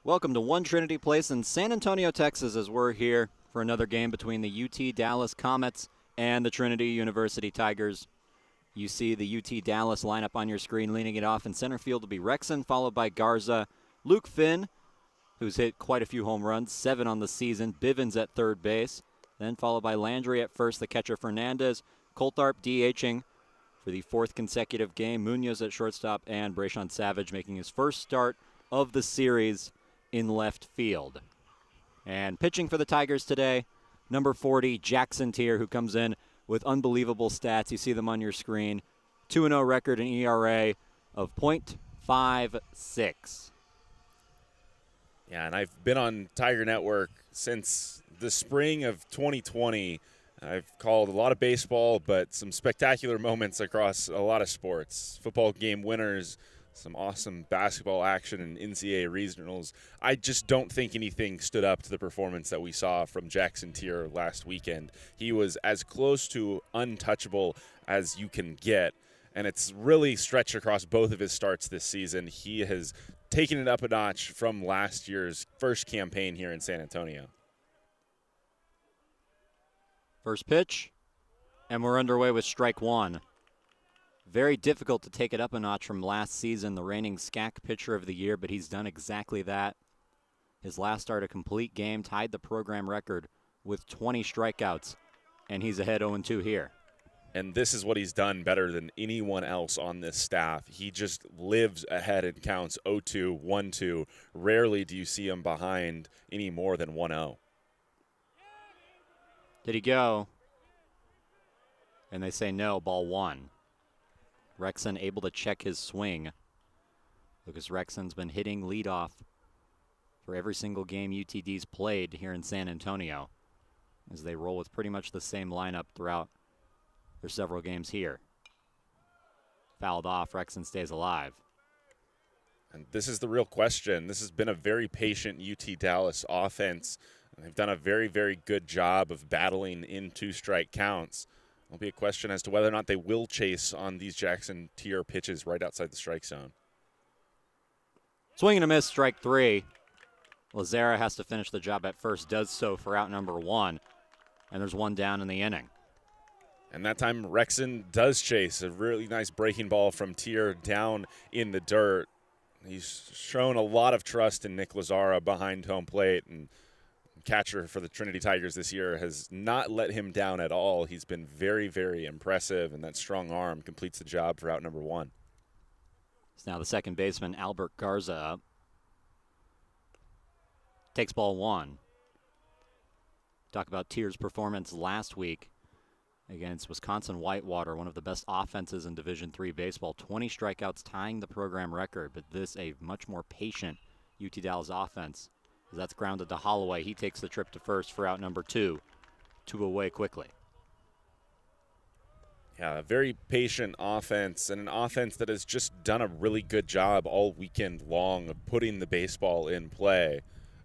Welcome to One Trinity Place in San Antonio, Texas, as we're here for another game between the UT Dallas Comets and the Trinity University Tigers. You see the UT Dallas lineup on your screen. Leading it off in center field will be Rexon, followed by Garza. Luke Finn, who's hit quite a few home runs, 7 on the season. Bivens at third base. Then followed by Landry at first, the catcher Fernandez. Coltharp DHing for the 4th consecutive game. Munoz at shortstop, and Brayshawn Savage making his first start of the series in left field. And pitching for the Tigers today, number 40, Jackson Tier, who comes in with unbelievable stats. You see them on your screen. 2-0 record and ERA of .56. Yeah, and I've been on Tiger Network since the spring of 2020. I've called a lot of baseball, but some spectacular moments across a lot of sports. Football game winners, some awesome basketball action in NCAA regionals. I just don't think anything stood up to the performance that we saw from Jackson Tier last weekend. He was as close to untouchable as you can get, and it's really stretched across both of his starts this season. He has taken it up a notch from last year's first campaign here in San Antonio. First pitch, and we're underway with strike one. Very difficult to take it up a notch from last season, the reigning SCAC pitcher of the year, but he's done exactly that. His last start, a complete game, tied the program record with 20 strikeouts, and he's ahead 0-2 here. And this is what he's done better than anyone else on this staff. He just lives ahead in counts 0-2, 1-2. Rarely do you see him behind any more than 1-0. Did he go? And they say no, ball one. Rexon able to check his swing. Lucas Rexon's been hitting leadoff for every single game UTD's played here in San Antonio, as they roll with pretty much the same lineup throughout their several games here. Fouled off, Rexon stays alive. And this is the real question. This has been a very patient UT Dallas offense. They've done a very, very good job of battling in 2-strike counts. It'll be a question as to whether or not they will chase on these Jackson Tier pitches right outside the strike zone. Swing and a miss, strike 3. Lazara has to finish the job at first, does so for out number 1. And there's one down in the inning. And that time Rexon does chase a really nice breaking ball from Tier down in the dirt. He's shown a lot of trust in Nick Lazara behind home plate, and catcher for the Trinity Tigers this year has not let him down at all. He's been very, very impressive, and that strong arm completes the job for out number 1. It's now the second baseman, Albert Garza, up. Takes ball 1. Talk about Tier's performance last week against Wisconsin Whitewater, one of the best offenses in Division III baseball. 20 strikeouts, tying the program record, but this a much more patient UT Dallas offense. That's grounded to Holloway. He takes the trip to first for out number 2. 2 away quickly. Yeah, a very patient offense, and an offense that has just done a really good job all weekend long of putting the baseball in play.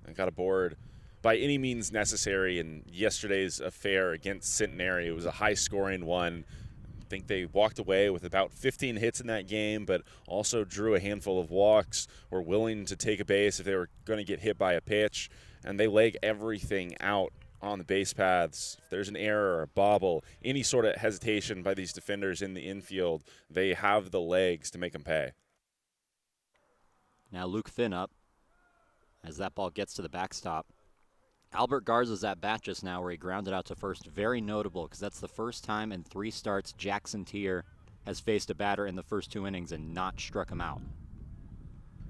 I got aboard by any means necessary in yesterday's affair against Centenary. It was a high-scoring one. I think they walked away with about 15 hits in that game, but also drew a handful of walks, were willing to take a base if they were going to get hit by a pitch, and they leg everything out on the base paths. If there's an error or a bobble, any sort of hesitation by these defenders in the infield, they have the legs to make them pay. Now Luke Finn up as that ball gets to the backstop. Albert Garza's at bat just now where he grounded out to first. Very notable because that's the first time in 3 starts Jackson Tier has faced a batter in the first 2 innings and not struck him out.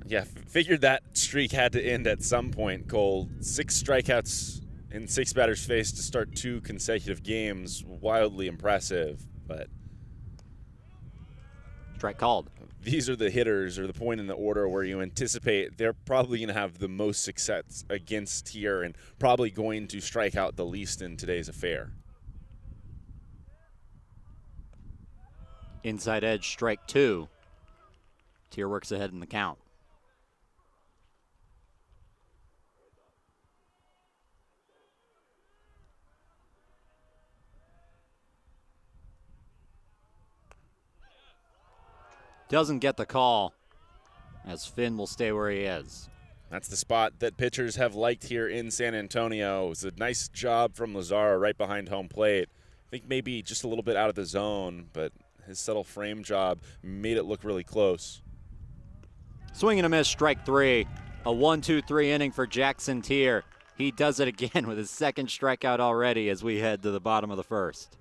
Yeah, figured that streak had to end at some point, Cole. 6 strikeouts in 6 batters faced to start 2 consecutive games. Wildly impressive, but strike called. These are the hitters, or the point in the order where you anticipate they're probably going to have the most success against Tier and probably going to strike out the least in today's affair. Inside edge, strike 2. Tier works ahead in the count. Doesn't get the call, as Finn will stay where he is. That's the spot that pitchers have liked here in San Antonio. It was a nice job from Lazaro right behind home plate. I think maybe just a little bit out of the zone, but his subtle frame job made it look really close. Swing and a miss, strike three. A 1-2-3 inning for Jackson Tier. He does it again with his second strikeout already as we head to the bottom of the first.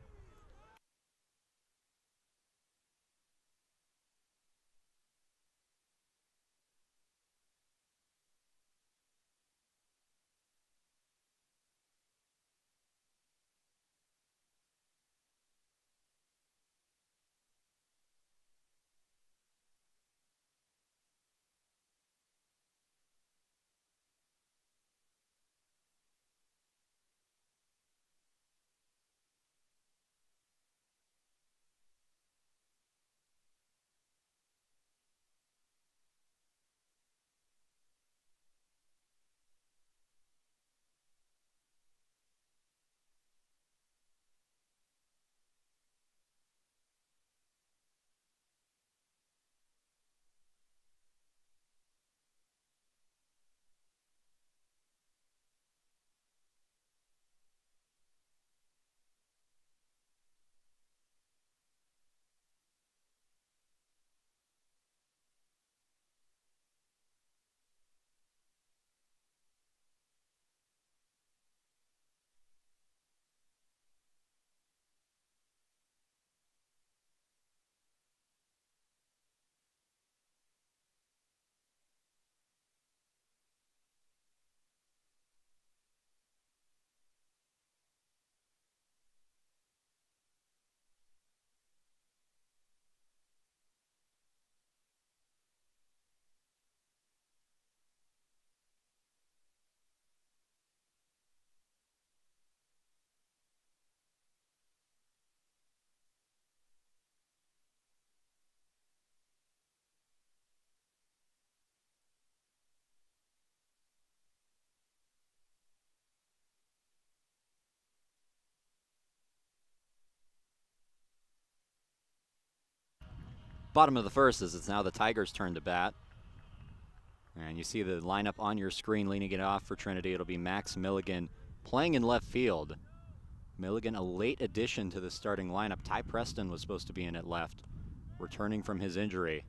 Bottom of the first as it's now the Tigers' turn to bat. And you see the lineup on your screen leading it off for Trinity. It'll be Max Milligan playing in left field. Milligan, a late addition to the starting lineup. Ty Preston was supposed to be in at left, returning from his injury,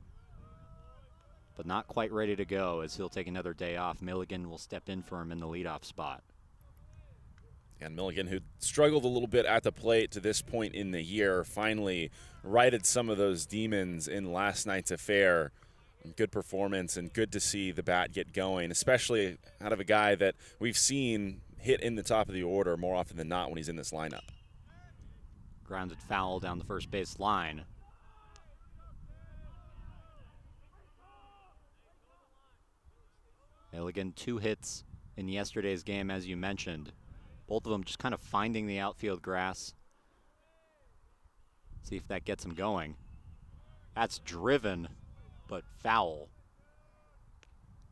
but not quite ready to go as he'll take another day off. Milligan will step in for him in the leadoff spot. And Milligan, who struggled a little bit at the plate to this point in the year, finally righted some of those demons in last night's affair. Good performance and good to see the bat get going, especially out of a guy that we've seen hit in the top of the order more often than not when he's in this lineup. Grounded foul down the first base line. Milligan, 2 hits in yesterday's game, as you mentioned. Both of them just kind of finding the outfield grass. See if that gets him going. That's driven, but foul.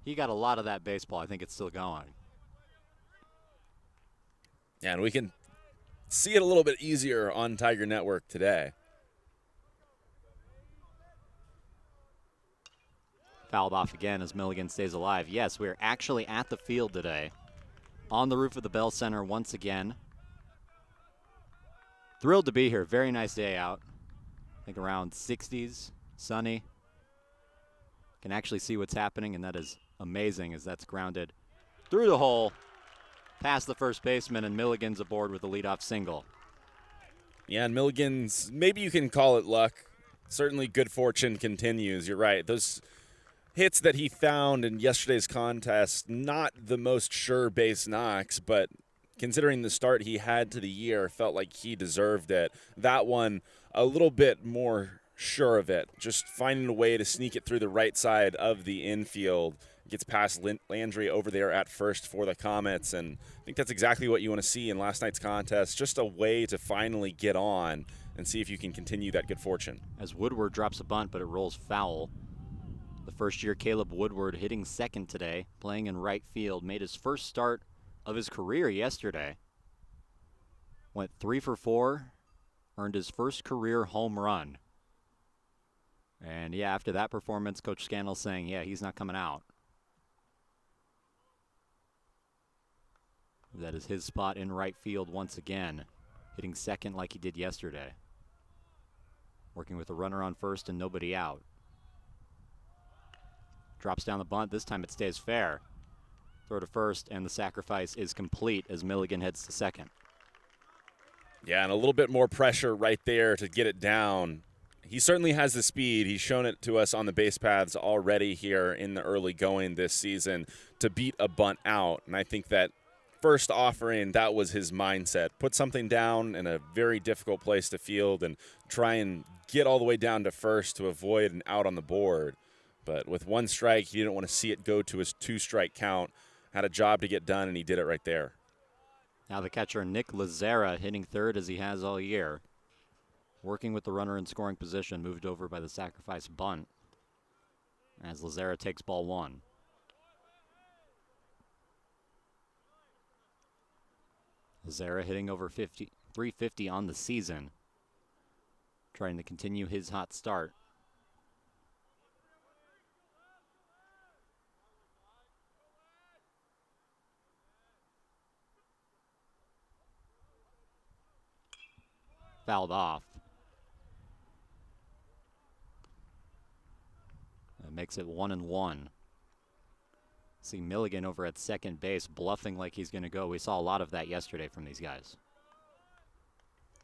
He got a lot of that baseball. I think it's still going. Yeah, and we can see it a little bit easier on Tiger Network today. Fouled off again as Milligan stays alive. Yes, we're actually at the field today. On the roof of the Bell Center once again. Thrilled to be here. Very nice day out. I think around 60s, sunny. Can actually see what's happening, and that is amazing as that's grounded through the hole, past the first baseman, and Milligan's aboard with a leadoff single. Yeah, and Milligan's, maybe you can call it luck. Certainly good fortune continues. You're right. Those hits that he found in yesterday's contest, not the most sure base knocks, but considering the start he had to the year, felt like he deserved it. That one, a little bit more sure of it, just finding a way to sneak it through the right side of the infield. Gets past Landry over there at first for the Comets, and I think that's exactly what you want to see in last night's contest, just a way to finally get on and see if you can continue that good fortune. As Woodward drops a bunt, but it rolls foul. The first-year Caleb Woodward hitting second today, playing in right field, made his first start of his career yesterday. Went 3 for 4, earned his first career home run. And yeah, after that performance, Coach Scannell saying, yeah, he's not coming out. That is his spot in right field once again, hitting second like he did yesterday. Working with a runner on first and nobody out. Drops down the bunt. This time it stays fair. Throw to first, and the sacrifice is complete as Milligan heads to second. Yeah, and a little bit more pressure right there to get it down. He certainly has the speed. He's shown it to us on the base paths already here in the early going this season to beat a bunt out. And I think that first offering, that was his mindset. Put something down in a very difficult place to field and try and get all the way down to first to avoid an out on the board. But with one strike, he didn't want to see it go to his 2-strike count. Had a job to get done, and he did it right there. Now the catcher, Nick Lazera, hitting third as he has all year. Working with the runner in scoring position, moved over by the sacrifice bunt as Lazera takes ball one. Lazera hitting over 350 on the season, trying to continue his hot start. Fouled off. That makes it 1-1. See Milligan over at second base bluffing like he's going to go. We saw a lot of that yesterday from these guys.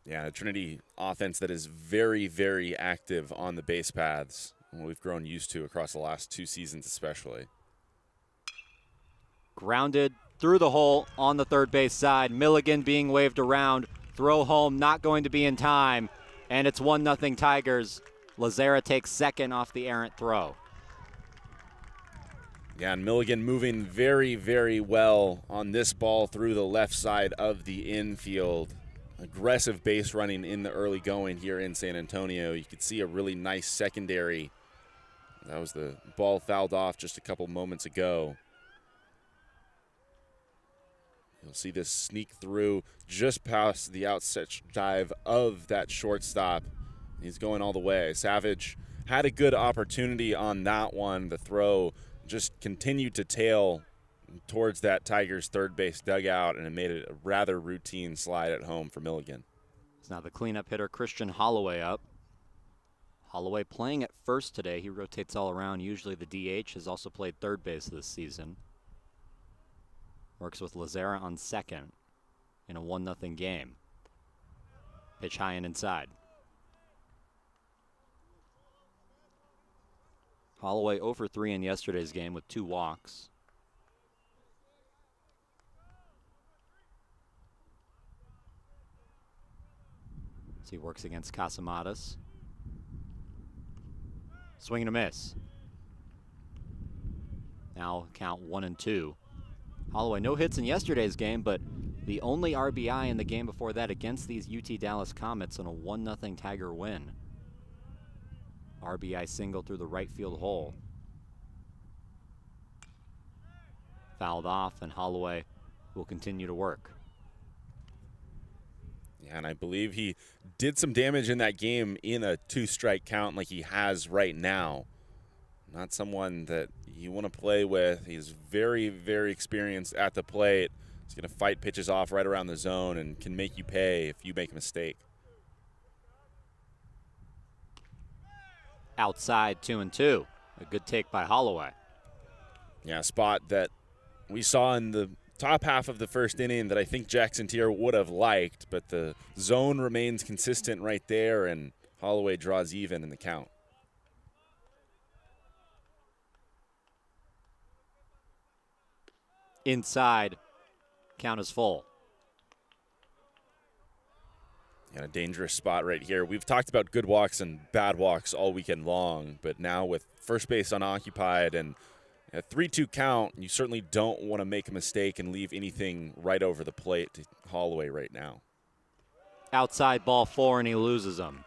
Yeah, a Trinity offense that is very, very active on the base paths. What we've grown used to across the last 2 seasons especially. Grounded through the hole on the third base side. Milligan being waved around. Throw home, not going to be in time. And it's 1-0 Tigers. Lazera takes second off the errant throw. Yeah, and Milligan moving very, very well on this ball through the left side of the infield. Aggressive base running in the early going here in San Antonio. You could see a really nice secondary. That was the ball fouled off just a couple moments ago. You'll see this sneak through just past the outset dive of that shortstop. He's going all the way. Savage had a good opportunity on that one. The throw just continued to tail towards that Tigers third base dugout, and it made it a rather routine slide at home for Milligan. It's now the cleanup hitter, Christian Holloway, up. Holloway playing at first today. He rotates all around. Usually the DH, has also played third base this season. Works with Lazera on second in a 1-0 game. Pitch high and inside. Holloway 0 for 3 in yesterday's game with 2 walks. So he works against Casamadas. Swing and a miss. Now count 1-2. Holloway, no hits in yesterday's game, but the only RBI in the game before that against these UT Dallas Comets in a 1-0 Tiger win. RBI single through the right field hole. Fouled off, and Holloway will continue to work. Yeah, and I believe he did some damage in that game in a 2-strike count like he has right now. Not someone that you want to play with. He's very, very experienced at the plate. He's going to fight pitches off right around the zone and can make you pay if you make a mistake. Outside 2-2. A good take by Holloway. Yeah, a spot that we saw in the top half of the first inning that I think Jackson Tier would have liked, but the zone remains consistent right there, and Holloway draws even in the count. Inside, count is full. And a dangerous spot right here. We've talked about good walks and bad walks all weekend long, but now with first base unoccupied and a 3-2 count, you certainly don't want to make a mistake and leave anything right over the plate to Holloway right now. Outside ball 4, and he loses them.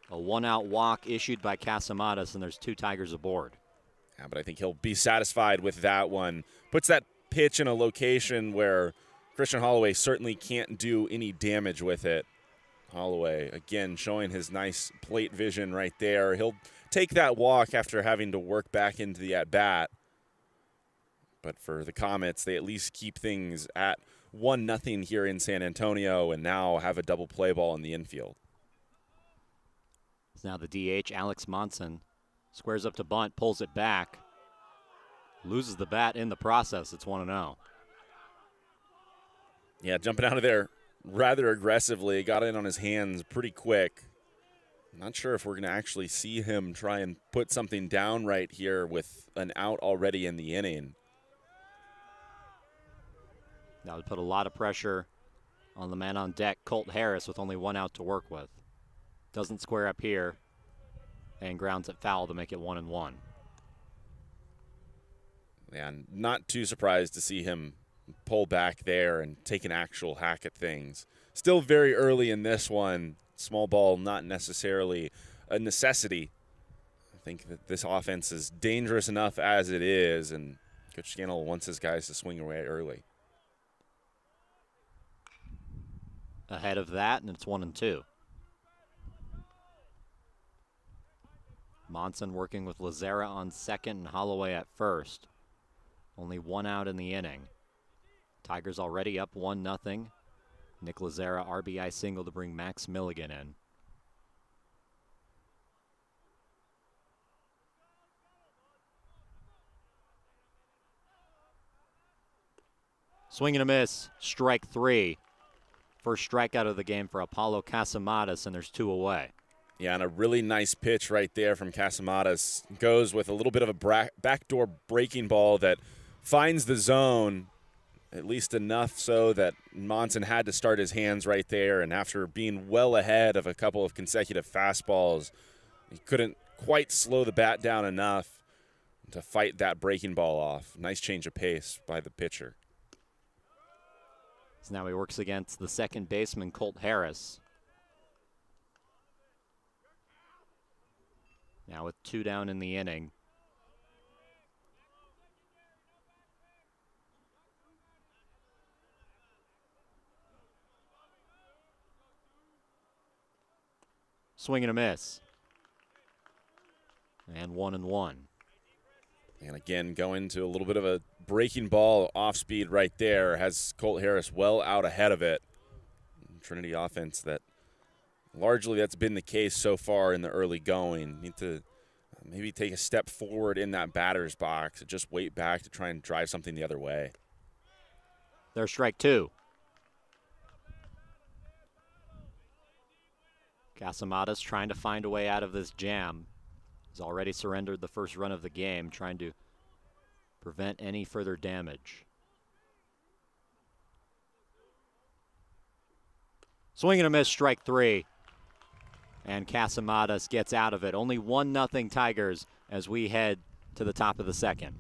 A 1-out walk issued by Casamadas, and there's 2 Tigers aboard. Yeah, but I think he'll be satisfied with that one. Puts that pitch in a location where Christian Holloway certainly can't do any damage with it. Holloway, again, showing his nice plate vision right there. He'll take that walk after having to work back into the at-bat. But for the Comets, they at least keep things at 1-0 here in San Antonio and now have a double play ball in the infield. It's now the DH, Alex Monson. Squares up to bunt, pulls it back. Loses the bat in the process. It's 1-0. Yeah, jumping out of there rather aggressively. Got in on his hands pretty quick. Not sure if we're going to actually see him try and put something down right here with an out already in the inning. That would put a lot of pressure on the man on deck, Colt Harris, with only 1 out to work with. Doesn't square up here and grounds it foul to make it 1-1. Yeah, not too surprised to see him pull back there and take an actual hack at things. Still very early in this one. Small ball not necessarily a necessity. I think that this offense is dangerous enough as it is, and Coach Scannell wants his guys to swing away early. Ahead of that, and it's 1-2. Monson working with Lazara on second and Holloway at first. Only 1 out in the inning. Tigers already up 1-0. Nick Lazara RBI single to bring Max Milligan in. Swing and a miss, strike 3. First strikeout of the game for Apollo Casamadas, and there's 2 away. Yeah, and a really nice pitch right there from Casamadas. Goes with a little bit of a backdoor breaking ball that finds the zone, at least enough so that Monson had to start his hands right there, and after being well ahead of a couple of consecutive fastballs, he couldn't quite slow the bat down enough to fight that breaking ball off. Nice change of pace by the pitcher. So now he works against the second baseman, Colt Harris. Now with 2 down in the inning. Swing and a miss. And 1-1. And again, going to a little bit of a breaking ball off speed right there. Has Colt Harris well out ahead of it. Trinity offense that largely that's been the case so far in the early going. Need to maybe take a step forward in that batter's box and just wait back to try and drive something the other way. There's strike 2. Casamadas trying to find a way out of this jam. He's already surrendered the first run of the game, trying to prevent any further damage. Swing and a miss, strike 3. And Casamadas gets out of it. Only 1-0 Tigers as we head to the top of the second.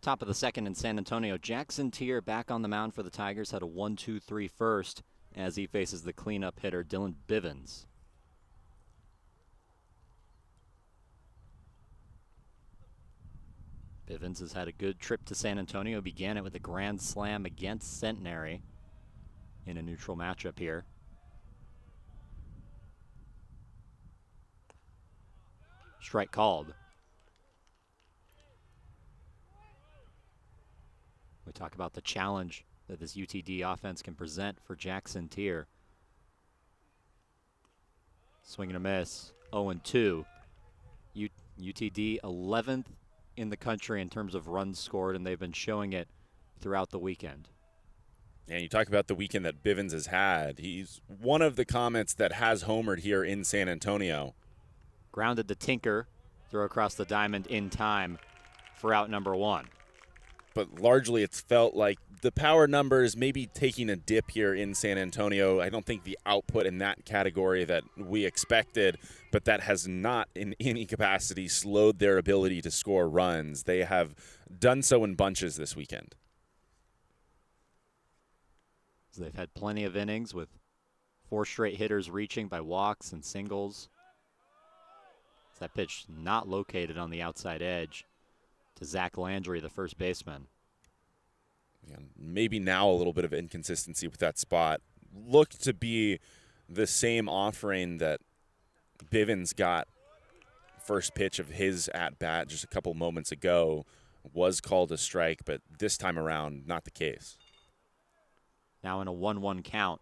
Top of the second in San Antonio. Jackson Tier back on the mound for the Tigers. Had a 1-2-3 first as he faces the cleanup hitter, Dylan Bivens. Bivens has had a good trip to San Antonio. Began it with a grand slam against Centenary in a neutral matchup here. Strike called. We talk about the challenge that this UTD offense can present for Jackson Tier. Swing and a miss, 0-2. UTD 11th in the country in terms of runs scored, and they've been showing it throughout the weekend. And you talk about the weekend that Bivens has had. He's one of the Comets that has homered here in San Antonio. Grounded to Tinker, throw across the diamond in time for out number 1. But largely it's felt like the power numbers maybe taking a dip here in San Antonio. I don't think the output in that category that we expected, but that has not in any capacity slowed their ability to score runs. They have done so in bunches this weekend. So they've had plenty of innings with 4 straight hitters reaching by walks and singles. That pitch not located on the outside edge to Zach Landry, the first baseman. Yeah, maybe now a little bit of inconsistency with that spot. Looked to be the same offering that Bivens got first pitch of his at-bat just a couple moments ago. Was called a strike, but this time around, not the case. Now in a 1-1 count.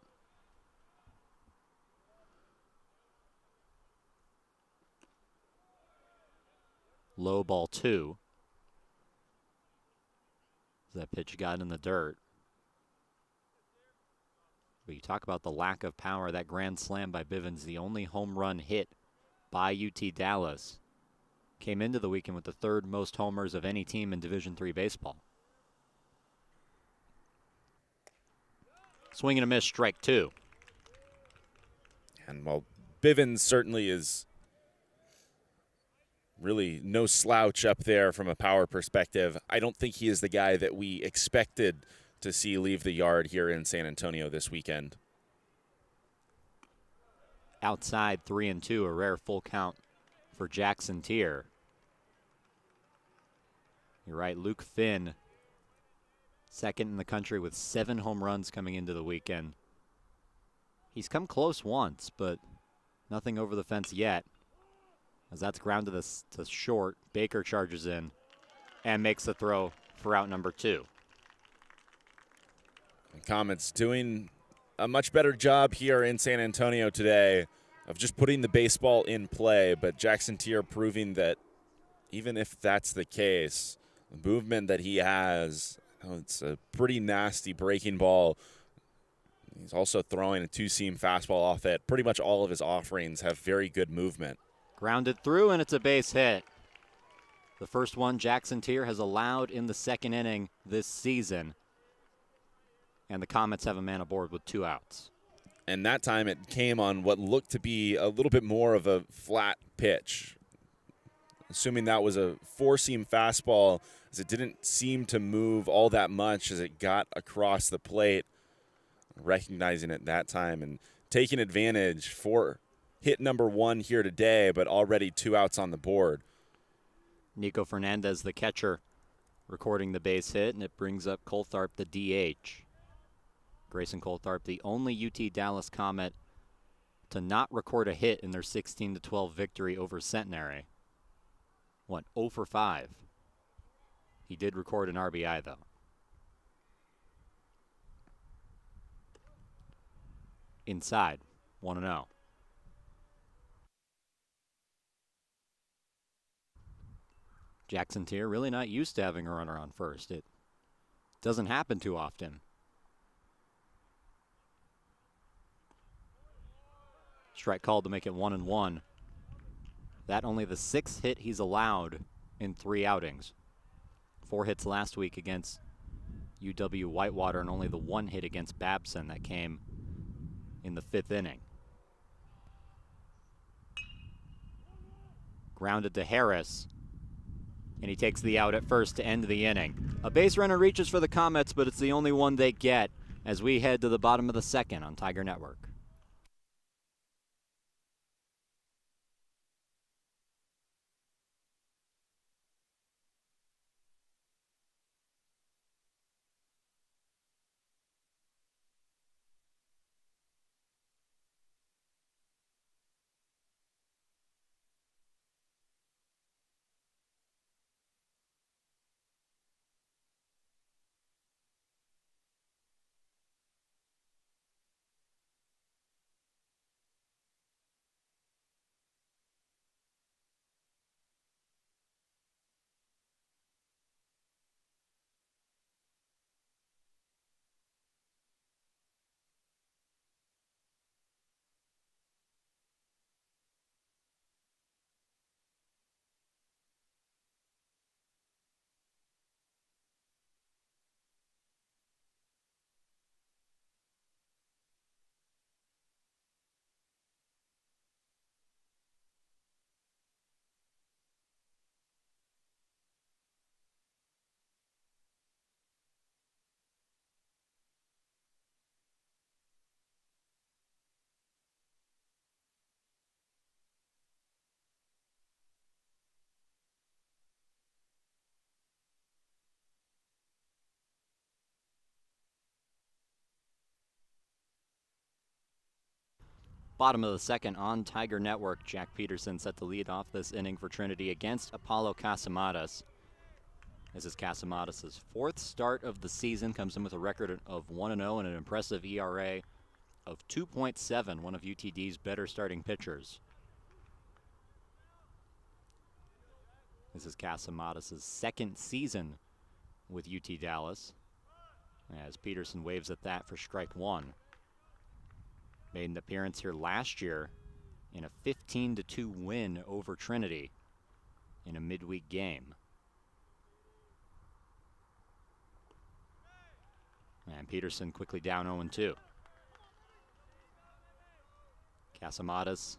Low ball 2. That pitch got in the dirt. But you talk about the lack of power. That grand slam by Bivens, the only home run hit by UT Dallas, came into the weekend with the 3rd most homers of any team in Division III baseball. Swing and a miss, strike 2. And while Bivens certainly is really no slouch up there from a power perspective, I don't think he is the guy that we expected to see leave the yard here in San Antonio this weekend. Outside 3-2, a rare full count for Jackson Tier. You're right, Luke Finn, 2nd in the country with 7 home runs coming into the weekend. He's come close once, but nothing over the fence yet. As that's grounded to short, Baker charges in and makes the throw for out number 2. Comets doing a much better job here in San Antonio today of just putting the baseball in play, but Jackson Tier proving that even if that's the case, the movement that he has, it's a pretty nasty breaking ball. He's also throwing a 2-seam fastball off it. Pretty much all of his offerings have very good movement. Grounded through, and it's a base hit. The first one Jackson Tier has allowed in the 2nd inning this season. And the Comets have a man aboard with 2 outs. And that time it came on what looked to be a little bit more of a flat pitch. Assuming that was a 4-seam fastball, as it didn't seem to move all that much as it got across the plate. Recognizing it that time and taking advantage for hit number 1 here today, but already 2 outs on the board. Nico Fernandez, the catcher, recording the base hit, and it brings up Coulthard, the DH. Grayson Coulthard, the only UT Dallas Comet to not record a hit in their 16-12 victory over Centenary. Went 0 for 5. He did record an RBI, though. Inside, 1-0. Jackson Tier really not used to having a runner on first. It doesn't happen too often. Strike called to make it 1-1. That only the 6th hit he's allowed in 3 outings. 4 hits last week against UW Whitewater, and only the 1 hit against Babson that came in the 5th inning. Grounded to Harris, and he takes the out at first to end the inning. A base runner reaches for the Comets, but it's the only one they get as we head to the bottom of the 2nd on Tiger Network. Bottom of the second on Tiger Network. Jack Peterson set the lead off this inning for Trinity against Apollo Casamatas. This is Casamatas' fourth start of the season. Comes in with a record of 1-0 and an impressive ERA of 2.7, one of UTD's better starting pitchers. This is Casamatas' second season with UT Dallas, as Peterson waves at that for strike one. Made an appearance here last year in a 15-2 win over Trinity in a midweek game. And Peterson quickly down 0-2. Casamatas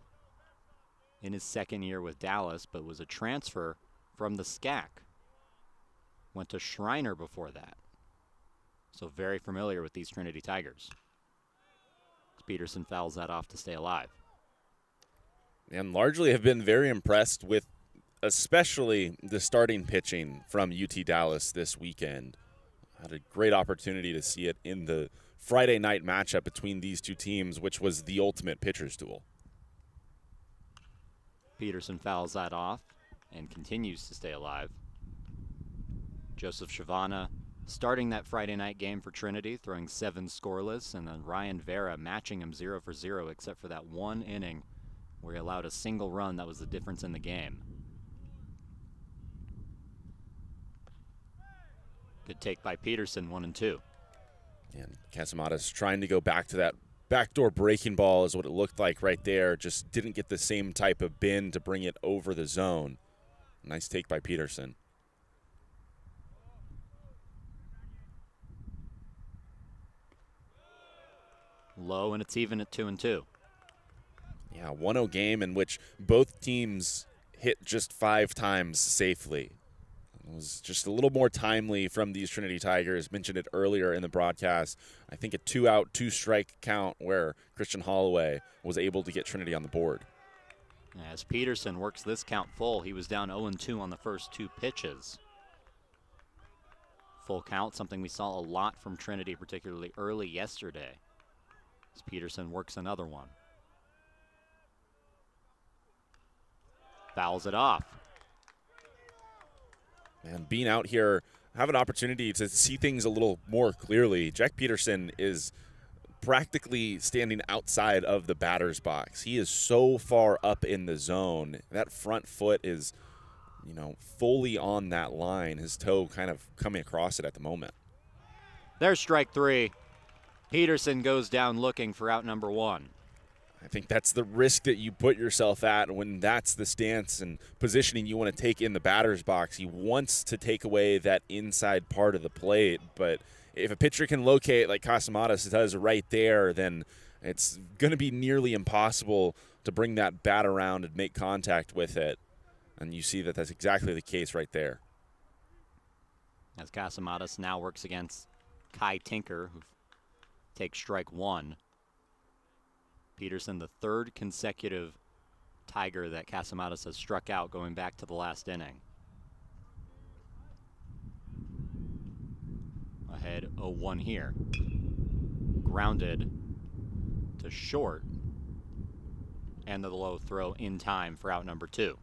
in his second year with Dallas, but was a transfer from the SCAC. Went to Shriner before that. So very familiar with these Trinity Tigers. Peterson fouls that off to stay alive. And largely have been very impressed with especially the starting pitching from UT Dallas this weekend. Had a great opportunity to see it in the Friday night matchup between these two teams, which was the ultimate pitcher's duel. Peterson fouls that off and continues to stay alive. Joseph Shavana starting that Friday night game for Trinity, throwing 7 scoreless, and then Ryan Vera matching him 0 for 0, except for that one inning where he allowed a single run. That was the difference in the game. Good take by Peterson, 1-2. And Casamatas trying to go back to that backdoor breaking ball is what it looked like right there. Just didn't get the same type of bend to bring it over the zone. Nice take by Peterson. Low, and it's even at 2-2. Yeah, 1-0 game in which both teams hit just 5 times safely. It was just a little more timely from these Trinity Tigers. Mentioned it earlier in the broadcast. I think a 2-out, 2-strike count where Christian Holloway was able to get Trinity on the board. As Peterson works this count full, he was down 0-2 on the first 2 pitches. Full count, something we saw a lot from Trinity, particularly early yesterday. As Peterson works another one. Fouls it off. And being out here, have an opportunity to see things a little more clearly. Jack Peterson is practically standing outside of the batter's box. He is so far up in the zone. That front foot is, fully on that line. His toe kind of coming across it at the moment. There's strike 3. Peterson goes down looking for out number 1. I think that's the risk that you put yourself at when that's the stance and positioning you want to take in the batter's box. He wants to take away that inside part of the plate, but if a pitcher can locate like Casamatas does right there, then it's going to be nearly impossible to bring that bat around and make contact with it. And you see that that's exactly the case right there. As Casamatas now works against Kai Tinker, who takes strike 1. Peterson, the 3rd consecutive Tiger that Casamatas has struck out going back to the last inning. Ahead 0-1 here. Grounded to short. And the low throw in time for out number 2.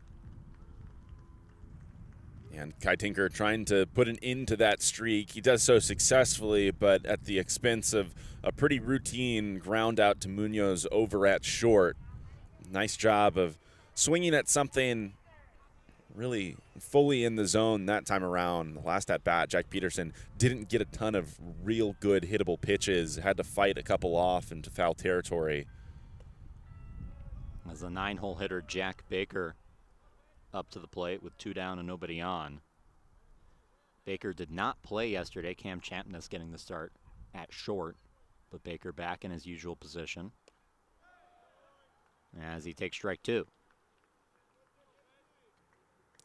And Kai Tinker trying to put an end to that streak. He does so successfully, but at the expense of a pretty routine ground out to Munoz over at short. Nice job of swinging at something really fully in the zone that time around. The last at bat, Jack Peterson didn't get a ton of real good hittable pitches. Had to fight a couple off into foul territory. As the 9-hole hitter, Jack Baker, up to the plate with 2 down and nobody on. Baker did not play yesterday. Cam Champness getting the start at short, but Baker back in his usual position as he takes strike 2.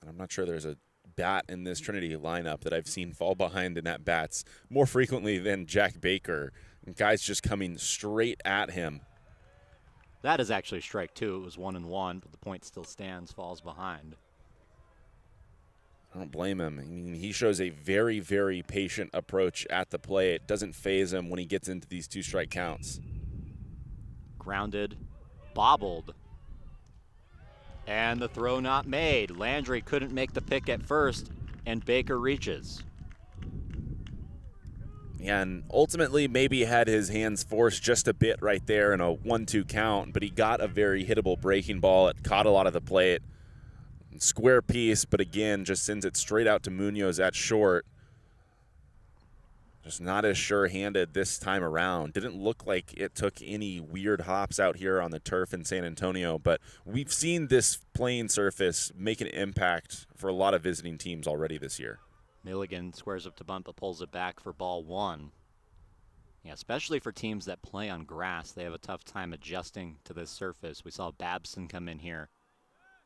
I'm not sure there's a bat in this Trinity lineup that I've seen fall behind in at bats more frequently than Jack Baker. And guys just coming straight at him. That is actually strike 2. It was 1-1, but the point still stands, falls behind. I don't blame him. I mean, he shows a very, very patient approach at the plate. It doesn't faze him when he gets into these 2-strike counts. Grounded bobbled. And the throw not made. Landry couldn't make the pick at first, and Baker reaches. And ultimately maybe had his hands forced just a bit right there in a 1-2 count, but he got a very hittable breaking ball. It caught a lot of the plate. Square piece, but again, just sends it straight out to Munoz at short. Just not as sure-handed this time around. Didn't look like it took any weird hops out here on the turf in San Antonio, but we've seen this playing surface make an impact for a lot of visiting teams already this year. Milligan squares up to bunt but pulls it back for ball one. Yeah, especially for teams that play on grass, they have a tough time adjusting to this surface. We saw Babson come in here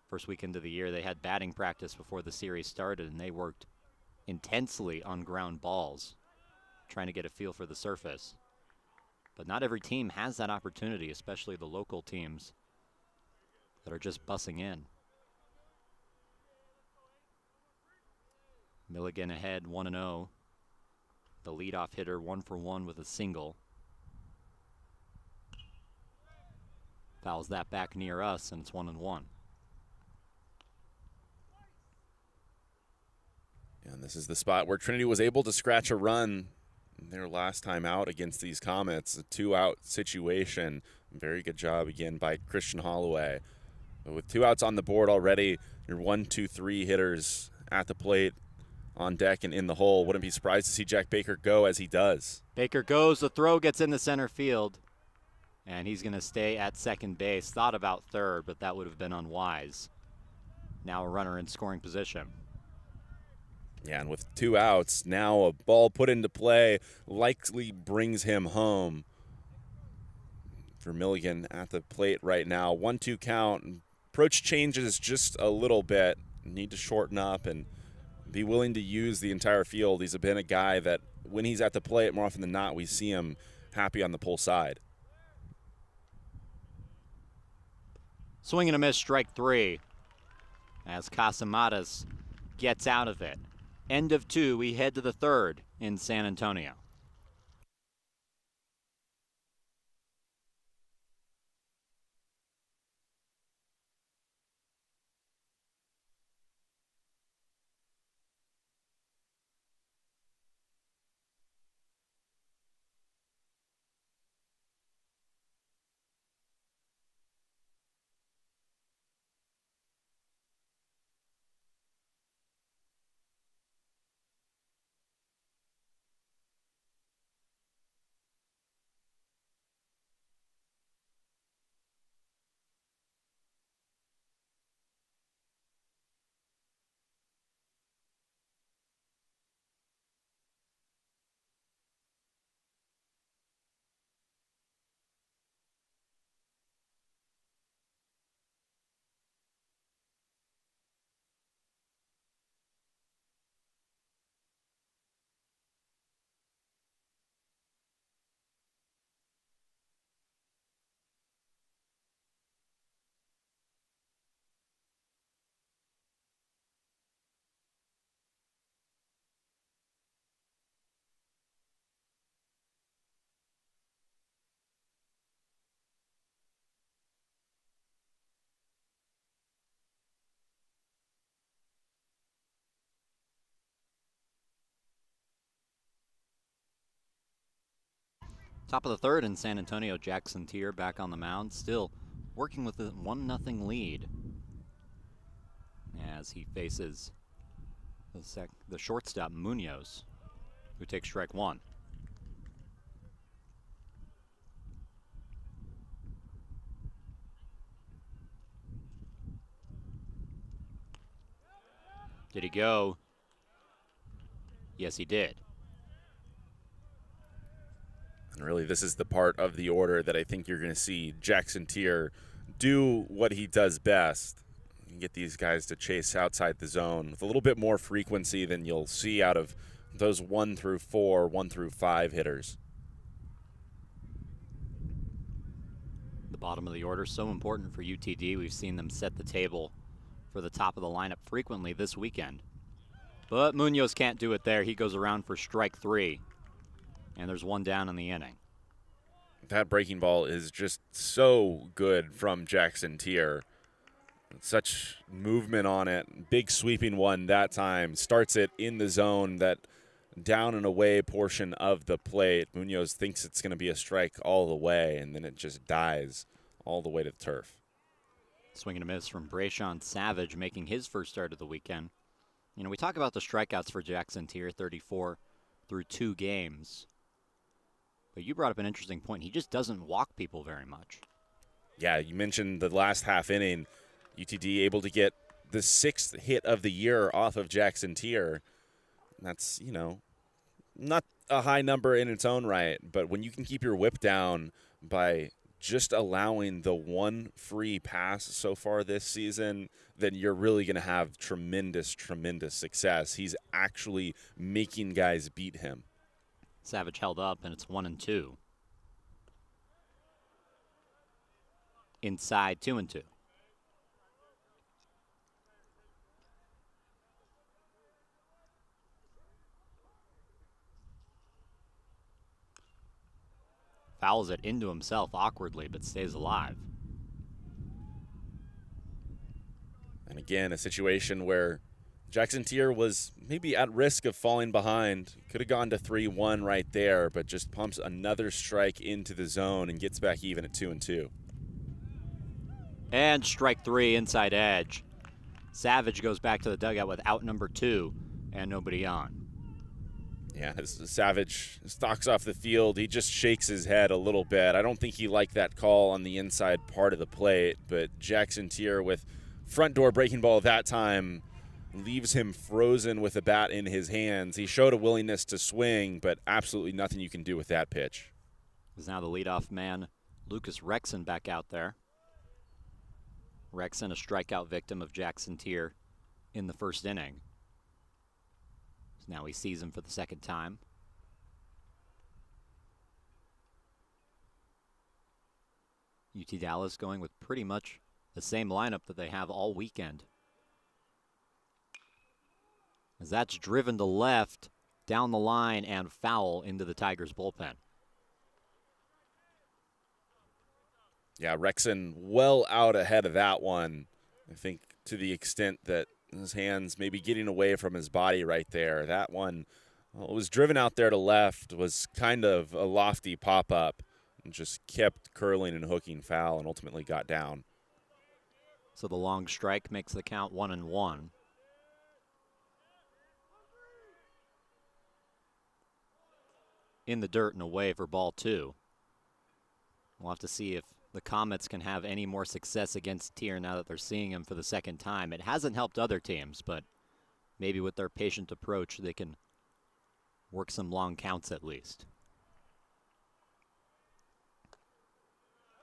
first weekend of the year. They had batting practice before the series started, and they worked intensely on ground balls, trying to get a feel for the surface. But not every team has that opportunity, especially the local teams that are just bussing in. Milligan ahead 1-0. The leadoff hitter 1 for 1 with a single. Fouls that back near us, and it's 1-1. And this is the spot where Trinity was able to scratch a run their last time out against these Comets. A 2-out situation. Very good job again by Christian Holloway. But with 2 outs on the board already, your 1-2-3 hitters at the plate, on deck and in the hole. Wouldn't be surprised to see Jack Baker go as he does. Baker goes, the throw gets into center field, and he's going to stay at second base. Thought about third, but that would have been unwise. Now a runner in scoring position. Yeah, and with 2 outs, now a ball put into play likely brings him home. For Milligan at the plate right now, 1-2 count. Approach changes just a little bit. Need to shorten up and be willing to use the entire field. He's been a guy that when he's at the plate, more often than not, we see him happy on the pull side. Swing and a miss, strike 3. As Casamatas gets out of it. End of 2, we head to the third in San Antonio. Top of the third in San Antonio, Jackson Tier back on the mound, still working with a 1-0 lead as he faces the shortstop Munoz, who takes strike 1. Did he go? Yes, he did. And really, this is the part of the order that I think you're going to see Jackson Tier do what he does best. You get these guys to chase outside the zone with a little bit more frequency than you'll see out of those 1 through 4, 1 through 5 hitters. The bottom of the order, so important for UTD. We've seen them set the table for the top of the lineup frequently this weekend. But Munoz can't do it there. He goes around for strike 3. And there's 1 down in the inning. That breaking ball is just so good from Jackson Tier. Such movement on it. Big sweeping one that time. Starts it in the zone, that down and away portion of the plate. Munoz thinks it's going to be a strike all the way, and then it just dies all the way to the turf. Swing and a miss from Brayshawn Savage, making his first start of the weekend. You know, we talk about the strikeouts for Jackson Tier, 34 through 2 games. But you brought up an interesting point. He just doesn't walk people very much. Yeah, you mentioned the last half inning. UTD able to get the 6th hit of the year off of Jackson Tier. That's, not a high number in its own right, but when you can keep your whip down by just allowing the one free pass so far this season, then you're really going to have tremendous, tremendous success. He's actually making guys beat him. Savage held up, and it's 1-2. Inside 2-2. Fouls it into himself awkwardly, but stays alive. And again, a situation where Jackson Tier was maybe at risk of falling behind. Could have gone to 3-1 right there, but just pumps another strike into the zone and gets back even at 2-2. And strike 3, inside edge. Savage goes back to the dugout with out number 2 and nobody on. Yeah, as Savage stalks off the field, he just shakes his head a little bit. I don't think he liked that call on the inside part of the plate, but Jackson Tier with front door breaking ball that time leaves him frozen with a bat in his hands. He showed a willingness to swing, but absolutely nothing you can do with that pitch. Is now the leadoff man, Lucas Rexon, back out there. Rexon, a strikeout victim of Jackson Tier in the first inning. So now he sees him for the second time. UT Dallas going with pretty much the same lineup that they have all weekend. As that's driven to left, down the line, and foul into the Tigers bullpen. Yeah, Rexon well out ahead of that one. I think to the extent that his hands maybe getting away from his body right there. That one was driven out there to left, was kind of a lofty pop-up, and just kept curling and hooking foul and ultimately got down. So the long strike makes the count 1-1. In the dirt and away for ball 2. We'll have to see if the Comets can have any more success against Tier now that they're seeing him for the second time. It hasn't helped other teams, but maybe with their patient approach, they can work some long counts at least.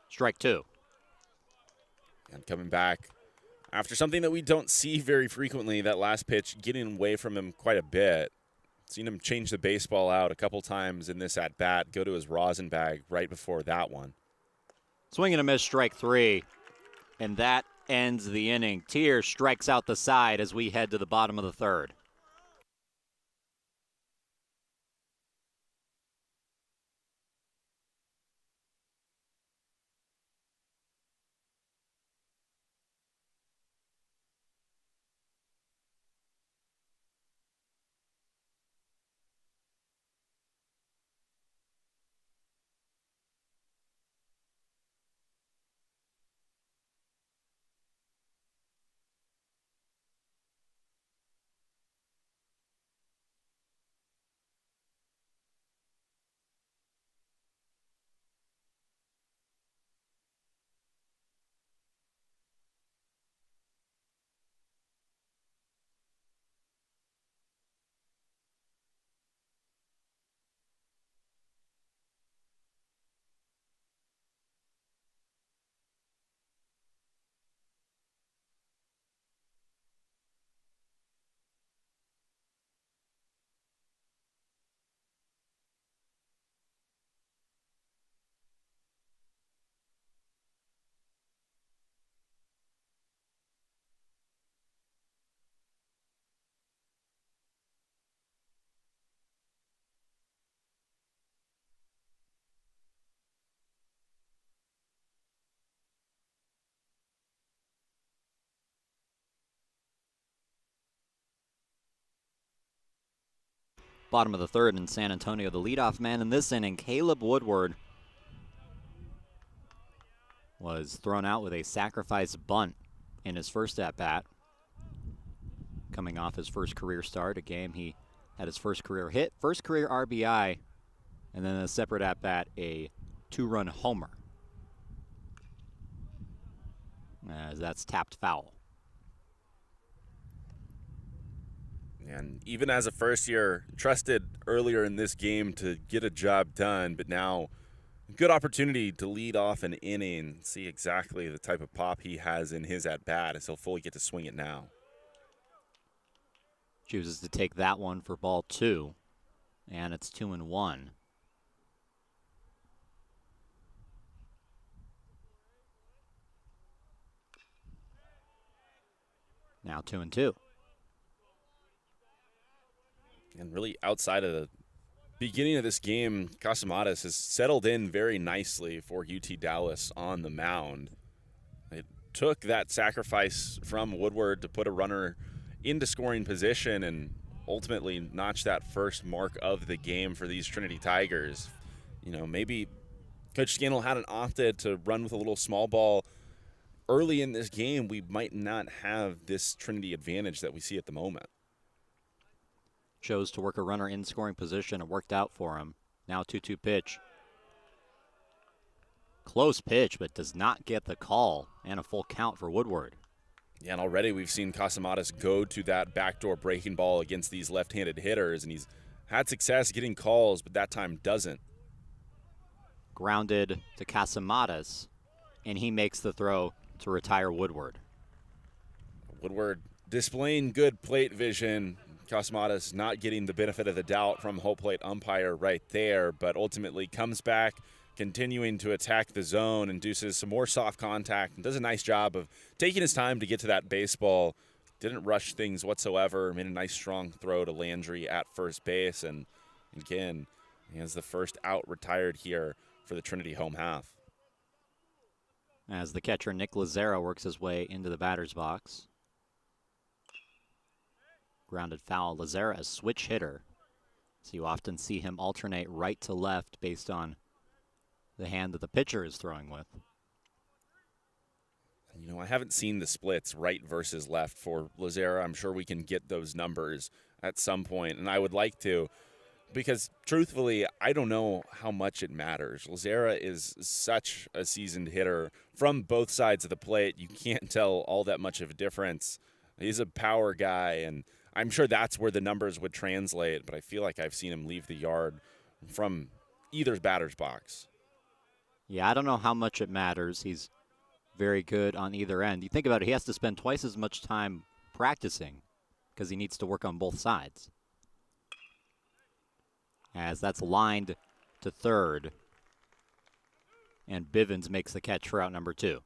Strike 2. And coming back after something that we don't see very frequently, that last pitch getting away from him quite a bit. Seen him change the baseball out a couple times in this at-bat, go to his rosin bag right before that one. Swing and a miss, strike 3. And that ends the inning. Tier strikes out the side as we head to the bottom of the third. Bottom of the third in San Antonio. The leadoff man in this inning, Caleb Woodward, was thrown out with a sacrifice bunt in his first at-bat. Coming off his first career start, a game he had his first career hit, first career RBI, and then a separate at-bat, a 2-run homer. As that's tapped foul. And even as a first year, trusted earlier in this game to get a job done, but now good opportunity to lead off an inning, see exactly the type of pop he has in his at-bat as he'll fully get to swing it now. Chooses to take that one for ball 2, and it's 2-1. Now 2-2. And really outside of the beginning of this game, Casamadas has settled in very nicely for UT Dallas on the mound. It took that sacrifice from Woodward to put a runner into scoring position and ultimately notch that first mark of the game for these Trinity Tigers. You know, maybe Coach Scannell hadn't opted to run with a little small ball early in this game, we might not have this Trinity advantage that we see at the moment. Chose to work a runner in scoring position. It worked out for him. Now 2-2 pitch. Close pitch, but does not get the call, and a full count for Woodward. Yeah, and already we've seen Casamadas go to that backdoor breaking ball against these left-handed hitters, and he's had success getting calls, but that time doesn't. Grounded to Casamadas, and he makes the throw to retire Woodward. Woodward displaying good plate vision. Casamadas not getting the benefit of the doubt from home plate umpire right there, but ultimately comes back, continuing to attack the zone, induces some more soft contact, and does a nice job of taking his time to get to that baseball. Didn't rush things whatsoever, made a nice strong throw to Landry at first base, and again, he has the first out retired here for the Trinity home half. As the catcher, Nick Lazaro, works his way into the batter's box. Grounded foul. Lazaro, a switch hitter, so you often see him alternate right to left based on the hand that the pitcher is throwing with. You know, I haven't seen the splits right versus left for Lazaro. I'm sure we can get those numbers at some point, and I would like to, because truthfully, I don't know how much it matters. Lazaro is such a seasoned hitter from both sides of the plate. You can't tell all that much of a difference. He's a power guy, and I'm sure that's where the numbers would translate, but I feel like I've seen him leave the yard from either batter's box. Yeah, I don't know how much it matters. He's very good on either end. You think about it, he has to spend twice as much time practicing because he needs to work on both sides. As that's lined to third, and Bivens makes the catch for out number 2.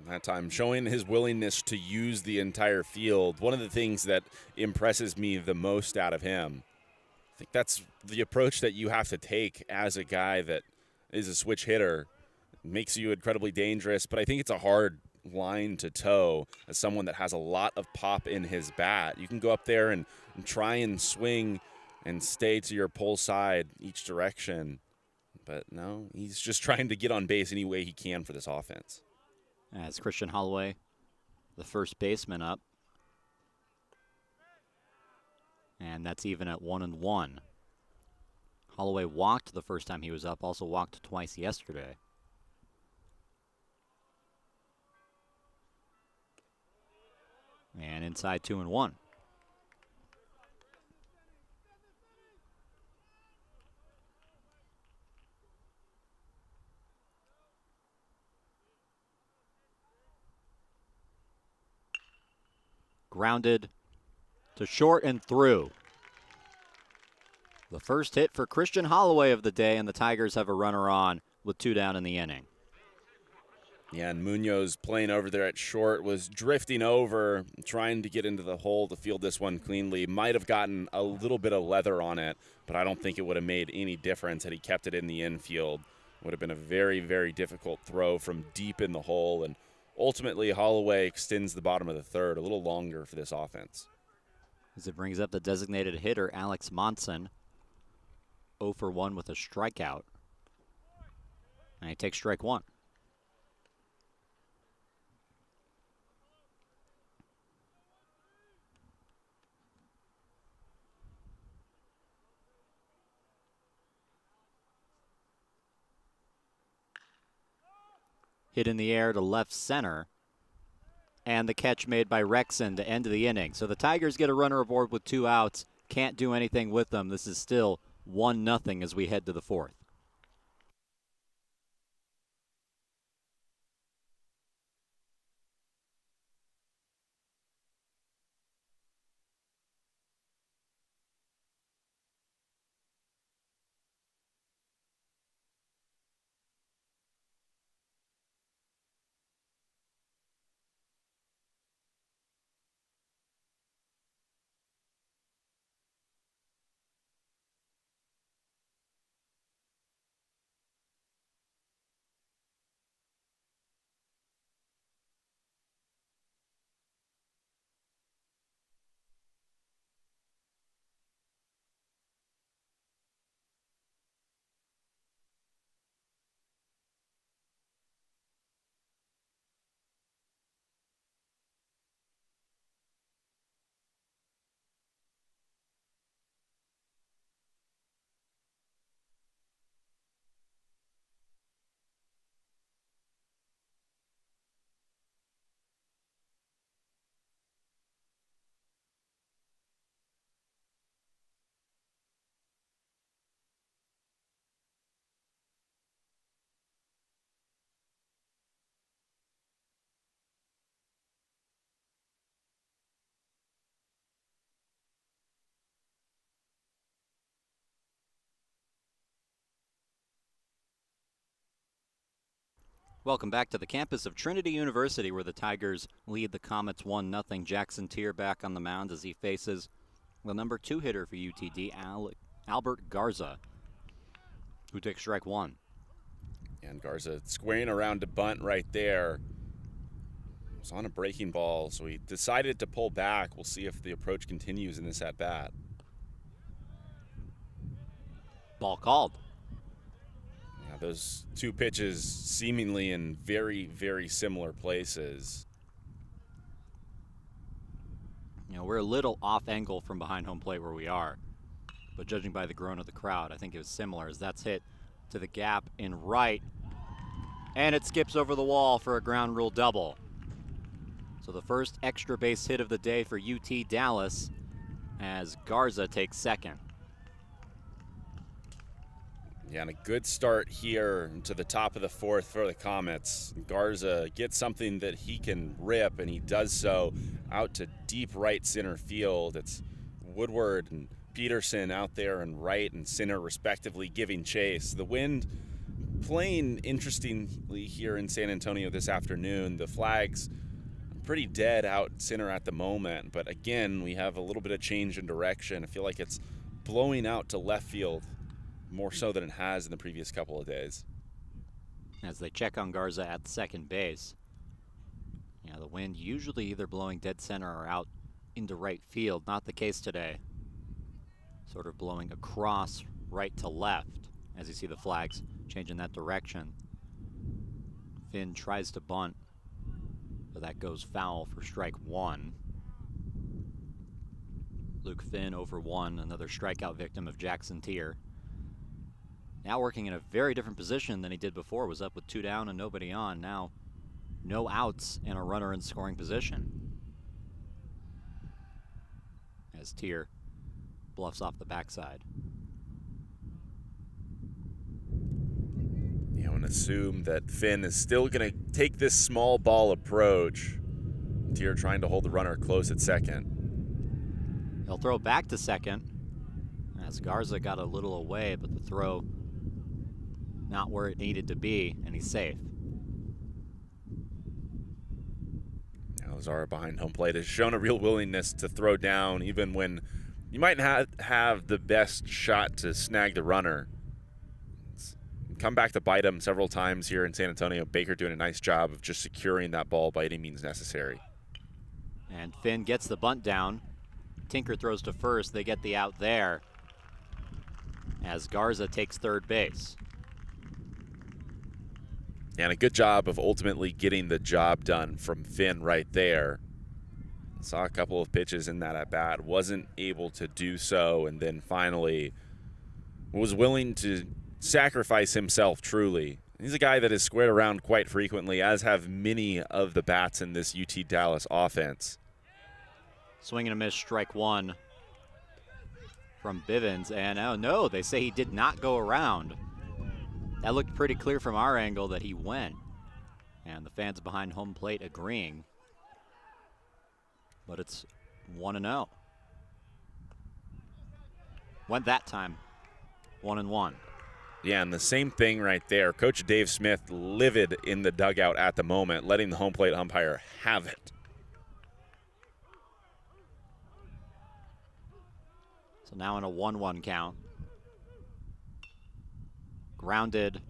That time showing his willingness to use the entire field. One of the things that impresses me the most out of him, I think that's the approach that you have to take as a guy that is a switch hitter. It makes you incredibly dangerous, but I think it's a hard line to toe as someone that has a lot of pop in his bat. You can go up there and try and swing and stay to your pull side each direction, but no, he's just trying to get on base any way he can for this offense. As Christian Holloway, the first baseman, up. And that's even at 1-1. Holloway walked the first time he was up, also walked twice yesterday. And inside 2-1. Grounded to short and through. The first hit for Christian Holloway of the day, and the Tigers have a runner on with 2 down in the inning. Yeah, and Munoz playing over there at short was drifting over, trying to get into the hole to field this one cleanly. Might have gotten a little bit of leather on it, but I don't think it would have made any difference had he kept it in the infield. Would have been a very, very difficult throw from deep in the hole, and ultimately Holloway extends the bottom of the third a little longer for this offense. As it brings up the designated hitter, Alex Monson, 0 for 1 with a strikeout. And he takes strike one. Hit in the air to left center. And the catch made by Rexon to end the inning. So the Tigers get a runner aboard with 2 outs. Can't do anything with them. This is still 1-0 as we head to the fourth. Welcome back to the campus of Trinity University, where the Tigers lead the Comets 1-0. Jackson Tier back on the mound as he faces the number 2 hitter for UTD, Albert Garza, who takes strike one. And Garza squaring around to bunt right there. It was on a breaking ball, so he decided to pull back. We'll see if the approach continues in this at-bat. Ball called. Yeah, those 2 pitches seemingly in very, very similar places. You know, we're a little off angle from behind home plate where we are, but judging by the groan of the crowd, I think it was similar, as that's hit to the gap in right, and it skips over the wall for a ground rule double. So the first extra base hit of the day for UT Dallas, as Garza takes second. Yeah, and a good start here to the top of the fourth for the Comets. Garza gets something that he can rip, and he does so out to deep right center field. It's Woodward and Peterson out there in right and center respectively giving chase. The wind playing interestingly here in San Antonio this afternoon. The flags pretty dead out center at the moment, but again, we have a little bit of change in direction. I feel like it's blowing out to left field more so than it has in the previous couple of days. As they check on Garza at second base. Yeah, the wind usually either blowing dead center or out into right field. Not the case today. Sort of blowing across right to left as you see the flags change in that direction. Finn tries to bunt, but that goes foul for strike one. Luke Finn 0 for 1, another strikeout victim of Jackson Tier. Now working in a very different position than he did before. Was up with 2 down and nobody on. Now no outs and a runner in scoring position, as Tier bluffs off the backside. You know, and assume that Finn is still going to take this small ball approach. Tier trying to hold the runner close at second. He'll throw back to second, as Garza got a little away, but the throw not where it needed to be, and he's safe. Now Zara behind home plate has shown a real willingness to throw down even when you might not have the best shot to snag the runner. It's come back to bite him several times here in San Antonio. Baker doing a nice job of just securing that ball by any means necessary. And Finn gets the bunt down. Tinker throws to first. They get the out there as Garza takes third base. And a good job of ultimately getting the job done from Finn right there. Saw a couple of pitches in that at-bat, wasn't able to do so, and then finally was willing to sacrifice himself truly. He's a guy that is squared around quite frequently, as have many of the bats in this UT Dallas offense. Swing and a miss, strike one from Bivens, and oh no, they say he did not go around. That looked pretty clear from our angle that he went, and the fans behind home plate agreeing. But it's 1-0. Went that time, 1-1. Yeah, and the same thing right there. Coach Dave Smith livid in the dugout at the moment, letting the home plate umpire have it. So now in a 1-1 count. Grounded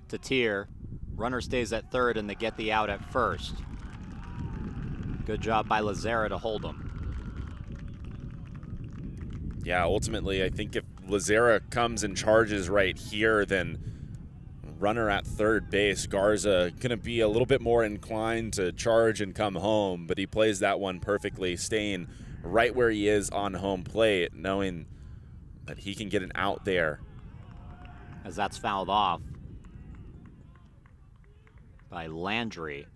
to Tier. Runner stays at third, and they get the out at first. Good job by Lazera to hold him. Yeah, ultimately, I think if Lazera comes and charges right here, then runner at third base, Garza going to be a little bit more inclined to charge and come home, but he plays that one perfectly, staying right where he is on home plate, knowing that he can get an out there. As that's fouled off by Landry.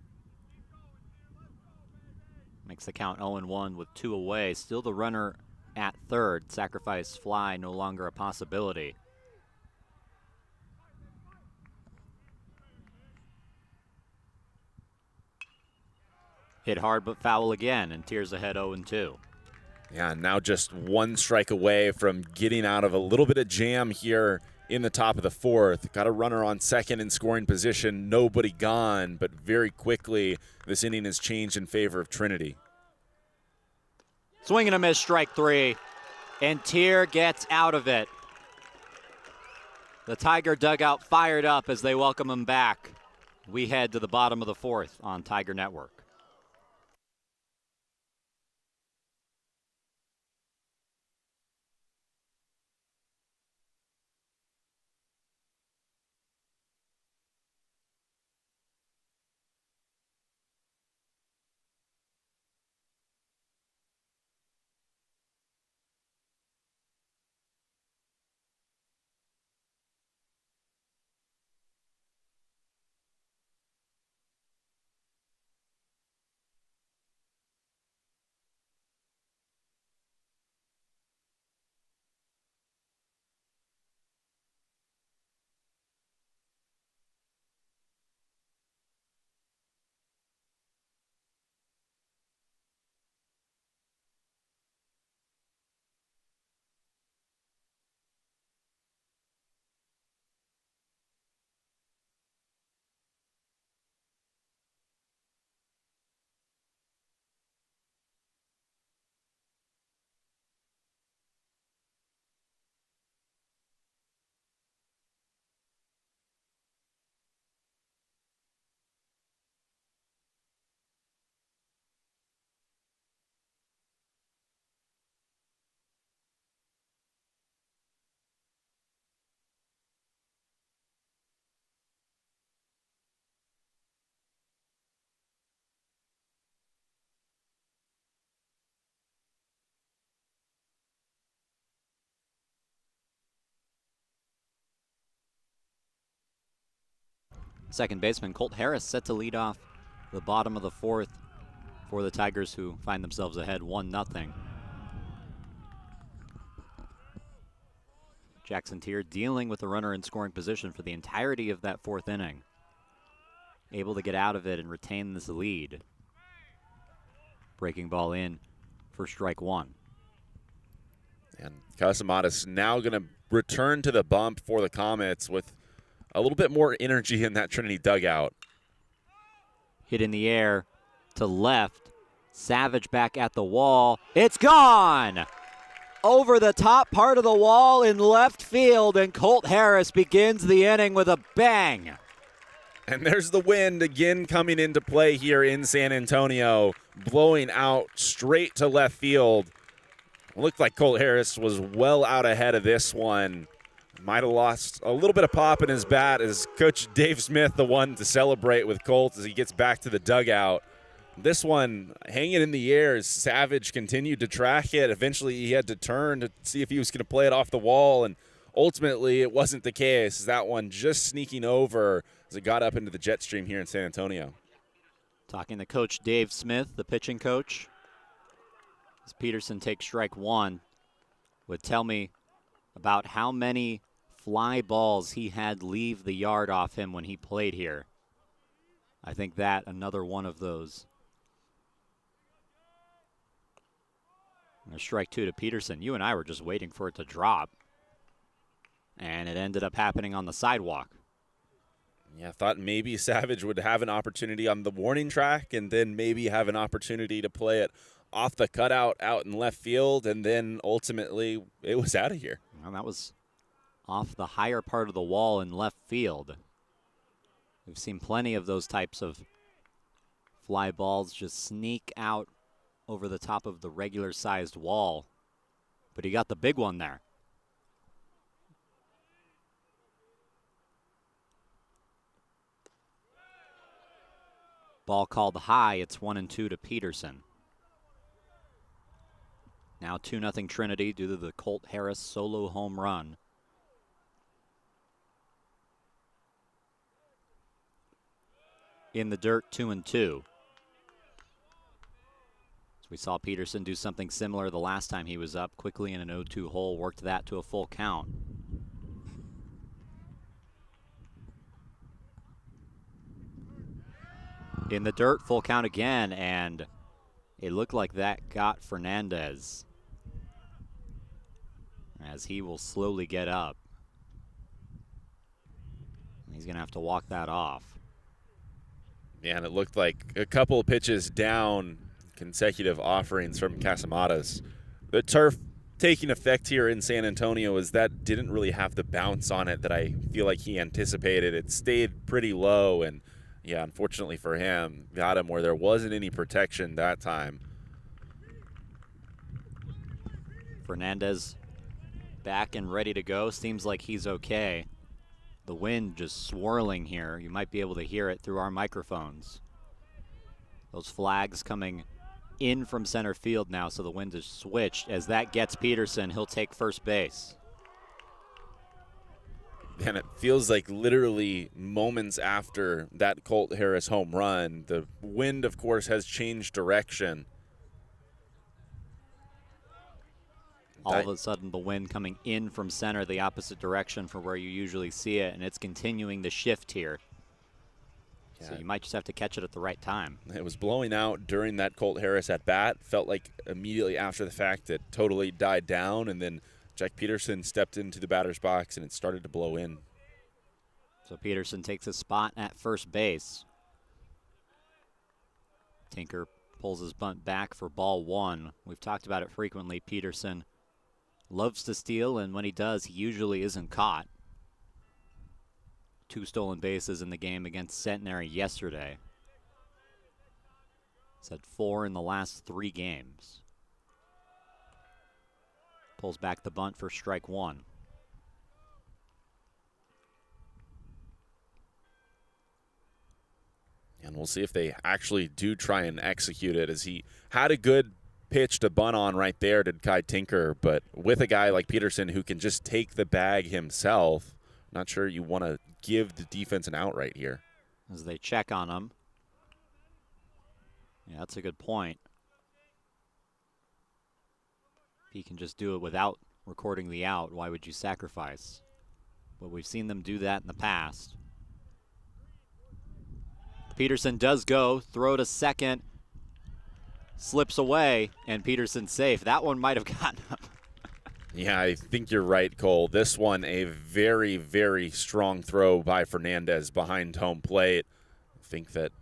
Makes the count 0-1 with 2 away. Still the runner at third. Sacrifice fly no longer a possibility. Hit hard but foul again, and Tiers ahead 0-2. Yeah, now just 1 strike away from getting out of a little bit of jam here in the top of the fourth. Got a runner on second in scoring position, nobody gone, but very quickly this inning has changed in favor of Trinity. Swing and a miss, strike 3, and Tier gets out of it. The Tiger dugout fired up as they welcome him back. We head to the bottom of the fourth on Tiger Network. Second baseman Colt Harris set to lead off the bottom of the fourth for the Tigers, who find themselves ahead 1-0. Jackson Tier dealing with the runner in scoring position for the entirety of that fourth inning. Able to get out of it and retain this lead. Breaking ball in for strike 1. And Casamatas now going to return to the bump for the Comets with a little bit more energy in that Trinity dugout. Hit in the air to left. Savage back at the wall. It's gone! over the top part of the wall in left field, and Colt Harris begins the inning with a bang. And there's the wind again coming into play here in San Antonio, blowing out straight to left field. Looked like Colt Harris was well out ahead of this one. Might have lost a little bit of pop in his bat as Coach Dave Smith, the one to celebrate with Colt as he gets back to the dugout. This one hanging in the air as Savage continued to track it. Eventually he had to turn to see if he was going to play it off the wall, and ultimately it wasn't the case. That one just sneaking over as it got up into the jet stream here in San Antonio. Talking to Coach Dave Smith, the pitching coach, as Peterson takes strike one, would tell me about how many fly balls he had leave the yard off him when he played here. I think that another one of those. There's strike two to Peterson. You and I were just waiting for it to drop, and it ended up happening on the sidewalk. Yeah, I thought maybe Savage would have an opportunity on the warning track and then maybe have an opportunity to play it off the cutout out in left field, and then ultimately it was out of here. Well, that was off the higher part of the wall in left field. We've seen plenty of those types of fly balls just sneak out over the top of the regular-sized wall, but he got the big one there. Ball called high. It's 1-2 to Peterson. Now 2-0 Trinity due to the Colt Harris solo home run. In the dirt, 2-2. We saw Peterson do something similar the last time he was up, quickly in an 0-2 hole, worked that to a full count. In the dirt, full count again, and it looked like that got Fernandez, as he will slowly get up. He's going to have to walk that off. Yeah, and it looked like a couple of pitches down, consecutive offerings from Casamatas. The turf taking effect here in San Antonio is that didn't really have the bounce on it that I feel like he anticipated. It stayed pretty low, and yeah, unfortunately for him, got him where there wasn't any protection that time. Fernandez back and ready to go. Seems like he's okay. The wind just swirling here. You might be able to hear it through our microphones. Those flags coming in from center field now, so the wind is switched. As that gets Peterson, he'll take first base. And it feels like literally moments after that Colt Harris home run, the wind, of course, has changed direction. All of a sudden, the wind coming in from center, the opposite direction from where you usually see it, and it's continuing to shift here. Yeah. So you might just have to catch it at the right time. It was blowing out during that Colt Harris at bat. Felt like immediately after the fact it totally died down, and then Jack Peterson stepped into the batter's box and it started to blow in. So Peterson takes a spot at first base. Tinker pulls his bunt back for ball one. We've talked about it frequently. Peterson loves to steal, and when he does, he usually isn't caught. 2 stolen bases in the game against Centenary yesterday. He's had 4 in the last 3 games. Pulls back the bunt for strike one. And we'll see if they actually do try and execute it, as he had a good pitch to bunt on right there to Kai Tinker, but with a guy like Peterson who can just take the bag himself, not sure you want to give the defense an out right here. As they check on him. Yeah, that's a good point. If he can just do it without recording the out, why would you sacrifice? But we've seen them do that in the past. Peterson does go, throw to second, slips away, and Peterson's safe. That one might have gotten him. Yeah, I think you're right, Cole. This one, a very, very strong throw by Fernandez behind home plate. I think that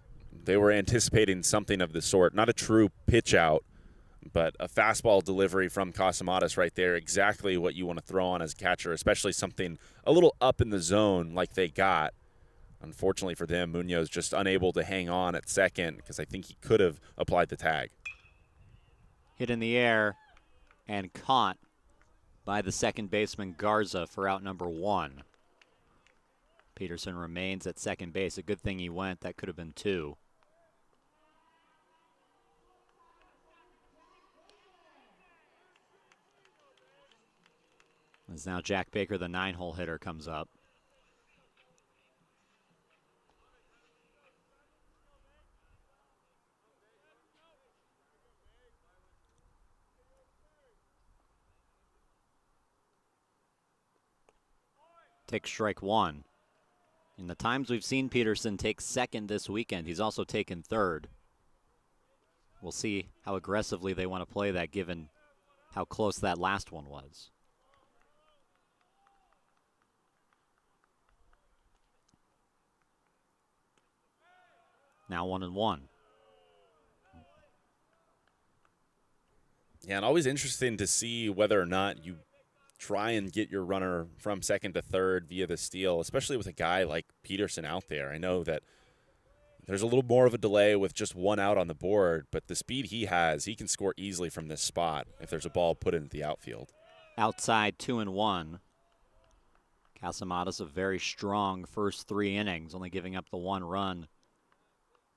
they were anticipating something of the sort. Not a true pitch out, But a fastball delivery from Casamatas right there, exactly what you want to throw on as a catcher, especially something a little up in the zone like they got. Unfortunately for them, Munoz just unable to hang on at second because I think he could have applied the tag. Hit in the air and caught by the second baseman Garza for out number 1. Peterson remains at second base. A good thing he went. That could have been 2. As now Jack Baker, the 9-hole hitter, comes up. Takes strike 1. In the times we've seen Peterson take second this weekend, he's also taken third. We'll see how aggressively they want to play that given how close that last one was. Now 1-1. Yeah, and always interesting to see whether or not you try and get your runner from second to third via the steal, especially with a guy like Peterson out there. I know that there's a little more of a delay with just one out on the board, but the speed he has, he can score easily from this spot if there's a ball put into the outfield. Outside 2-1. Casamatas, a very strong first 3 innings, only giving up the 1 run.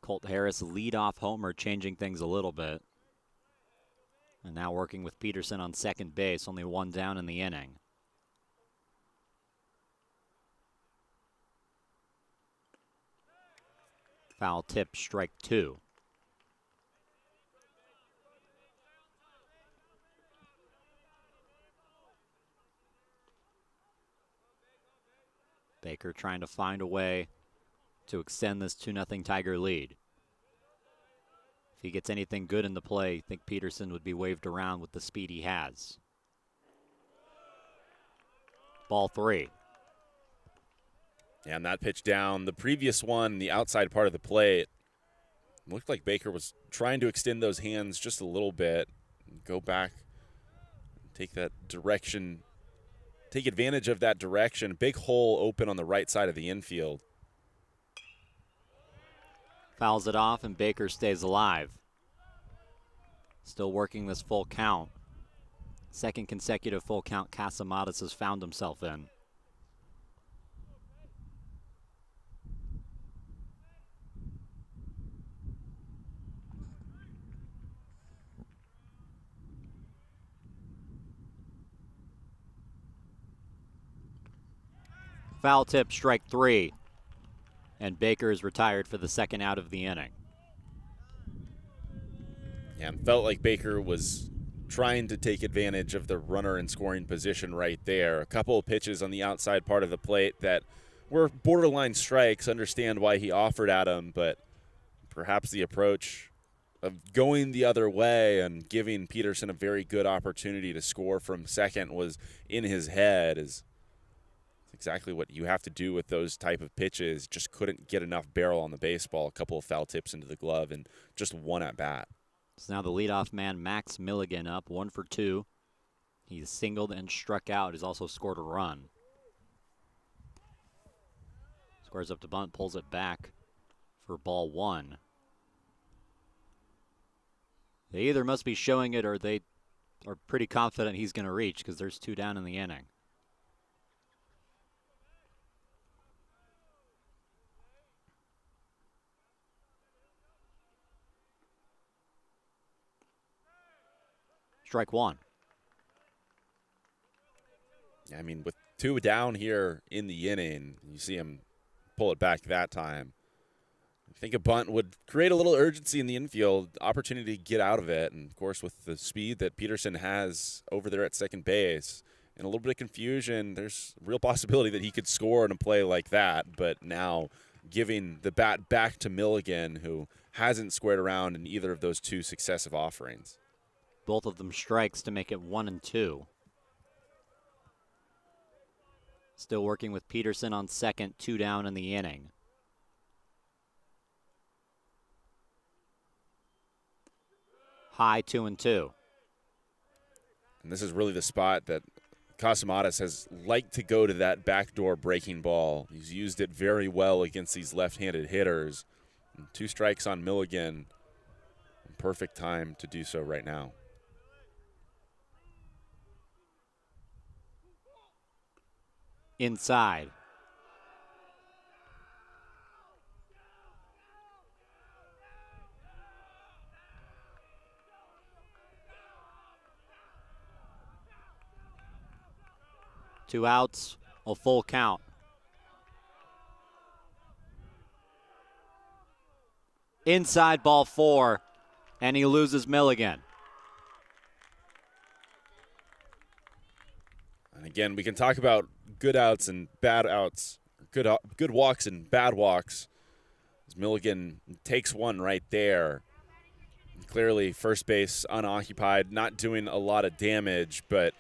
Colt Harris, leadoff homer, changing things a little bit. And now working with Peterson on second base, only 1 down in the inning. Foul tip, strike 2. Baker trying to find a way to extend this 2-0 Tiger lead. If he gets anything good in the play, I think Peterson would be waved around with the speed he has. Ball 3. And that pitch down, the previous one, the outside part of the plate, looked like Baker was trying to extend those hands just a little bit, go back, take that direction, take advantage of that direction. Big hole open on the right side of the infield. Fouls it off, and Baker stays alive. Still working this full count. Second consecutive full count Casamatas has found himself in. Foul tip, strike 3. And Baker is retired for the second out of the inning. Yeah, and felt like Baker was trying to take advantage of the runner in scoring position right there. A couple of pitches on the outside part of the plate that were borderline strikes. Understand why he offered at him, but perhaps the approach of going the other way and giving Peterson a very good opportunity to score from second was in his head. Is exactly what you have to do with those type of pitches. Just couldn't get enough barrel on the baseball. A couple of foul tips into the glove and just one at bat. So now the leadoff man, Max Milligan, up 1 for 2. He's singled and struck out. He's also scored a run. Squares up to bunt, pulls it back for ball 1. They either must be showing it or they are pretty confident he's going to reach because there's 2 down in the inning. Strike 1. I mean, with 2 down here in the inning, you see him pull it back that time. I think a bunt would create a little urgency in the infield, opportunity to get out of it. And, of course, with the speed that Peterson has over there at second base and a little bit of confusion, there's a real possibility that he could score in a play like that. But now giving the bat back to Milligan, who hasn't squared around in either of those 2 successive offerings. Both of them strikes to make it 1-2. Still working with Peterson on second, 2 down in the inning. high 2-2. And this is really the spot that Casamatas has liked to go to that backdoor breaking ball. He's used it very well against these left-handed hitters. And 2 strikes on Milligan. Perfect time to do so right now. Inside. Two outs, a full count. Inside, ball 4, and he loses Milligan. And again, we can talk about good outs and bad outs, good walks and bad walks. As Milligan takes one right there. Clearly, first base unoccupied, not doing a lot of damage, but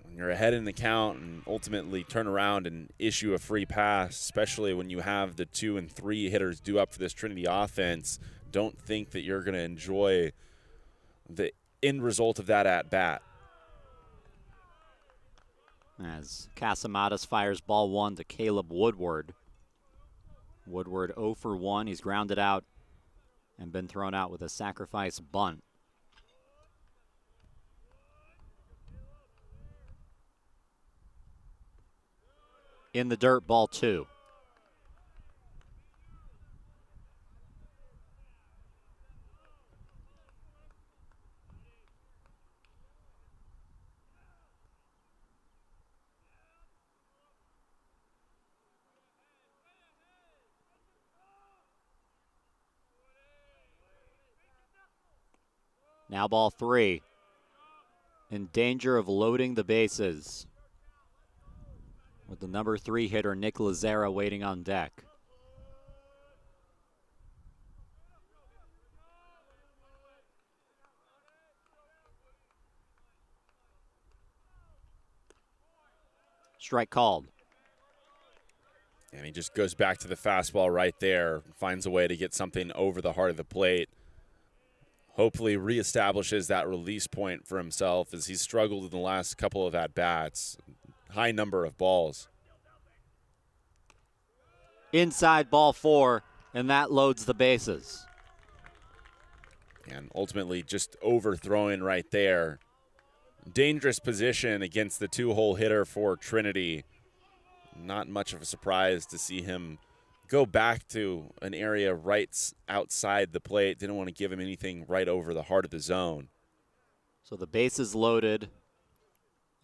when you're ahead in the count and ultimately turn around and issue a free pass, especially when you have the 2 and 3 hitters due up for this Trinity offense, don't think that you're going to enjoy the end result of that at bat. As Casamatas fires ball 1 to Caleb Woodward. Woodward 0 for 1. He's grounded out and been thrown out with a sacrifice bunt. In the dirt, ball 2. Now ball 3. In danger of loading the bases, with the number 3 hitter, Nick Lazara, waiting on deck. Strike called. And he just goes back to the fastball right there, finds a way to get something over the heart of the plate. Hopefully reestablishes that release point for himself as he's struggled in the last couple of at-bats. High number of balls. Inside, ball 4, and that loads the bases. And ultimately just overthrowing right there. Dangerous position against the 2-hole hitter for Trinity. Not much of a surprise to see him go back to an area right outside the plate. Didn't want to give him anything right over the heart of the zone. So the bases loaded,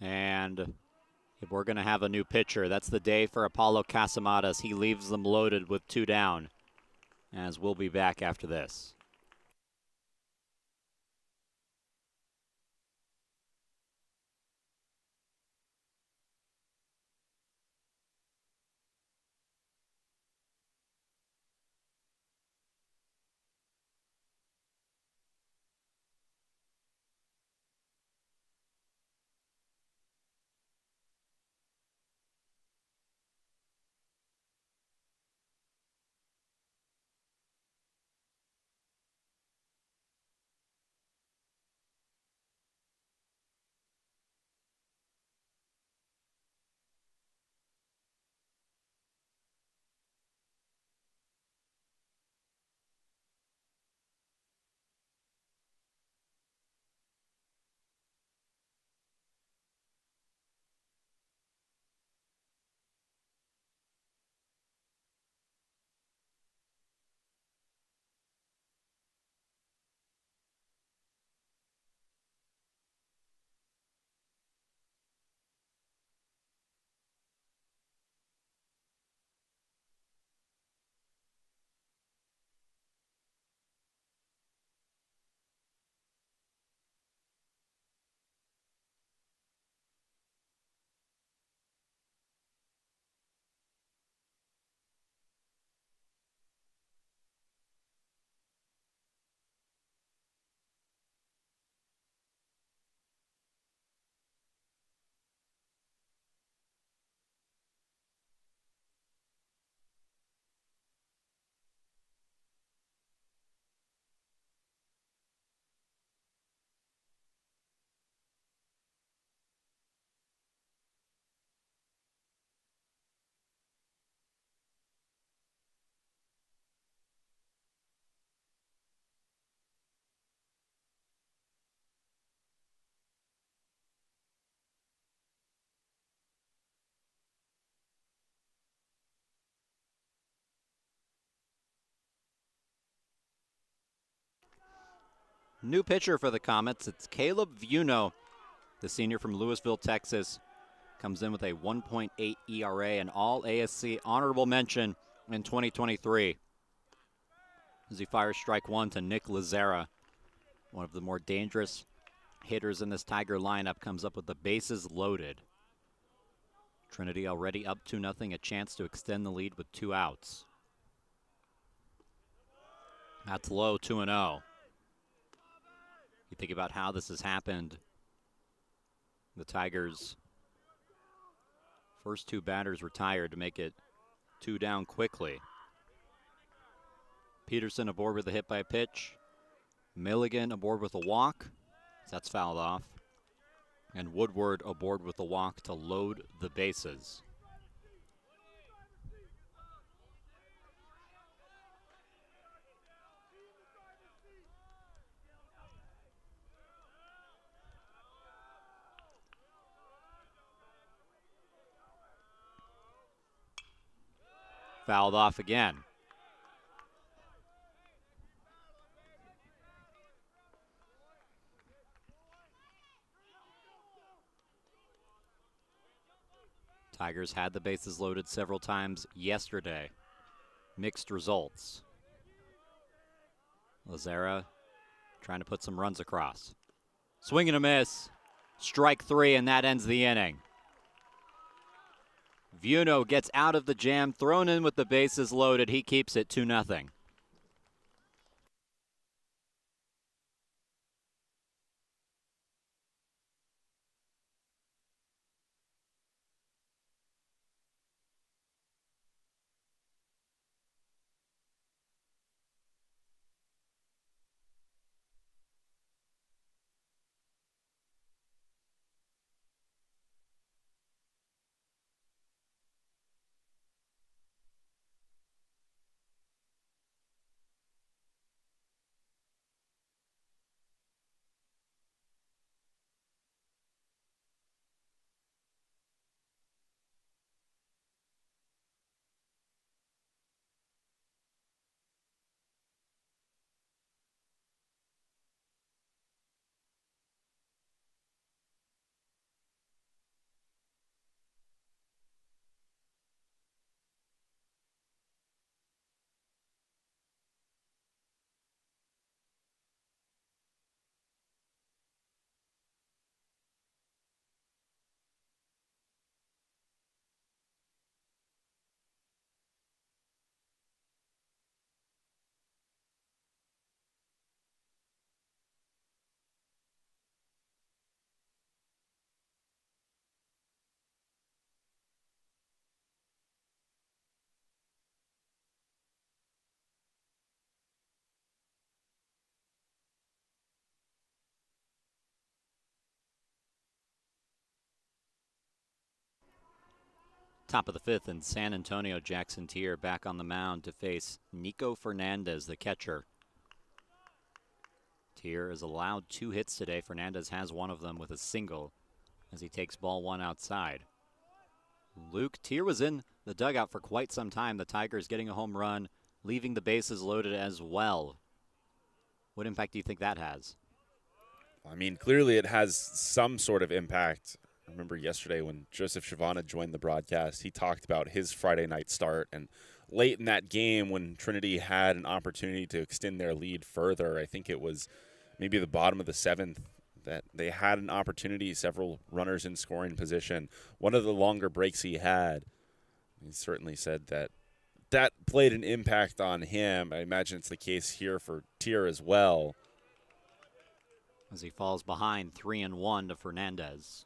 and if we're going to have a new pitcher, that's the day for Apollo Casamatas. He leaves them loaded with 2 down, as we'll be back after this. New pitcher for the Comets. It's Caleb Vuno, the senior from Lewisville, Texas. Comes in with a 1.8 ERA and all ASC honorable mention in 2023. As he fires strike one to Nick Lazara, one of the more dangerous hitters in this Tiger lineup, comes up with the bases loaded. Trinity already up 2-0, a chance to extend the lead with 2 outs. That's low, 2-0. You think about how this has happened. The Tigers' first 2 batters retired to make it 2 down quickly. Peterson aboard with a hit by a pitch. Milligan aboard with a walk. That's fouled off. And Woodward aboard with a walk to load the bases. Fouled off again. Tigers had the bases loaded several times yesterday. Mixed results. Lazara trying to put some runs across. Swing and a miss. Strike 3, and that ends the inning. Vuno gets out of the jam, thrown in with the bases loaded. He keeps it 2-0. Top of the 5th, and San Antonio. Jackson Tier back on the mound to face Nico Fernandez, the catcher. Tier is allowed 2 hits today. Fernandez has one of them with a single as he takes ball 1 outside. Luke, Tier was in the dugout for quite some time. The Tigers getting a home run, leaving the bases loaded as well. What impact do you think that has? I mean, clearly it has some sort of impact. I remember yesterday when Joseph Shavana joined the broadcast, he talked about his Friday night start. And late in that game when Trinity had an opportunity to extend their lead further, I think it was maybe the bottom of the 7th, that they had an opportunity, several runners in scoring position. One of the longer breaks he had, he certainly said that that played an impact on him. I imagine it's the case here for Tier as well. As he falls behind 3-1 to Fernandez.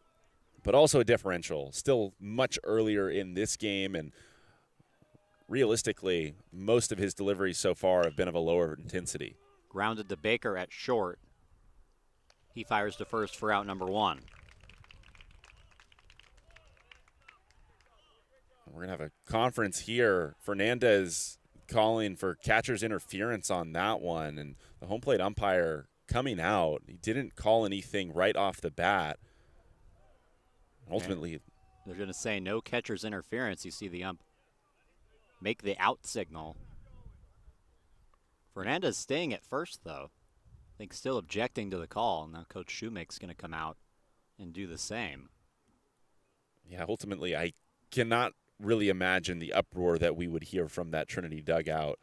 But also a differential, still much earlier in this game, and realistically, most of his deliveries so far have been of a lower intensity. Grounded to Baker at short. He fires to first for out number 1. We're going to have a conference here. Fernandez calling for catcher's interference on that one, and the home plate umpire coming out. He didn't call anything right off the bat. Ultimately, they're going to say no catcher's interference. You see the ump make the out signal. Fernandez staying at first, though. think still objecting to the call. Now Coach Shoemake's going to come out and do the same. Yeah, ultimately, I cannot really imagine the uproar that we would hear from that Trinity dugout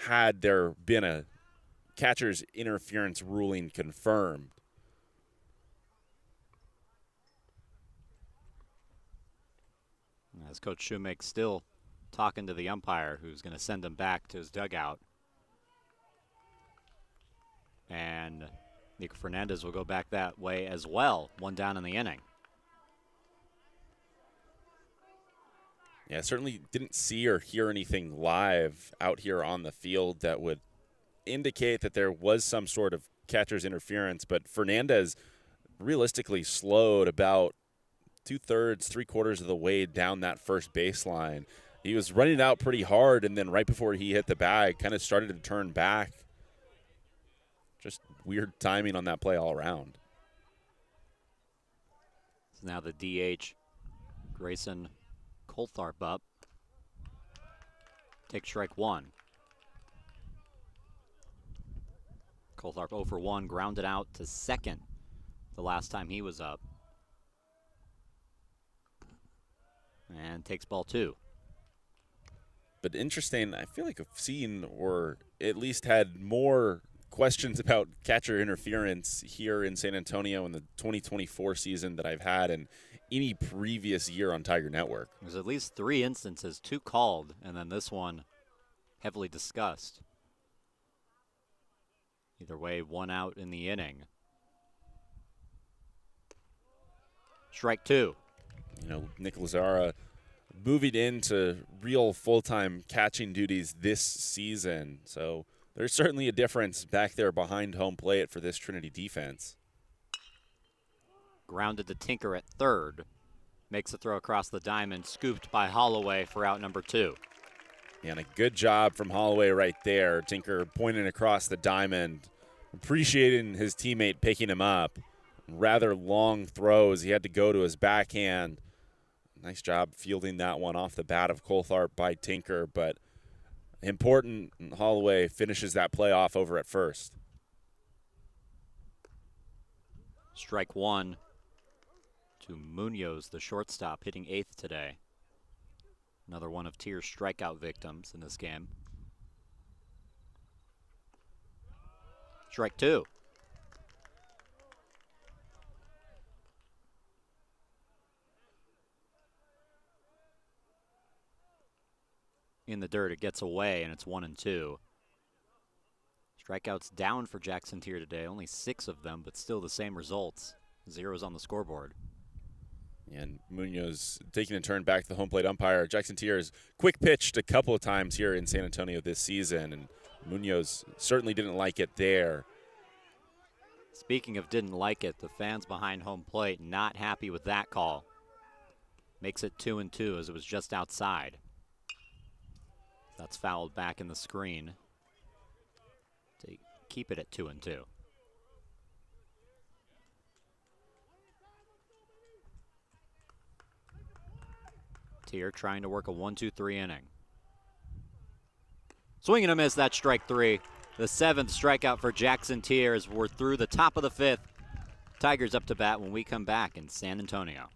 had there been a catcher's interference ruling confirmed. As Coach Shoemake's still talking to the umpire, who's going to send him back to his dugout. And Nico Fernandez will go back that way as well, one down in the inning. Yeah, certainly didn't see or hear anything live out here on the field that would indicate that there was some sort of catcher's interference, but Fernandez realistically slowed about 2/3, 3/4 of the way down that first baseline. He was running out pretty hard, and then right before he hit the bag, kind of started to turn back. Just weird timing on that play all around. So now the DH, Grayson Coltharp up. Take strike one. Coltharp 0 for 1, grounded out to second the last time he was up. And takes ball 2. But interesting, I feel like I've seen or at least had more questions about catcher interference here in San Antonio in the 2024 season that I've had in any previous year on Tiger Network. There's at least 3 instances, 2 called, and then this one heavily discussed. Either way, 1 out in the inning. Strike 2. You know, Nick Lazara moving into real full-time catching duties this season. So there's certainly a difference back there behind home plate for this Trinity defense. Grounded to Tinker at third. Makes a throw across the diamond, scooped by Holloway for out number 2. And a good job from Holloway right there. Tinker pointing across the diamond, appreciating his teammate picking him up. Rather long throws. He had to go to his backhand. Nice job fielding that one off the bat of Coltharp by Tinker, but important. Holloway finishes that play off over at first. Strike 1 to Munoz, the shortstop, hitting 8th today. Another one of Tier's strikeout victims in this game. Strike 2. In the dirt, it gets away, and it's 1-2. Strikeouts down for Jackson Tier today, only 6 of them, but still the same results. 0s on the scoreboard. And Munoz taking a turn back to the home plate umpire. Jackson Tiers quick pitched a couple of times here in San Antonio this season, and Munoz certainly didn't like it there. Speaking of didn't like it, the fans behind home plate not happy with that call. Makes it 2-2 as it was just outside. That's fouled back in the screen to keep it at 2-2. Tier trying to work a 1-2-3 inning. Swing and a miss, that's strike 3. The 7th strikeout for Jackson Tier as we're through the top of the 5th. Tigers up to bat when we come back in San Antonio.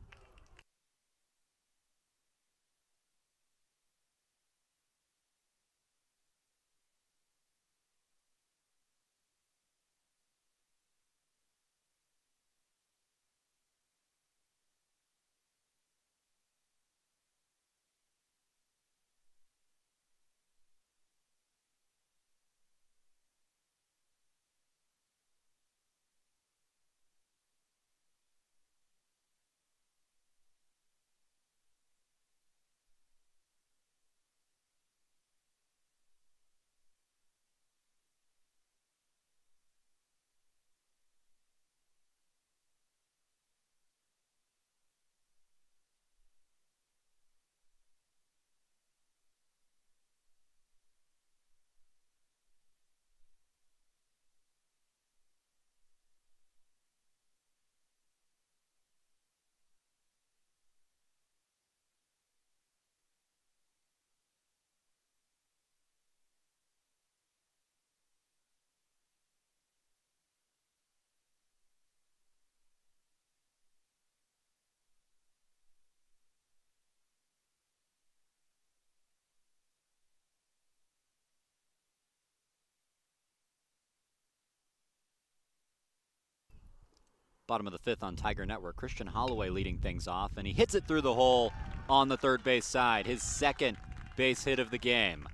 Bottom of the fifth on Tiger Network. Christian Holloway leading things off, and he hits it through the hole on the third base side. His second base hit of the game.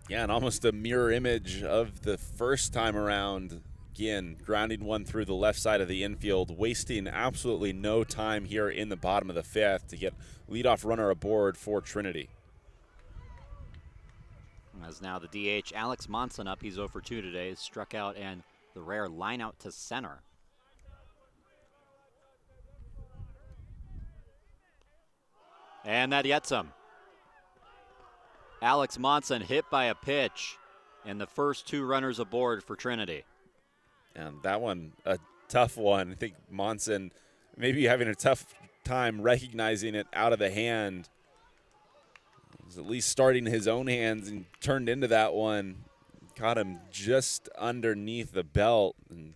Yeah, and almost a mirror image of the first time around. Again, grounding one through the left side of the infield, wasting absolutely no time here in the bottom of the fifth to get leadoff runner aboard for Trinity. As now the DH, Alex Monson up. He's 0 for 2 today. Struck out and the rare line out to center. And that gets him. Alex Monson hit by a pitch, and the first 2 runners aboard for Trinity. And that one, a tough one. I think Monson maybe having a tough time recognizing it out of the hand. He was at least starting his own hands and turned into that one. Caught him just underneath the belt. And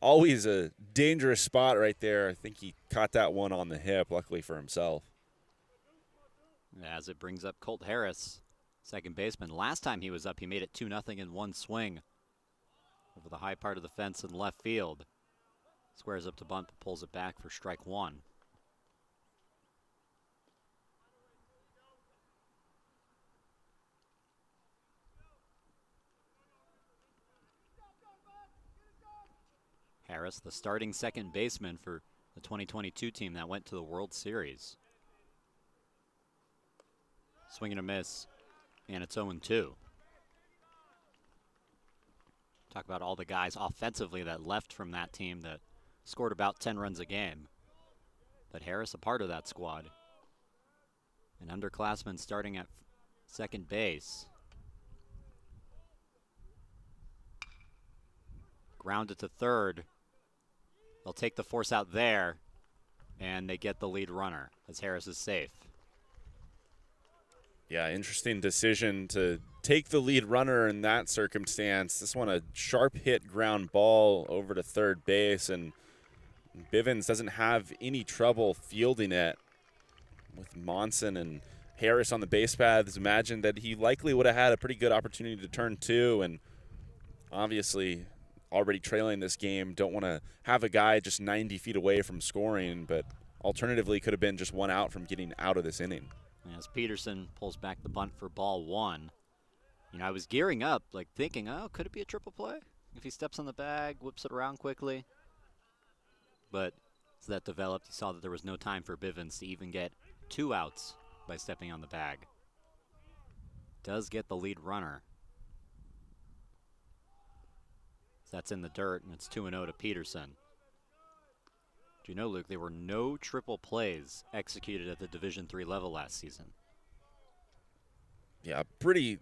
always a dangerous spot right there. I think he caught that one on the hip, luckily for himself. As it brings up Colt Harris, second baseman. Last time he was up, he made it 2-0 in one swing over the high part of the fence in left field. Squares up to bunt, but pulls it back for strike 1. Harris, the starting second baseman for the 2022 team that went to the World Series. Swing and a miss, and it's 0-2. Talk about all the guys offensively that left from that team that scored about 10 runs a game. But Harris a part of that squad. An underclassman starting at second base. Grounded to third. They'll take the force out there, and they get the lead runner as Harris is safe. Yeah, interesting decision to take the lead runner in that circumstance. This one, a sharp hit ground ball over to third base, and Bivens doesn't have any trouble fielding it. With Monson and Harris on the base paths, imagine that he likely would have had a pretty good opportunity to turn 2, and obviously already trailing this game, don't want to have a guy just 90 feet away from scoring, but alternatively could have been just 1 out from getting out of this inning. As Peterson pulls back the bunt for ball 1. You know, I was gearing up, like thinking, oh, could it be a triple play? If he steps on the bag, whips it around quickly. But as that developed, you saw that there was no time for Bivens to even get 2 outs by stepping on the bag. Does get the lead runner. So that's in the dirt, and it's 2-0 to Peterson. Do you know, Luke, there were no triple plays executed at the Division III level last season? Yeah, pretty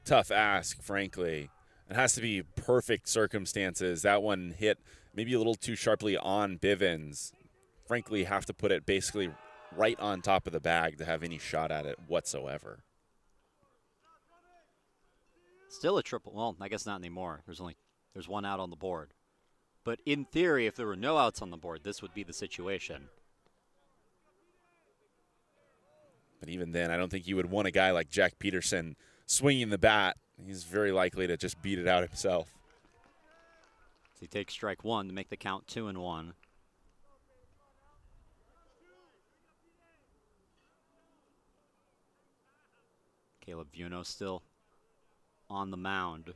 tough ask, frankly. It has to be perfect circumstances. That one hit maybe a little too sharply on Bivens. Frankly, have to put it basically right on top of the bag to have any shot at it whatsoever. Still a triple. Well, I guess not anymore. There's 1 out on the board. But in theory, if there were no outs on the board, this would be the situation. But even then, I don't think you would want a guy like Jack Peterson swinging the bat. He's very likely to just beat it out himself. So he takes strike 1 to make the count 2-1. Caleb Vuno still on the mound.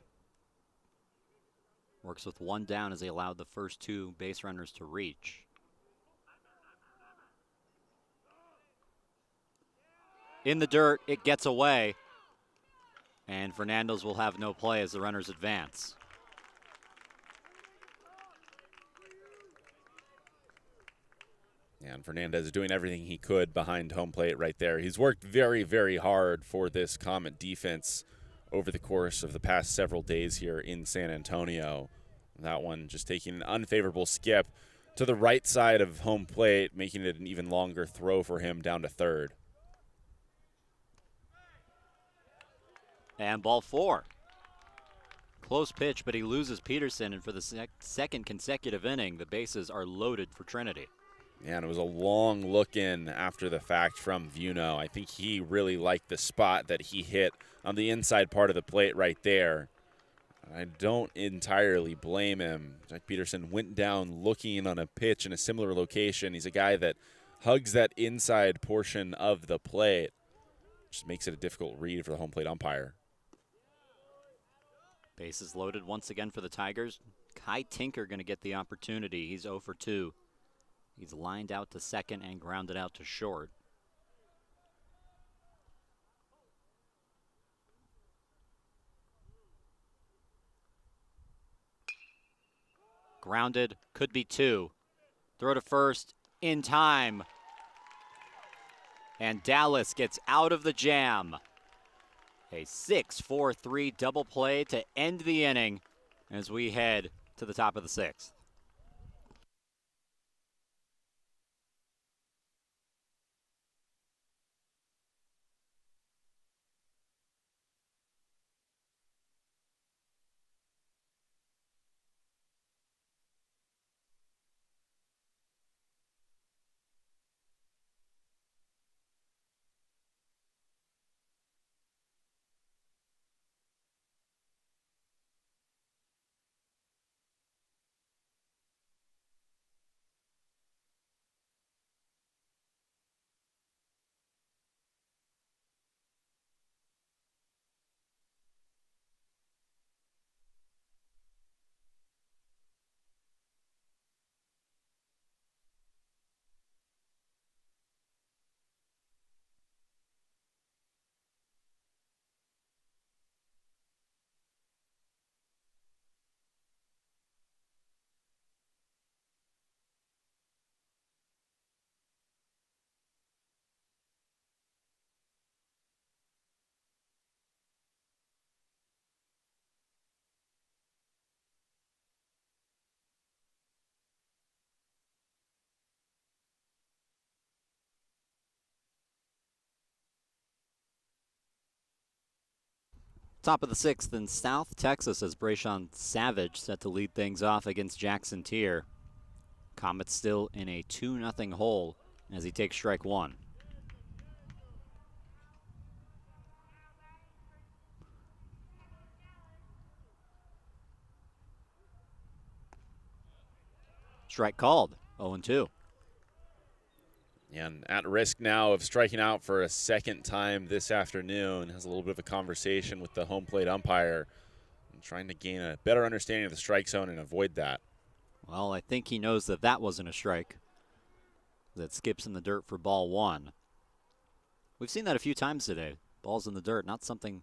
Works with 1 down as they allowed the first 2 base runners to reach. In the dirt, it gets away. And Fernandez will have no play as the runners advance. Yeah, and Fernandez is doing everything he could behind home plate right there. He's worked very, very hard for this Comet defense over the course of the past several days here in San Antonio. That one just taking an unfavorable skip to the right side of home plate, making it an even longer throw for him down to third. And ball 4. Close pitch, but he loses Peterson, and for the second consecutive inning, the bases are loaded for Trinity. Yeah, and it was a long look in after the fact from Vuno. I think he really liked the spot that he hit on the inside part of the plate right there. I don't entirely blame him. Jack Peterson went down looking on a pitch in a similar location. He's a guy that hugs that inside portion of the plate, which makes it a difficult read for the home plate umpire. Bases loaded once again for the Tigers. Kai Tinker going to get the opportunity. He's 0 for 2. He's lined out to second and grounded out to short. Grounded, could be 2. Throw to first, in time. And Dallas gets out of the jam. A 6-4-3 double play to end the inning as we head to the top of the 6th. Top of the 6th in South Texas as Brayshawn Savage set to lead things off against Jackson Tier. Comets still in a 2-0 hole as he takes strike 1. Strike called, 0-2. And at risk now of striking out for a second time this afternoon. Has a little bit of a conversation with the home plate umpire, trying to gain a better understanding of the strike zone and avoid that. Well, I think he knows that that wasn't a strike. That skips in the dirt for ball 1. We've seen that a few times today. Balls in the dirt, not something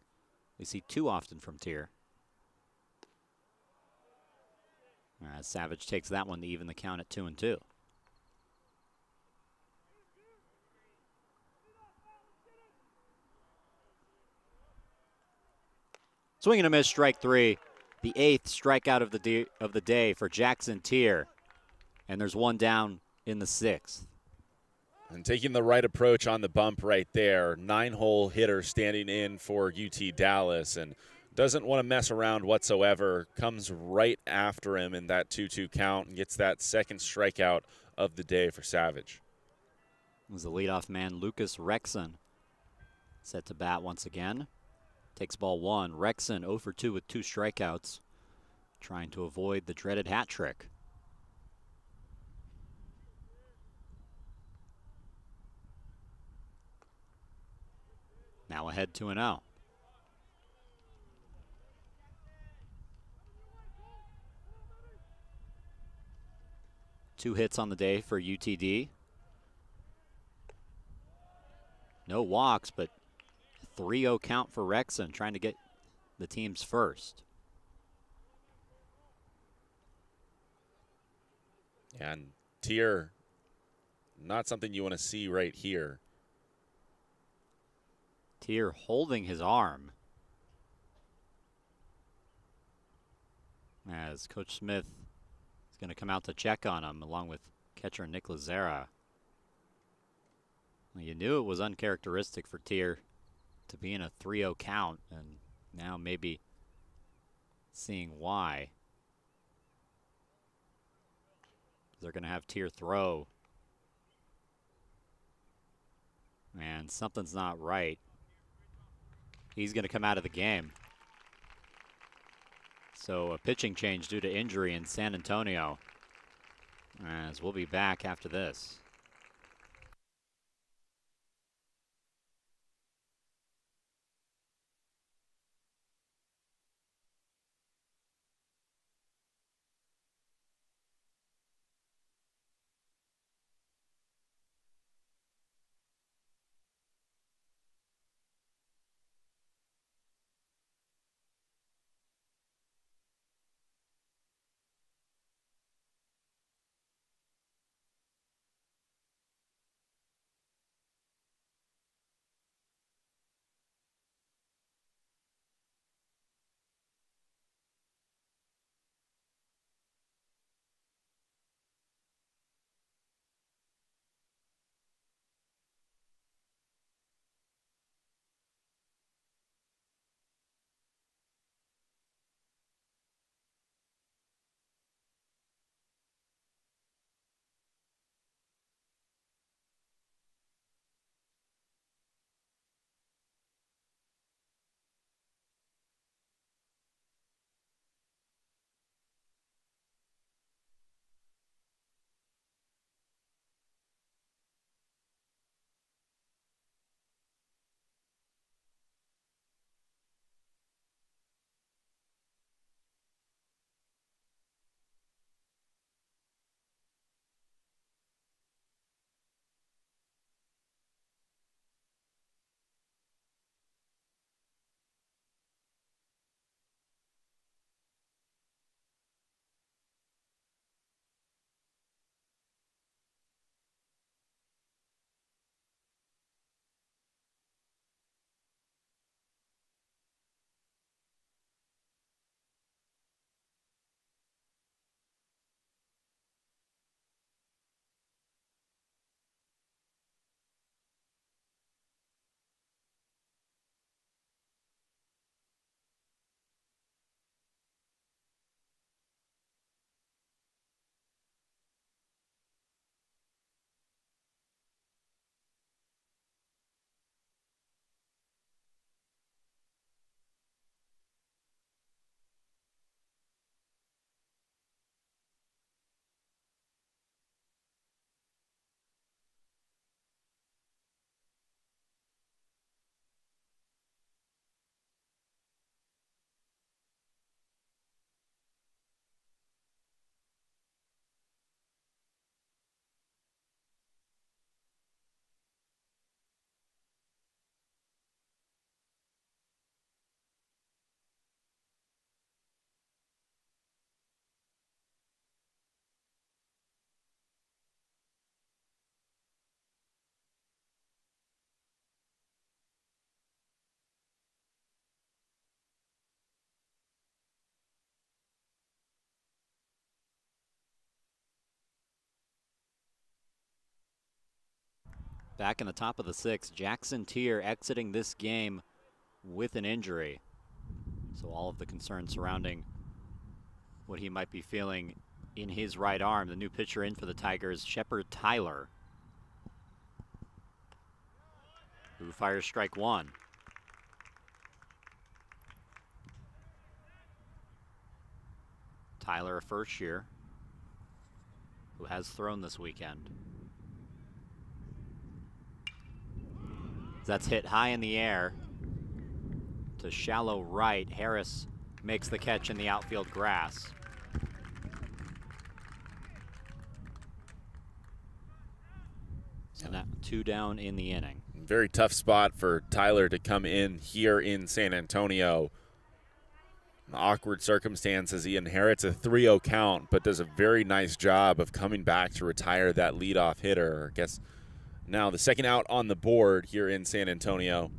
we see too often from Tier. As Savage takes that one to even the count at 2-2. Swing and a miss, strike 3. The 8th strikeout of the day for Jackson Tier. And there's one down in the 6th. And taking the right approach on the bump right there. 9-hole hitter standing in for UT Dallas and doesn't want to mess around whatsoever. Comes right after him in that 2-2 count and gets that second strikeout of the day for Savage. It was the leadoff man, Lucas Rexon, set to bat once again. Takes ball 1. Rexon 0 for 2 with 2 strikeouts, trying to avoid the dreaded hat trick. Now ahead 2-0. Two hits on the day for UTD. No walks, but 3-0 count for Rexon, trying to get the team's first. And Tier, not something you want to see right here. Tier holding his arm as Coach Smith is going to come out to check on him along with catcher Nick Lazera. Well, you knew it was uncharacteristic for Tier to be in a 3-0 count, and now maybe seeing why. They're going to have Tier throw. And something's not right. He's going to come out of the game. So a pitching change due to injury in San Antonio, as we'll be back after this. Back in the top of the sixth, Jackson Tier exiting this game with an injury. So all of the concern surrounding what he might be feeling in his right arm. The new pitcher in for the Tigers, Shepard Tyler, who fires strike one. Tyler, a first year, who has thrown this weekend. That's hit high in the air to shallow right. Harris makes the catch in the outfield grass. So now 2 down in the inning. Very tough spot for Tyler to come in here in San Antonio. Awkward circumstances. He inherits a 3-0 count, but does a very nice job of coming back to retire that leadoff hitter. I guess now the second out on the board here in San Antonio.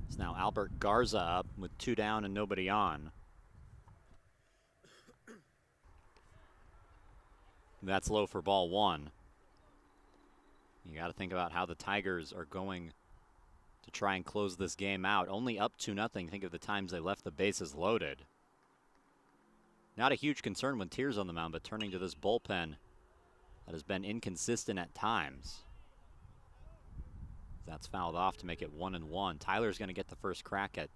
It's now Albert Garza up with 2 down and nobody on. That's low for ball 1. You got to think about how the Tigers are going to try and close this game out. Only up 2-0. Think of the times they left the bases loaded. Not a huge concern when Tier's on the mound, but turning to this bullpen that has been inconsistent at times. That's fouled off to make it 1-1. Tyler's going to get the first crack at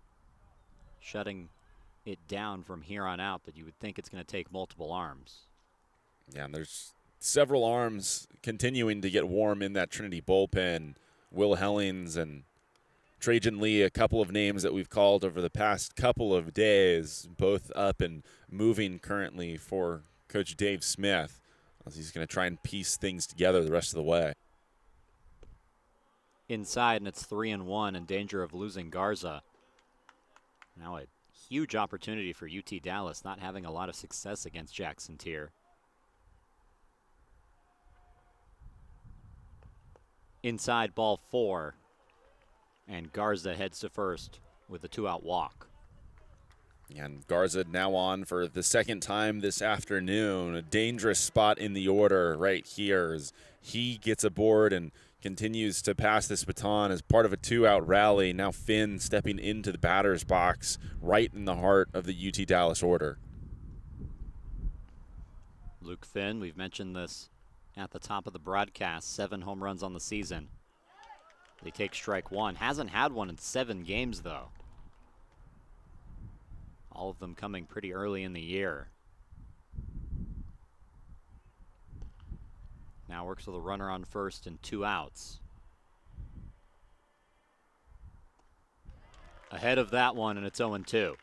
shutting it down from here on out, but you would think it's going to take multiple arms. Yeah, and there's several arms continuing to get warm in that Trinity bullpen. Will Hellings and Trajan Lee, a couple of names that we've called over the past couple of days, both up and moving currently for Coach Dave Smith, as he's going to try and piece things together the rest of the way. Inside, and it's 3-1 in danger of losing Garza. Now a huge opportunity for UT Dallas, not having a lot of success against Jackson Tier. Inside, ball 4, and Garza heads to first with a 2-out walk. And Garza now on for the second time this afternoon. A dangerous spot in the order right here as he gets aboard and continues to pass this baton as part of a 2-out rally. Now Finn stepping into the batter's box right in the heart of the UT Dallas order. Luke Finn, we've mentioned this at the top of the broadcast, 7 home runs on the season. They take strike 1. Hasn't had one in 7 games, though. All of them coming pretty early in the year. Now works with a runner on first and 2 outs. Ahead of that one, and it's 0-2.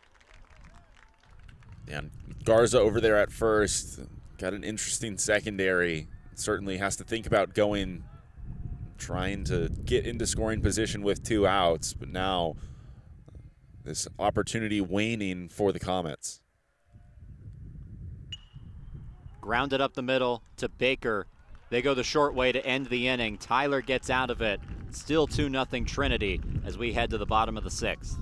And Garza over there at first. Got an interesting secondary. Certainly has to think about trying to get into scoring position with 2 outs, but now this opportunity waning for the Comets. Grounded up the middle to Baker. They go the short way to end the inning. Tyler gets out of it. Still 2-0 Trinity as we head to the bottom of the 6th.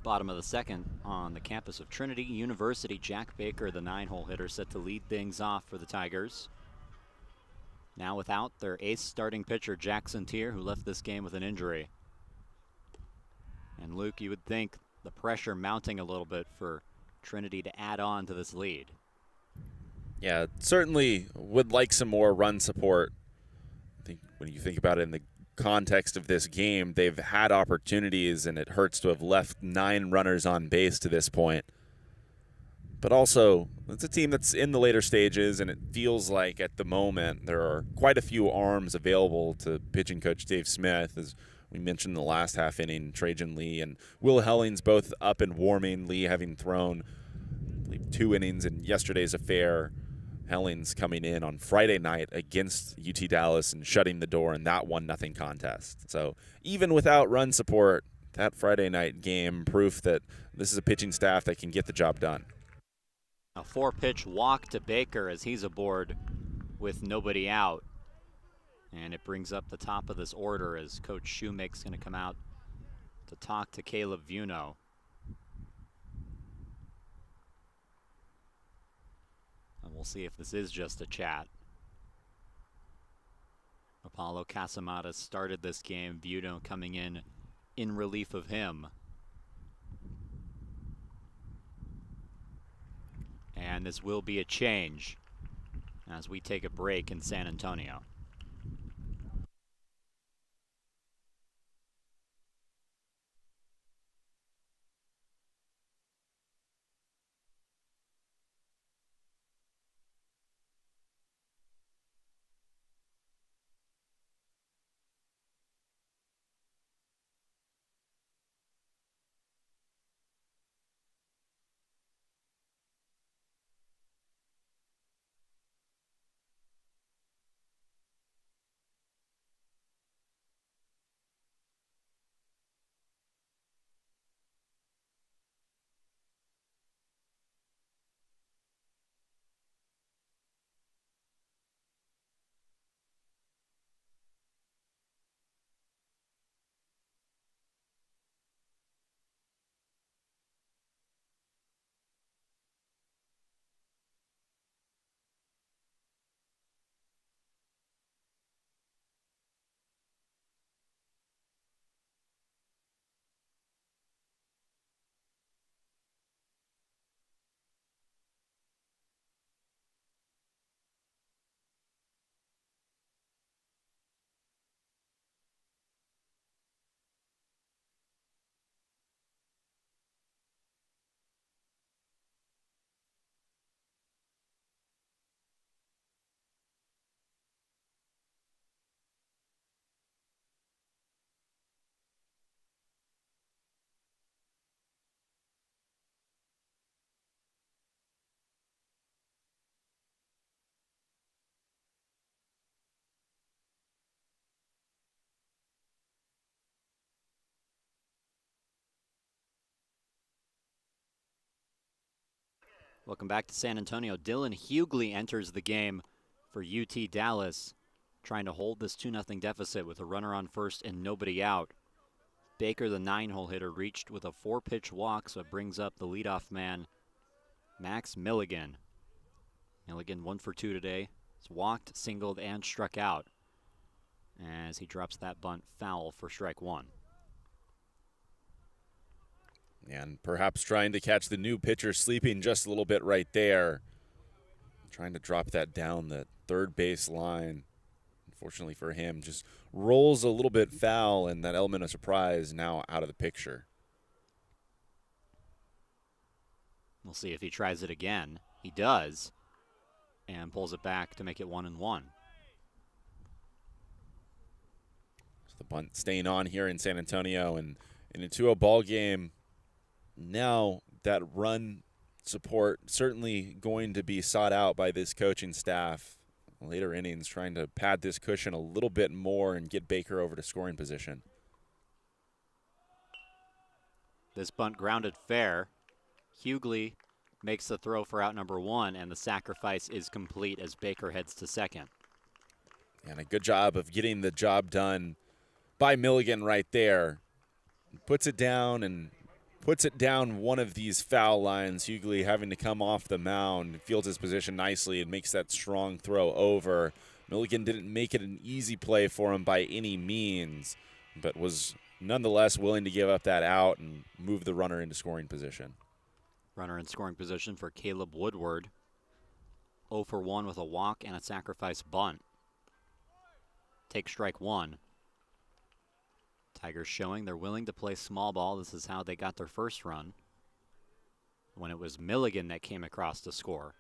Bottom of the 2nd on the campus of Trinity University. Jack Baker, the 9-hole hitter, set to lead things off for the Tigers. Now without their ace starting pitcher, Jackson Tier, who left this game with an injury. And Luke, you would think the pressure mounting a little bit for Trinity to add on to this lead. Yeah, certainly would like some more run support. I think when you think about it in the context of this game, they've had opportunities, and it hurts to have left 9 runners on base to this point. But also, it's a team that's in the later stages, and it feels like at the moment there are quite a few arms available to pitching coach Dave Smith. As we mentioned in the last half inning, Trajan Lee and Will Hellings both up and warming, Lee having thrown, I believe, 2 innings in yesterday's affair. Hellings coming in on Friday night against UT Dallas and shutting the door in that 1-0 contest. So even without run support, that Friday night game, proof that this is a pitching staff that can get the job done. A 4-pitch walk to Baker as he's aboard with nobody out. And it brings up the top of this order as Coach Shoemake's going to come out to talk to Caleb Vuno. And we'll see if this is just a chat. Apollo Casamatas started this game. Vuno coming in relief of him. And this will be a change as we take a break in San Antonio. Welcome back to San Antonio. Dylan Hughley enters the game for UT Dallas, trying to hold this 2-0 deficit with a runner on first and nobody out. Baker, the 9-hole hitter, reached with a 4-pitch walk, so it brings up the leadoff man, Max Milligan. Milligan 1 for 2 today. He's walked, singled, and struck out as he drops that bunt foul for strike 1. And perhaps trying to catch the new pitcher sleeping just a little bit right there. Trying to drop that down the third base line. Unfortunately for him, just rolls a little bit foul, and that element of surprise now out of the picture. We'll see if he tries it again. He does, and pulls it back to make it 1-1. So the bunt staying on here in San Antonio, and in a 2-0 ball game. Now that run support certainly going to be sought out by this coaching staff. Later innings trying to pad this cushion a little bit more and get Baker over to scoring position. This bunt grounded fair. Hughley makes the throw for out number 1, and the sacrifice is complete as Baker heads to second. And a good job of getting the job done by Milligan right there. Puts it down and puts it down one of these foul lines. Hughley having to come off the mound, fields his position nicely and makes that strong throw over. Milligan didn't make it an easy play for him by any means, but was nonetheless willing to give up that out and move the runner into scoring position. Runner in scoring position for Caleb Woodward. 0 for 1 with a walk and a sacrifice bunt. Take strike 1. Tigers showing they're willing to play small ball. This is how they got their first run, when it was Milligan that came across to score.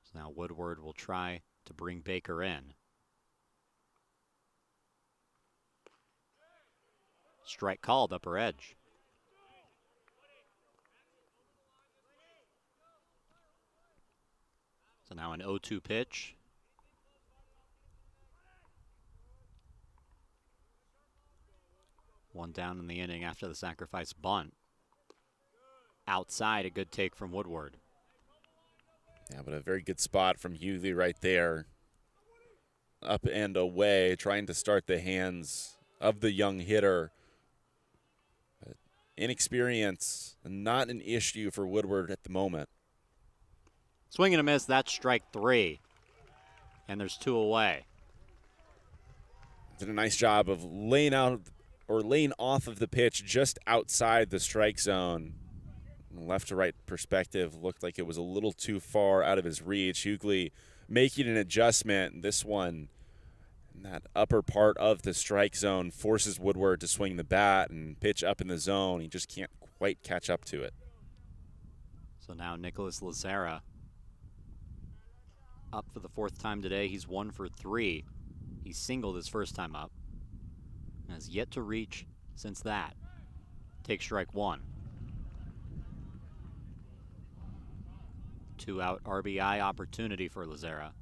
So now Woodward will try to bring Baker in. Strike called, upper edge. So now an 0-2 pitch. One down in the inning after the sacrifice bunt. Outside, a good take from Woodward. Yeah, but a very good spot from Hughley right there. Up and away, trying to start the hands of the young hitter. But inexperience, not an issue for Woodward at the moment. Swing and a miss, that's strike 3. And there's 2 away. Did a nice job of laying off of the pitch just outside the strike zone. Left to right perspective looked like it was a little too far out of his reach. Hughley making an adjustment. This one, in that upper part of the strike zone, forces Woodward to swing the bat and pitch up in the zone. He just can't quite catch up to it. So now Nicholas Lazara up for the 4th time today. He's 1 for 3. He singled his first time up. Has yet to reach since that. Take strike 1. 2-out RBI opportunity for Lazara.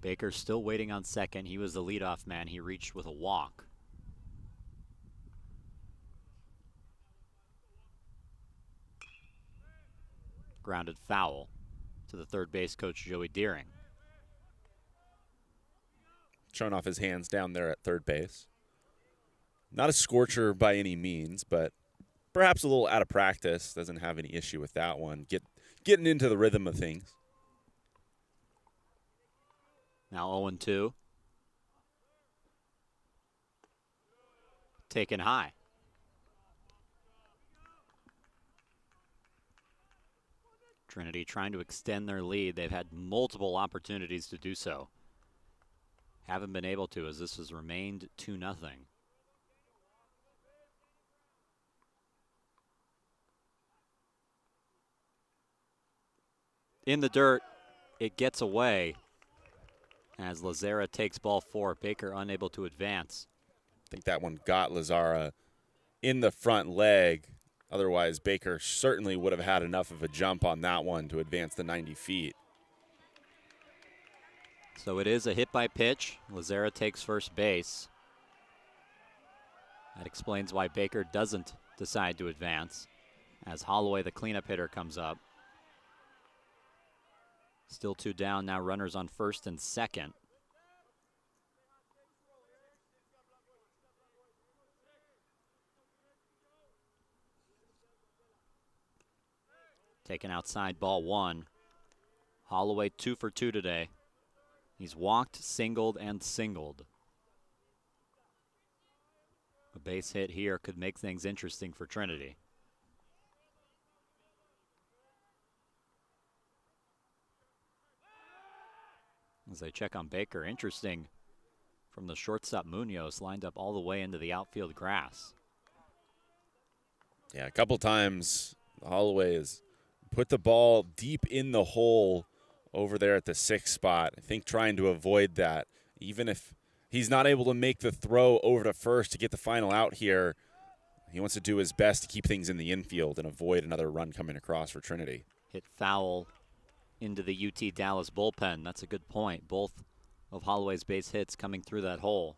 Baker's still waiting on second. He was the leadoff man. He reached with a walk. Grounded foul to the third base coach, Joey Deering. Showing off his hands down there at third base. Not a scorcher by any means, but perhaps a little out of practice. Doesn't have any issue with that one. Getting into the rhythm of things. Now 0-2. Taken high. Trinity trying to extend their lead. They've had multiple opportunities to do so. Haven't been able to, as this has remained 2-0. In the dirt, it gets away as Lazara takes ball 4. Baker unable to advance. I think that one got Lazara in the front leg. Otherwise, Baker certainly would have had enough of a jump on that one to advance the 90 feet. So it is a hit by pitch. Lazara takes first base. That explains why Baker doesn't decide to advance as Holloway, the cleanup hitter, comes up. Still 2 down, now runners on first and second. Taken outside, ball 1. Holloway 2 for 2 today. He's walked, singled, and singled. A base hit here could make things interesting for Trinity. As they check on Baker, interesting from the shortstop Munoz, lined up all the way into the outfield grass. Yeah, a couple times Holloway has put the ball deep in the hole over there at the 6th spot. I think trying to avoid that. Even if he's not able to make the throw over to first to get the final out here, he wants to do his best to keep things in the infield and avoid another run coming across for Trinity. Hit foul into the UT Dallas bullpen. That's a good point. Both of Holloway's base hits coming through that hole.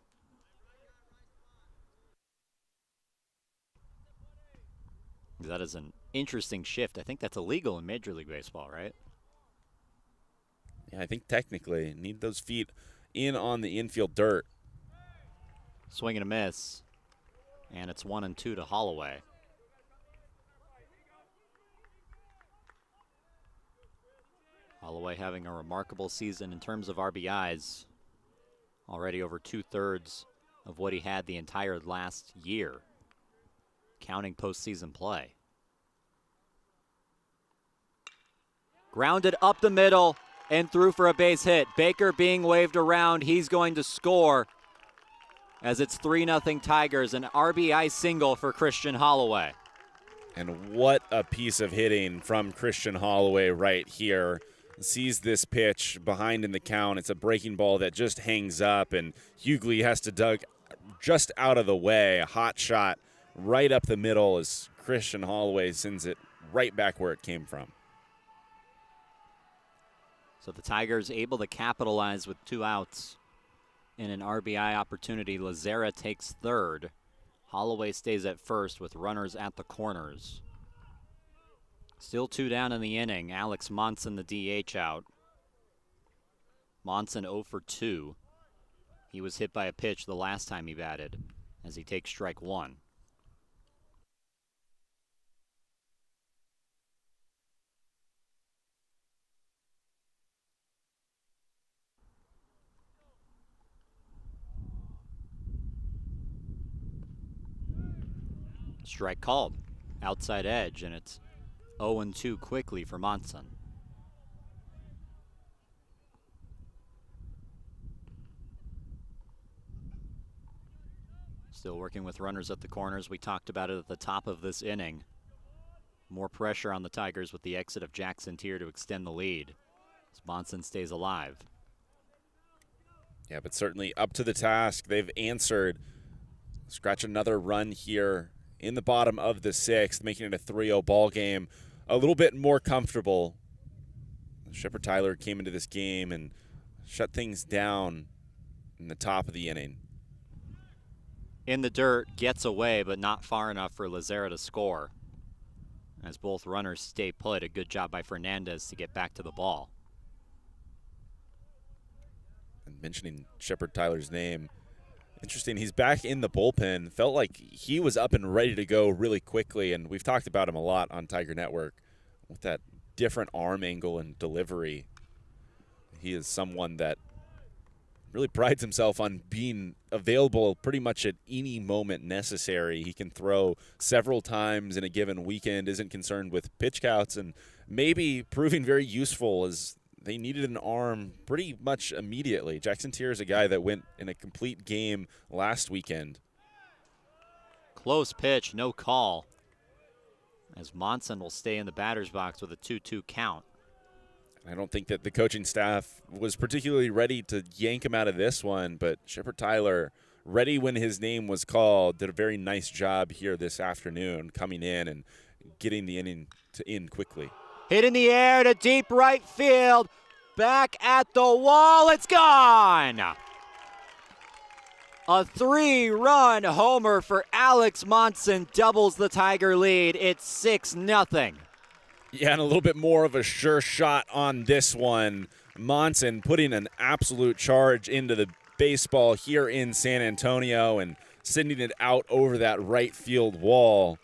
That is an interesting shift. I think that's illegal in Major League Baseball, right? Yeah, I think technically need those feet in on the infield dirt. Swing and a miss. And it's 1-2 to Holloway. Holloway having a remarkable season in terms of RBIs. Already over 2/3 of what he had the entire last year, counting postseason play. Grounded up the middle and through for a base hit. Baker being waved around. He's going to score as it's 3-0 Tigers. An RBI single for Christian Holloway. And what a piece of hitting from Christian Holloway right here. Sees this pitch behind in the count. It's a breaking ball that just hangs up, and Hughley has to dug just out of the way. A hot shot right up the middle as Christian Holloway sends it right back where it came from. So the Tigers able to capitalize with 2 outs in an RBI opportunity. Lazera takes third. Holloway stays at first with runners at the corners. Still 2 down in the inning. Alex Monson, the DH, out. Monson 0 for 2. He was hit by a pitch the last time he batted as he takes strike 1. Strike called. Outside edge, and it's 0-2 quickly for Monson. Still working with runners at the corners. We talked about it at the top of this inning. More pressure on the Tigers with the exit of Jackson Tier to extend the lead as Monson stays alive. Yeah, but certainly up to the task. They've answered. Scratch another run here in the bottom of the 6th, making it a 3-0 ball game. A little bit more comfortable. Shepard Tyler came into this game and shut things down in the top of the inning. In the dirt, gets away, but not far enough for Lazera to score. As both runners stay put, a good job by Fernandez to get back to the ball. And mentioning Shepard Tyler's name, interesting, he's back in the bullpen. Felt like he was up and ready to go really quickly, and we've talked about him a lot on Tiger Network with that different arm angle and delivery. He is someone that really prides himself on being available pretty much at any moment necessary. He can throw several times in a given weekend, isn't concerned with pitch counts, and maybe proving very useful as they needed an arm pretty much immediately. Jackson Tier is a guy that went in a complete game last weekend. Close pitch, no call. As Monson will stay in the batter's box with a 2-2 count. I don't think that the coaching staff was particularly ready to yank him out of this one, but Shepard Tyler, ready when his name was called, did a very nice job here this afternoon, coming in and getting the inning to end quickly. Hit in the air to deep right field. Back at the wall, it's gone. A 3-run homer for Alex Monson doubles the Tiger lead. It's 6-0. Yeah, and a little bit more of a sure shot on this one. Monson putting an absolute charge into the baseball here in San Antonio and sending it out over that right field wall.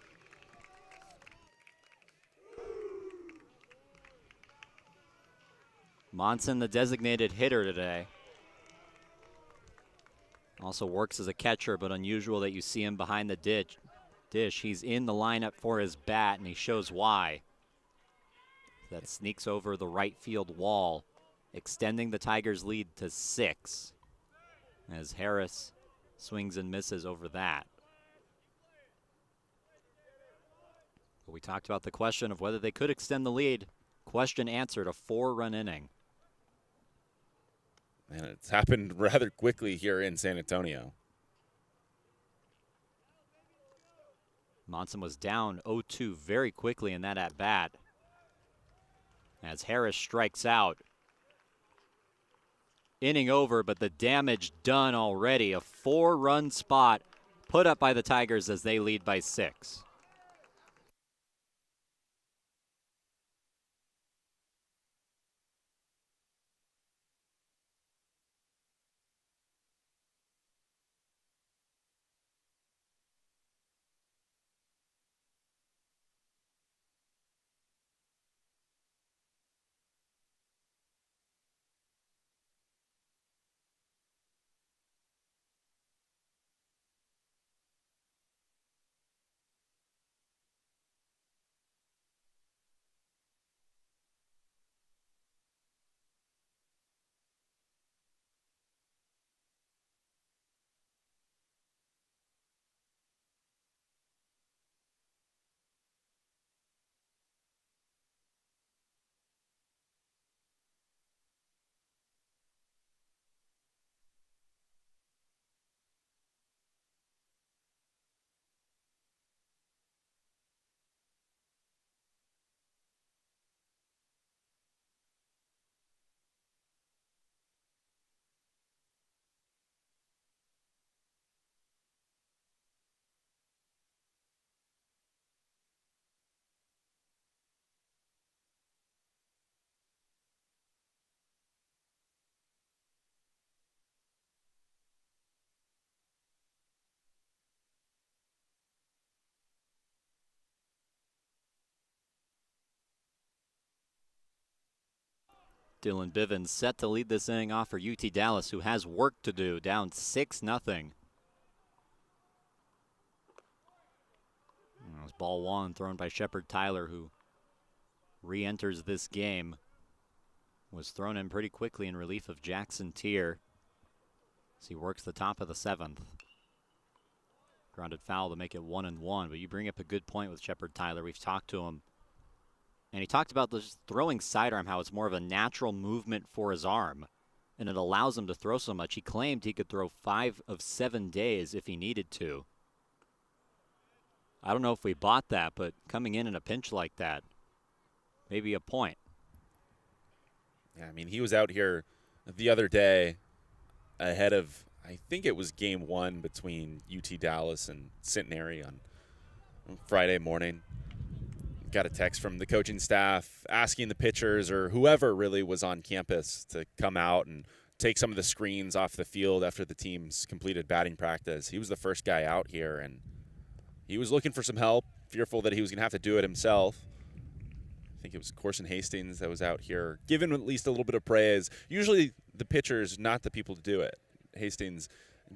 Monson, the designated hitter today. Also works as a catcher, but unusual that you see him behind the dish. He's in the lineup for his bat, and he shows why. That sneaks over the right field wall, extending the Tigers' lead to 6, as Harris swings and misses over that. But we talked about the question of whether they could extend the lead. Question answered, a 4-run inning. And it's happened rather quickly here in San Antonio. Monson was down 0-2 very quickly in that at-bat, as Harris strikes out. Inning over, but the damage done already. A 4-run spot put up by the Tigers as they lead by 6. Dylan Bivens set to lead this inning off for UT Dallas, who has work to do, down 6-0. It was ball 1 thrown by Shepard Tyler, who re-enters this game. Was thrown in pretty quickly in relief of Jackson Tier as he works the top of the 7th. Grounded foul to make it 1-1, but you bring up a good point with Shepard Tyler. We've talked to him, and he talked about this throwing sidearm, how it's more of a natural movement for his arm, and it allows him to throw so much. He claimed he could throw 5 of 7 days if he needed to. I don't know if we bought that, but coming in a pinch like that, maybe a point. Yeah, I mean, he was out here the other day ahead of, I think it was game 1 between UT Dallas and Centenary on Friday morning. Got a text from the coaching staff asking the pitchers or whoever really was on campus to come out and take some of the screens off the field after the team's completed batting practice. He was the first guy out here, and he was looking for some help, fearful that he was going to have to do it himself. I think it was Corson Hastings that was out here, giving at least a little bit of praise. Usually the pitchers, not the people to do it. Hastings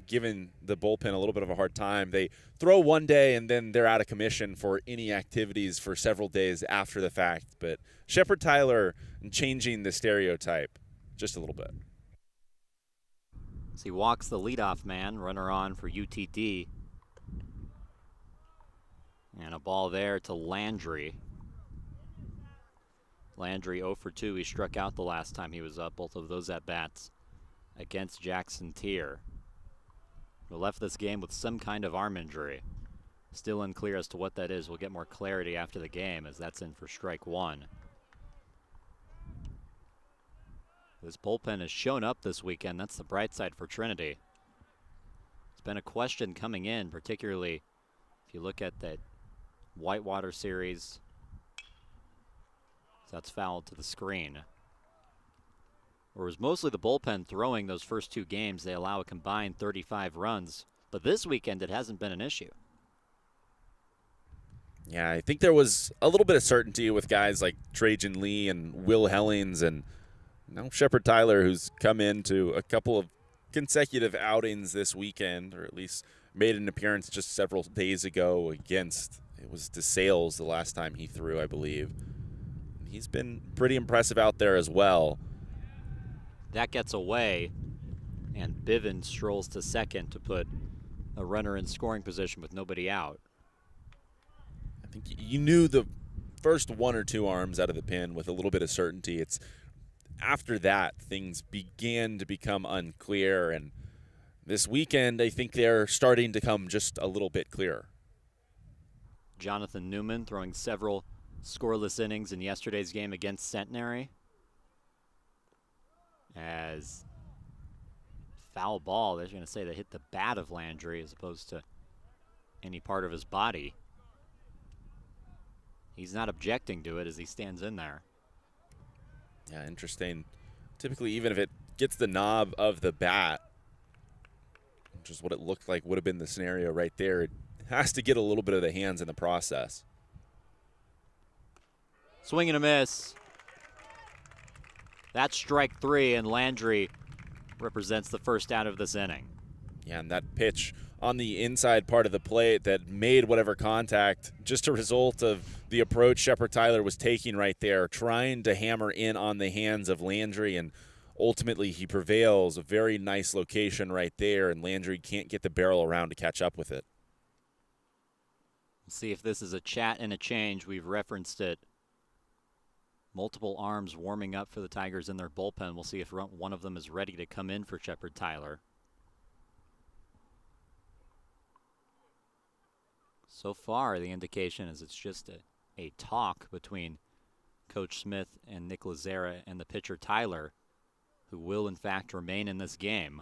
giving the bullpen a little bit of a hard time. They throw one day and then they're out of commission for any activities for several days after the fact. But Shepard Tyler changing the stereotype just a little bit. As he walks the leadoff man, runner on for UTD. And a ball there to Landry. Landry 0 for 2. He struck out the last time he was up, both of those at-bats against Jackson Tier, who left this game with some kind of arm injury. Still unclear as to what that is. We'll get more clarity after the game, as that's in for strike 1. This bullpen has shown up this weekend. That's the bright side for Trinity. It's been a question coming in, particularly if you look at that Whitewater series. So that's fouled to the screen. Or it was mostly the bullpen throwing those first two games. They allow a combined 35 runs. But this weekend, it hasn't been an issue. Yeah, I think there was a little bit of certainty with guys like Trajan Lee and Will Hellings, and now Shepard Tyler, who's come into a couple of consecutive outings this weekend, or at least made an appearance just several days ago against, it was DeSales the last time he threw, I believe. He's been pretty impressive out there as well. That gets away, and Bivens strolls to second to put a runner in scoring position with nobody out. I think you knew the first one or two arms out of the pen with a little bit of certainty. It's after that things began to become unclear, and this weekend I think they're starting to come just a little bit clearer. Jonathan Newman throwing several scoreless innings in yesterday's game against Centenary. As foul ball, they're going to say they hit the bat of Landry as opposed to any part of his body. He's not objecting to it as he stands in there. Yeah, interesting. Typically, even if it gets the knob of the bat, which is what it looked like would have been the scenario right there, it has to get a little bit of the hands in the process. Swing and a miss. That's strike three, and Landry represents the first out of this inning. Yeah, and that pitch on the inside part of the plate that made whatever contact, just a result of the approach Shepard Tyler was taking right there, trying to hammer in on the hands of Landry, and ultimately he prevails. A very nice location right there, and Landry can't get the barrel around to catch up with it. We'll see if this is a chat and a change. We've referenced it. Multiple arms warming up for the Tigers in their bullpen. We'll see if one of them is ready to come in for Shepard Tyler. So far, the indication is it's just a talk between Coach Smith and Nick Lazera and the pitcher Tyler, who will in fact remain in this game.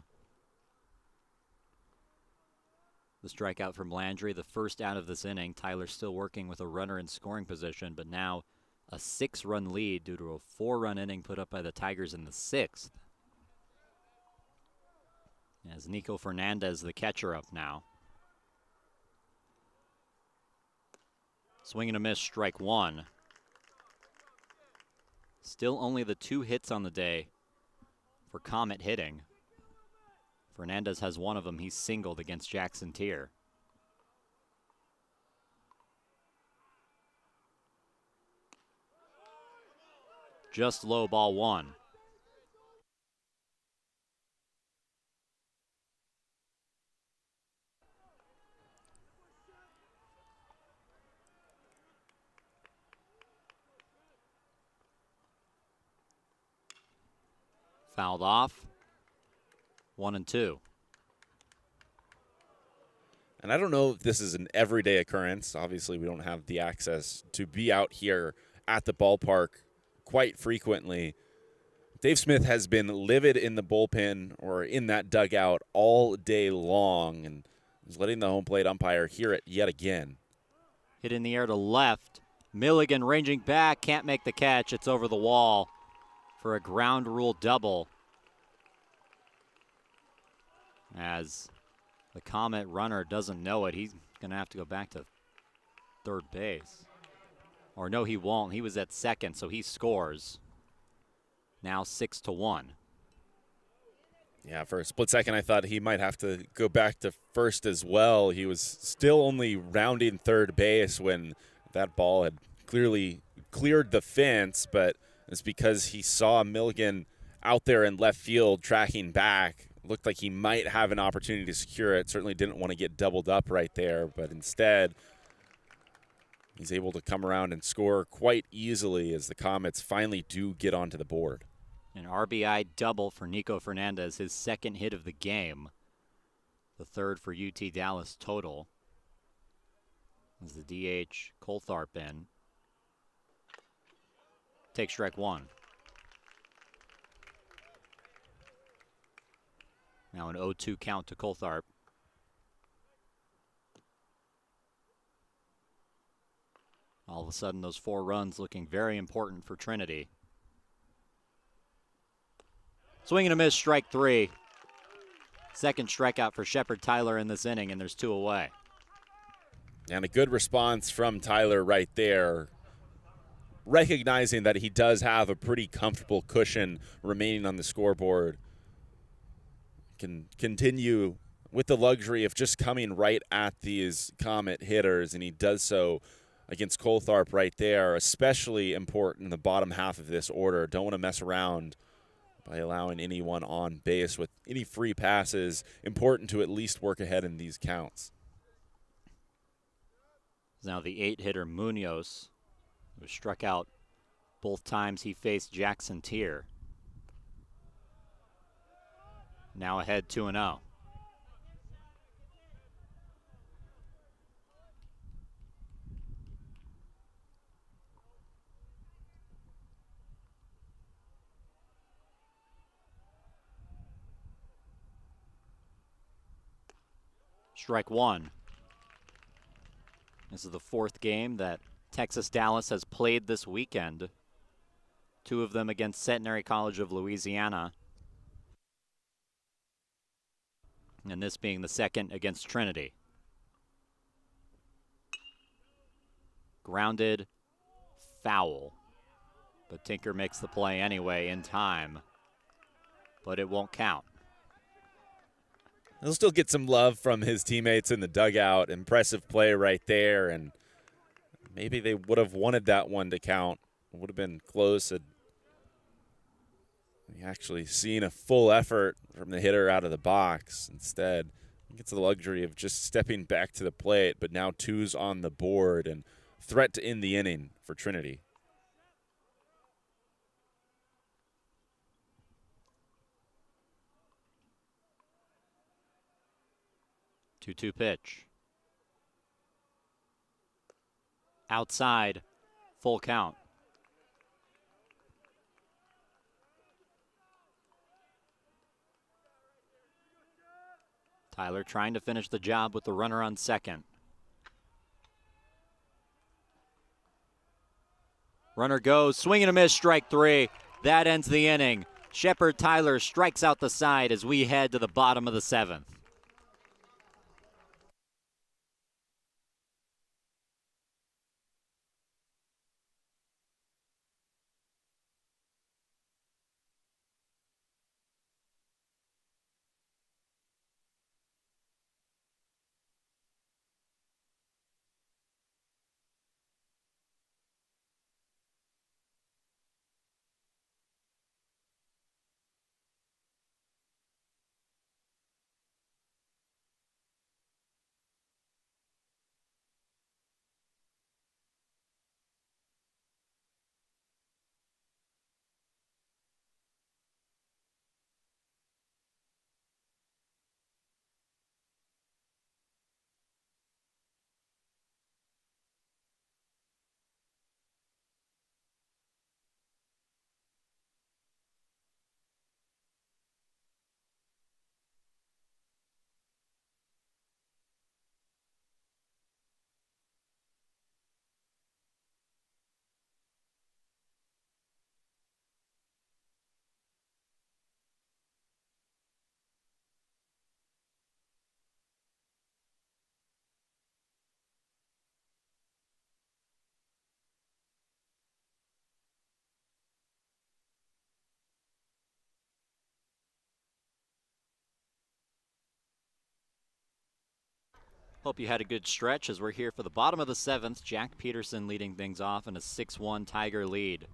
The strikeout from Landry, the first out of this inning. Tyler still working with a runner in scoring position, but now a 6-run lead due to a 4-run inning put up by the Tigers in the 6th. As Nico Fernandez, the catcher, up now. Swing and a miss, strike one. Still only the 2 hits on the day for Comet hitting. Fernandez has one of them. He's singled against Jackson Tier. Just low, ball one. Fouled off. 1-2. And I don't know if this is an everyday occurrence. Obviously, we don't have the access to be out here at the ballpark quite frequently. Dave Smith has been livid in the bullpen or in that dugout all day long, and is letting the home plate umpire hear it yet again. Hit in the air to left. Milligan ranging back, can't make the catch. It's over the wall for a ground rule double. As the Comet runner doesn't know it, he's going to have to go back to third base. Or no, he won't. He was at second, so he scores. Now 6-1. Yeah, for a split second, I thought he might have to go back to first as well. He was still only rounding third base when that ball had clearly cleared the fence, but it's because he saw Milligan out there in left field tracking back. Looked like he might have an opportunity to secure it. Certainly didn't want to get doubled up right there, but instead he's able to come around and score quite easily as the Comets finally do get onto the board. An RBI double for Nico Fernandez, his second hit of the game. The third for UT Dallas total. As the DH Coltharp in. Take strike one. Now an 0-2 count to Coltharp. All of a sudden, those 4 runs looking very important for Trinity. Swing and a miss, strike 3. Second strikeout for Shepard Tyler in this inning, and there's 2 away. And a good response from Tyler right there, recognizing that he does have a pretty comfortable cushion remaining on the scoreboard. Can continue with the luxury of just coming right at these Comet hitters, and he does so against Coltharp right there, especially important in the bottom half of this order. Don't want to mess around by allowing anyone on base with any free passes. Important to at least work ahead in these counts. Now the 8-hitter Munoz, who struck out both times he faced Jackson Tier. Now ahead 2-0. Strike 1. This is the 4th game that Texas Dallas has played this weekend. 2 of them against Centenary College of Louisiana. And this being the 2nd against Trinity. Grounded, foul. But Tinker makes the play anyway in time. But it won't count. He'll still get some love from his teammates in the dugout. Impressive play right there, and maybe they would have wanted that one to count. It would have been close. Actually seeing a full effort from the hitter out of the box. Instead, he gets the luxury of just stepping back to the plate, but now 2's on the board and threat to end the inning for Trinity. Two-two pitch. Outside, full count. Tyler trying to finish the job with the runner on second. Runner goes, swing and a miss, strike 3. That ends the inning. Shepard Tyler strikes out the side as we head to the bottom of the 7th. Hope you had a good stretch as we're here for the bottom of the 7th. Jack Peterson leading things off in a 6-1 Tiger lead.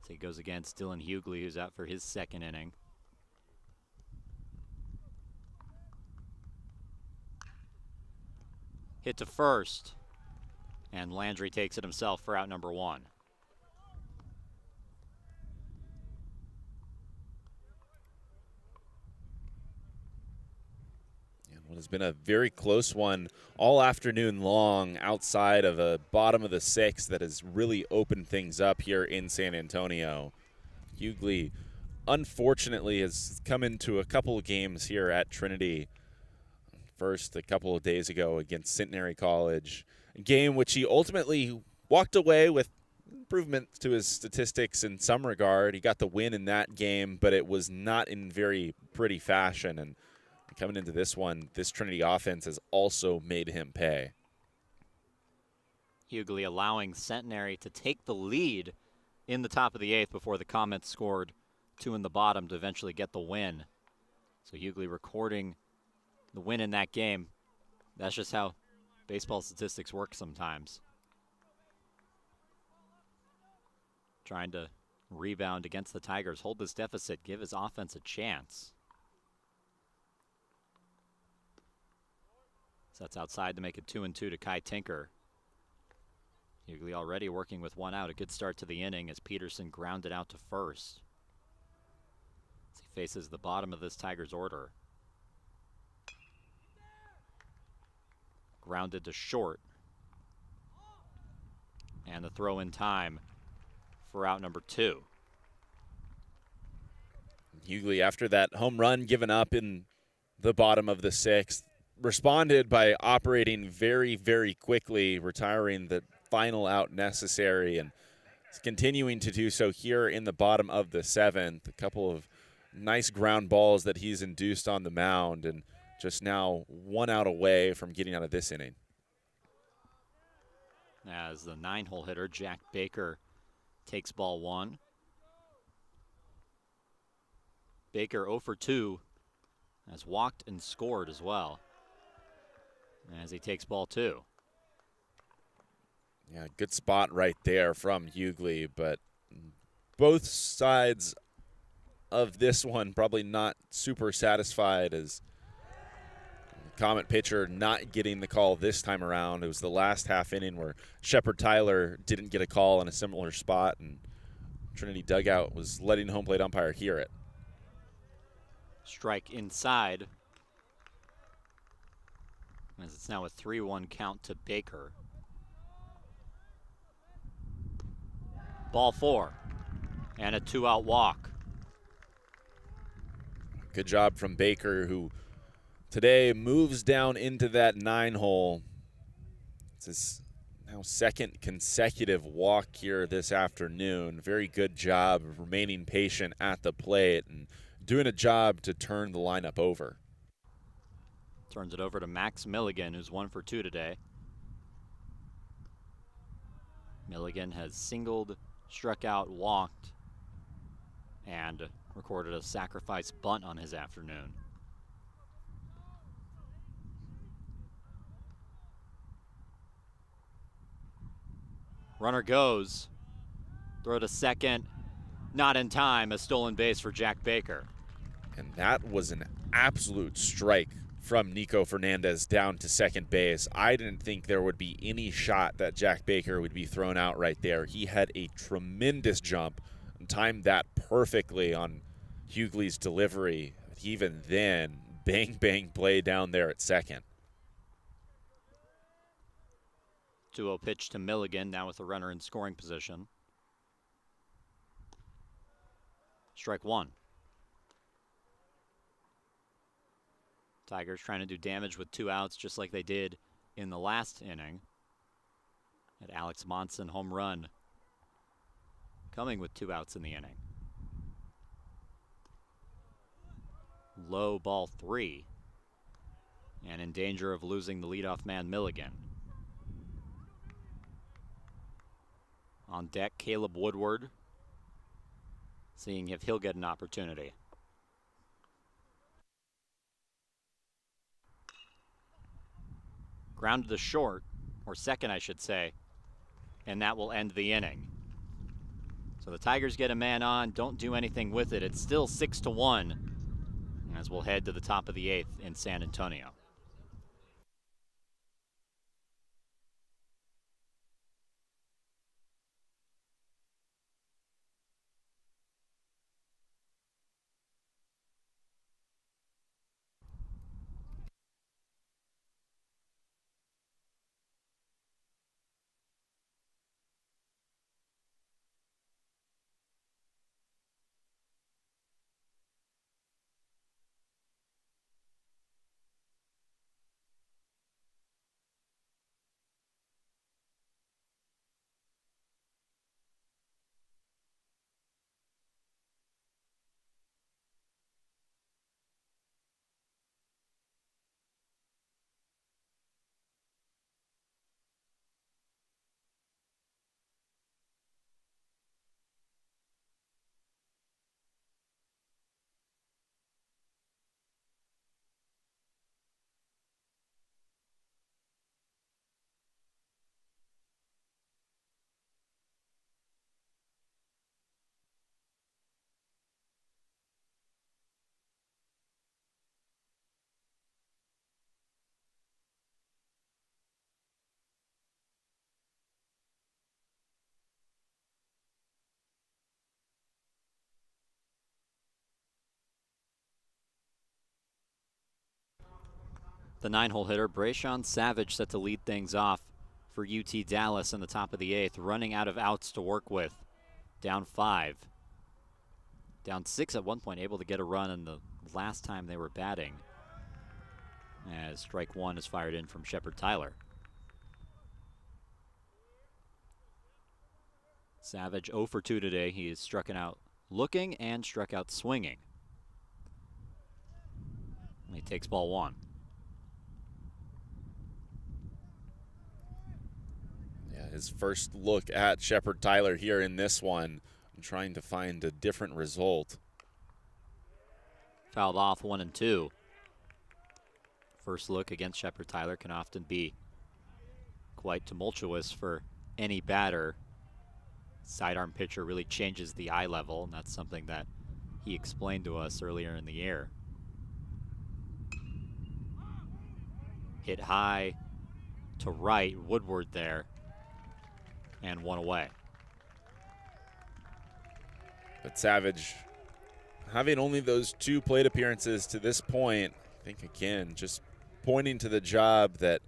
So he goes against Dylan Hughley, who's out for his 2nd inning. Hit to first. And Landry takes it himself for out number 1. What has been a very close one all afternoon long outside of a bottom of the 6th that has really opened things up here in San Antonio. Hughley, unfortunately, has come into a couple of games here at Trinity. First, a couple of days ago against Centenary College, game which he ultimately walked away with improvements to his statistics in some regard. He got the win in that game, but it was not in very pretty fashion. And coming into this one, this Trinity offense has also made him pay. Hughley allowing Centenary to take the lead in the top of the 8th before the Comets scored 2 in the bottom to eventually get the win. So Hughley recording the win in that game. That's just how baseball statistics work sometimes. Trying to rebound against the Tigers, hold this deficit, give his offense a chance. Sets outside to make it 2-2 to Kai Tinker. Hughley already working with 1 out. A good start to the inning as Peterson grounded out to first. As he faces the bottom of this Tigers order. Grounded to short. And the throw in time for out number 2. Hughley, after that home run given up in the bottom of the 6th, responded by operating very, very quickly, retiring the final out necessary, and is continuing to do so here in the bottom of the 7th. A couple of nice ground balls that he's induced on the mound, and just now 1 out away from getting out of this inning. As the 9-hole hitter, Jack Baker, takes ball 1. Baker 0 for 2 has walked and scored as well as he takes ball 2. Yeah, good spot right there from Hughley, but both sides of this one probably not super satisfied as the Comet pitcher not getting the call this time around. It was the last half inning where Shepard Tyler didn't get a call in a similar spot, and Trinity dugout was letting the home plate umpire hear it. Strike inside as it's now a 3-1 count to Baker. Ball 4 and a 2-out walk. Good job from Baker, who today moves down into that 9-hole. It's his now 2nd consecutive walk here this afternoon. Very good job of remaining patient at the plate and doing a job to turn the lineup over. Turns it over to Max Milligan, who's 1 for 2 today. Milligan has singled, struck out, walked, and recorded a sacrifice bunt on his afternoon. Runner goes. Throw to second. Not in time. A stolen base for Jack Baker. And that was an absolute strike from Nico Fernandez down to second base. I didn't think there would be any shot that Jack Baker would be thrown out right there. He had a tremendous jump and timed that perfectly on Hughley's delivery. Even then, bang, bang play down there at second. 2-0 pitch to Milligan, now with a runner in scoring position. Strike 1. Tigers trying to do damage with 2 outs just like they did in the last inning. That Alex Monson home run coming with 2 outs in the inning. Low ball 3. And in danger of losing the leadoff man Milligan. On deck, Caleb Woodward, seeing if he'll get an opportunity. Grounded to short, or second I should say, and that will end the inning. So the Tigers get a man on, don't do anything with it. It's still 6-1 as we'll head to the top of the 8th in San Antonio. The 9-hole hitter, Brayshawn Savage, set to lead things off for UT Dallas in the top of the 8th, running out of outs to work with. Down 5. Down 6 at one point, able to get a run in the last time they were batting, as strike 1 is fired in from Shepard Tyler. Savage 0 for 2 today. He is struck out looking and struck out swinging. And he takes ball 1. Yeah, his first look at Shepard Tyler here in this one, trying to find a different result. Fouled off 1 and 2. First look against Shepard Tyler can often be quite tumultuous for any batter. Sidearm pitcher really changes the eye level, and that's something that he explained to us earlier in the year. Hit high to right, Woodward there, and 1 away. But Savage, having only those 2 plate appearances to this point, I think again, just pointing to the job that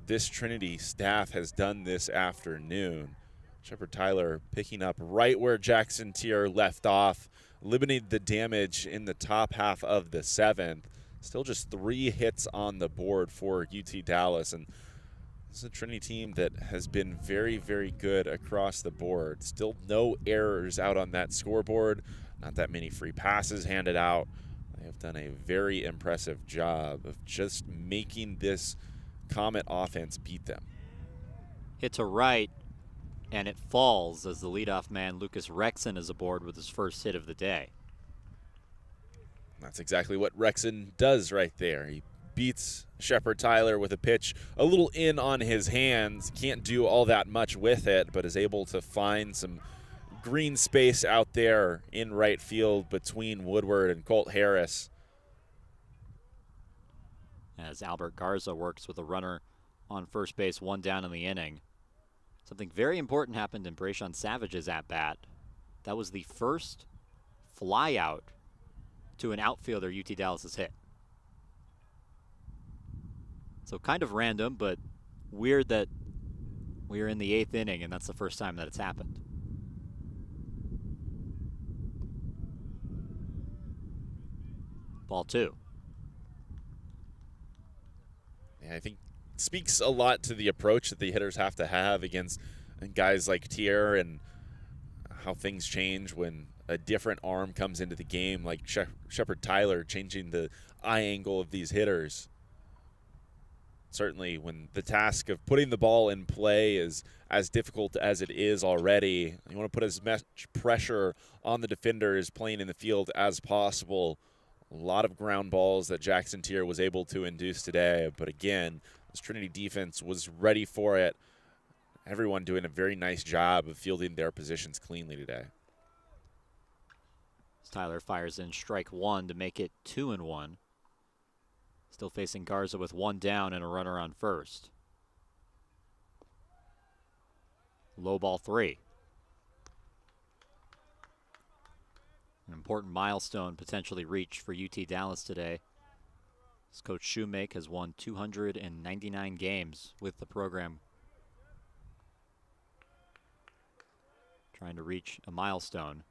this Trinity staff has done this afternoon. Shepard Tyler picking up right where Jackson Tier left off, limiting the damage in the top half of the 7th. Still just 3 hits on the board for UT Dallas, and this is a Trinity team that has been very, very good across the board. Still no errors out on that scoreboard, not that many free passes handed out. They have done a very impressive job of just making this Comet offense beat them. Hit to right, and it falls as the leadoff man, Lucas Rexon, is aboard with his first hit of the day. That's exactly what Rexon does right there. He beats Shepard Tyler with a pitch a little in on his hands. Can't do all that much with it, but is able to find some green space out there in right field between Woodward and Colt Harris. As Albert Garza works with a runner on first base, 1 down in the inning. Something very important happened in Brayshawn Savage's at-bat. That was the first fly out to an outfielder UT Dallas has hit. So kind of random, but weird that we are in the 8th inning and that's the first time that it's happened. Ball 2. Yeah, I think speaks a lot to the approach that the hitters have to have against guys like Tier, and how things change when a different arm comes into the game, like Shepard Tyler changing the eye angle of these hitters. Certainly when the task of putting the ball in play is as difficult as it is already, you want to put as much pressure on the defenders playing in the field as possible. A lot of ground balls that Jackson Tier was able to induce today, but again, this Trinity defense was ready for it. Everyone doing a very nice job of fielding their positions cleanly today. Tyler fires in strike 1 to make it 2-1. Still facing Garza with 1 down and a runner on first. Low ball 3. An important milestone potentially reached for UT Dallas today, as Coach Shoemake has won 299 games with the program. Trying to reach a milestone.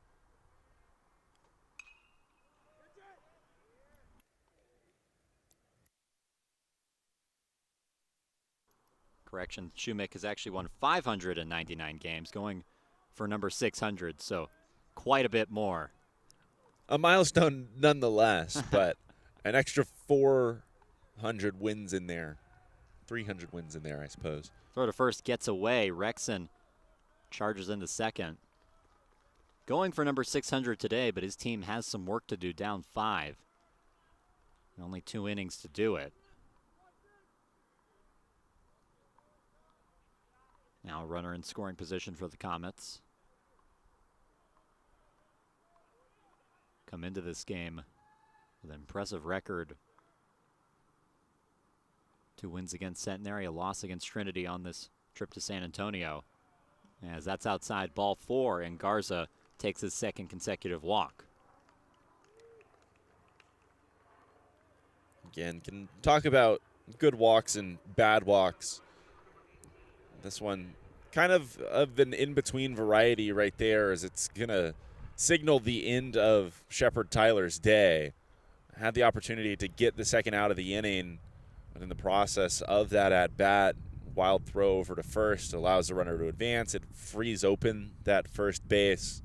Correction, Shoemake has actually won 599 games, going for number 600, so quite a bit more. A milestone nonetheless, but an extra 400 wins in there. 300 wins in there, I suppose. Throw to first gets away. Rexon charges into second. Going for number 600 today, but his team has some work to do, down 5. And only 2 innings to do it. Now a runner in scoring position for the Comets. Come into this game with an impressive record. 2 wins against Centenary, a loss against Trinity on this trip to San Antonio. As that's outside, ball 4, and Garza takes his 2nd consecutive walk. Again, can talk about good walks and bad walks. This one kind of an in-between variety right there, as it's going to signal the end of Shepard Tyler's day. Had the opportunity to get the second out of the inning, but in the process of that at-bat, wild throw over to first allows the runner to advance. It frees open that first base.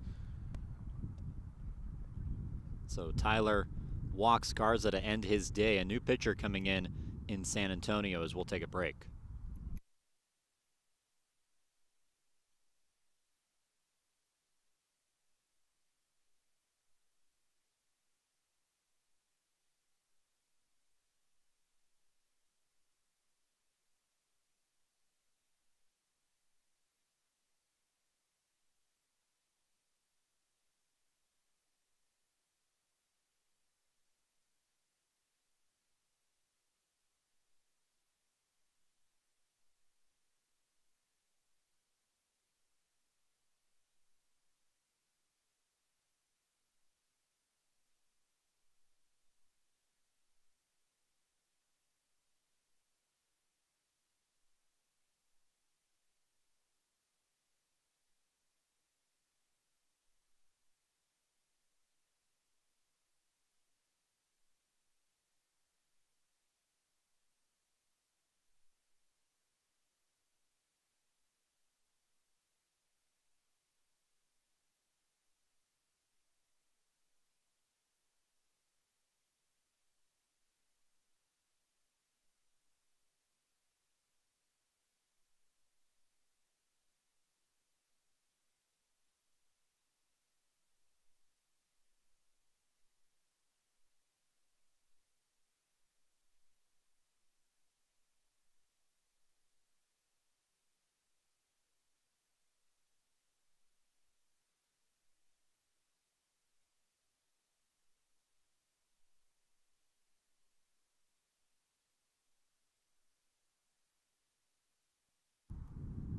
So Tyler walks Garza to end his day. A new pitcher coming in San Antonio as we'll take a break.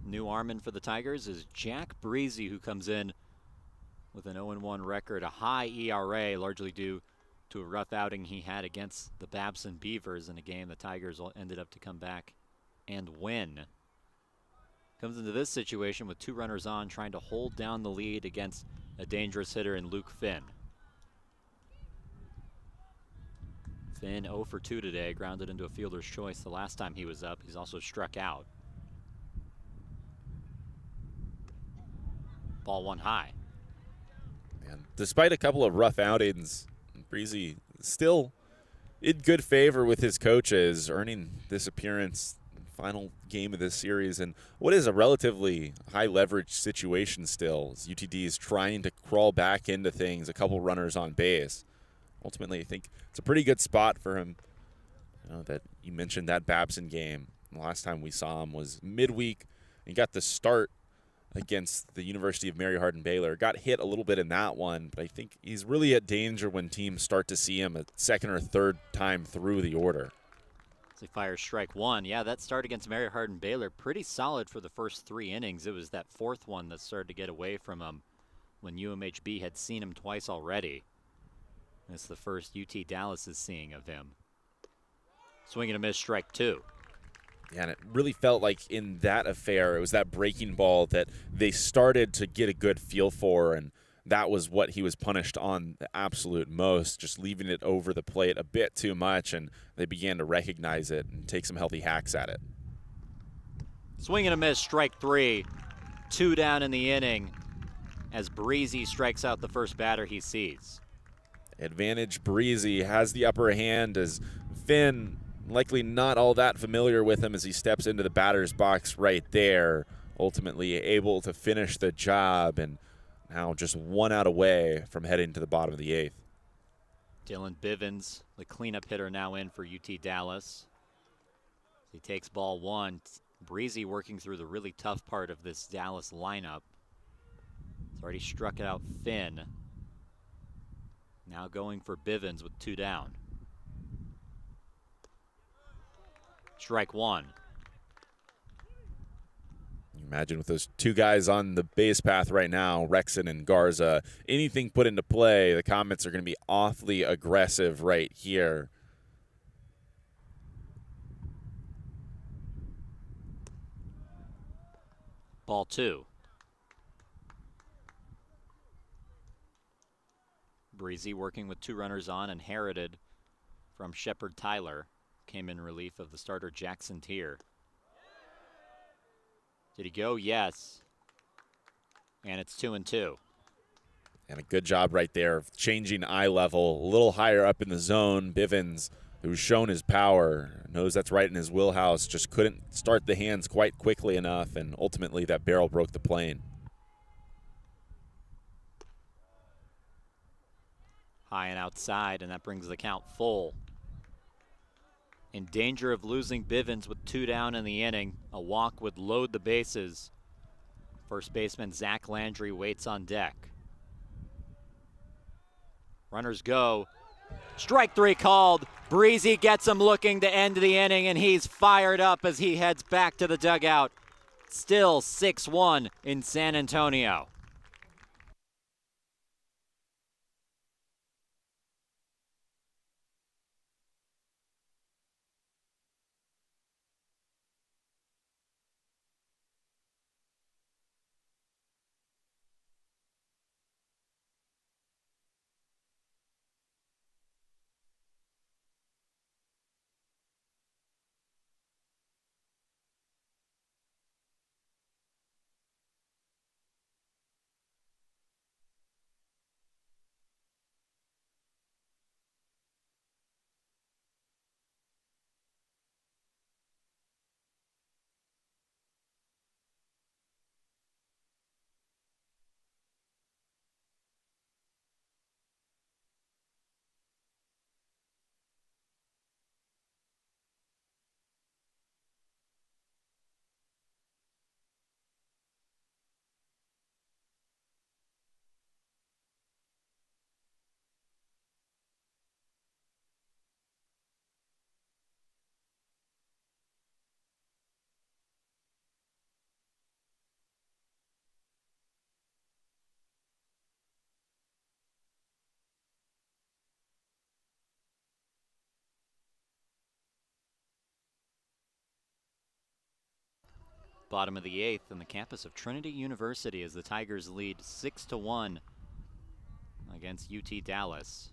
New Armand for the Tigers is Jack Breezy, who comes in with an 0-1 record, a high ERA, largely due to a rough outing he had against the Babson Beavers in a game the Tigers ended up to come back and win. Comes into this situation with 2 runners on, trying to hold down the lead against a dangerous hitter in Luke Finn. Finn 0 for 2 today, grounded into a fielder's choice the last time he was up. He's also struck out. Ball 1 high. And despite a couple of rough outings, Breezy still in good favor with his coaches, earning this appearance, final game of this series, and what is a relatively high leverage situation still. As UTD is trying to crawl back into things, a couple runners on base. Ultimately, I think it's a pretty good spot for him. You know, that you mentioned that Babson game. The last time we saw him was midweek. He got the start against the University of Mary Hardin-Baylor. Got hit a little bit in that one, but I think he's really at danger when teams start to see him a second or third time through the order. So he fires strike 1. Yeah, that start against Mary Hardin-Baylor, pretty solid for the first 3 innings. It was that 4th one that started to get away from him when UMHB had seen him twice already. It's the first UT Dallas is seeing of him. Swing and a miss, strike 2. Yeah, and it really felt like in that affair, it was that breaking ball that they started to get a good feel for, and that was what he was punished on the absolute most, just leaving it over the plate a bit too much, and they began to recognize it and take some healthy hacks at it. Swing and a miss, strike 3. 2 down in the inning as Breezy strikes out the first batter he sees. Advantage Breezy has the upper hand as Finn likely not all that familiar with him as he steps into the batter's box right there, ultimately able to finish the job, and now just 1 out away from heading to the bottom of the 8th. Dylan Bivens, the cleanup hitter, now in for UT Dallas. He takes ball 1. Breezy working through the really tough part of this Dallas lineup. He's already struck out Finn. Now going for Bivens with 2 down. Strike 1. Imagine with those 2 guys on the base path right now, Rexon and Garza, anything put into play, the Comets are going to be awfully aggressive right here. Ball 2. Breezy working with 2 runners on, inherited from Shepard Tyler. Came in relief of the starter Jackson Tier. Did he go? Yes. And it's 2-2. And a good job right there of changing eye level, a little higher up in the zone. Bivens, who's shown his power, knows that's right in his wheelhouse, just couldn't start the hands quite quickly enough, and ultimately that barrel broke the plane. High and outside, and that brings the count full. In danger of losing Bivens with 2 down in the inning. A walk would load the bases. First baseman Zach Landry waits on deck. Runners go. Strike 3 called. Breezy gets him looking to end the inning, and he's fired up as he heads back to the dugout. Still 6-1 in San Antonio. Bottom of the 8th in the campus of Trinity University as the Tigers lead 6-1 against UT Dallas.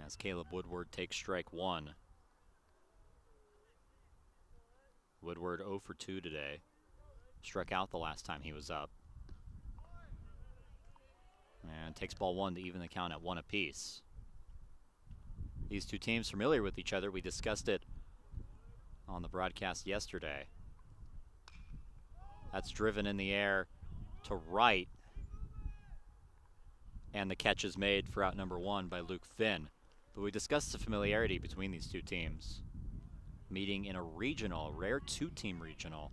As Caleb Woodward takes strike 1. Woodward 0 for 2 today. Struck out the last time he was up. And takes ball 1 to even the count at 1 apiece. These two teams familiar with each other. We discussed it on the broadcast yesterday. That's driven in the air to right. And the catch is made for out number 1 by Luke Finn. But we discussed the familiarity between these two teams. Meeting in a regional, rare 2-team regional.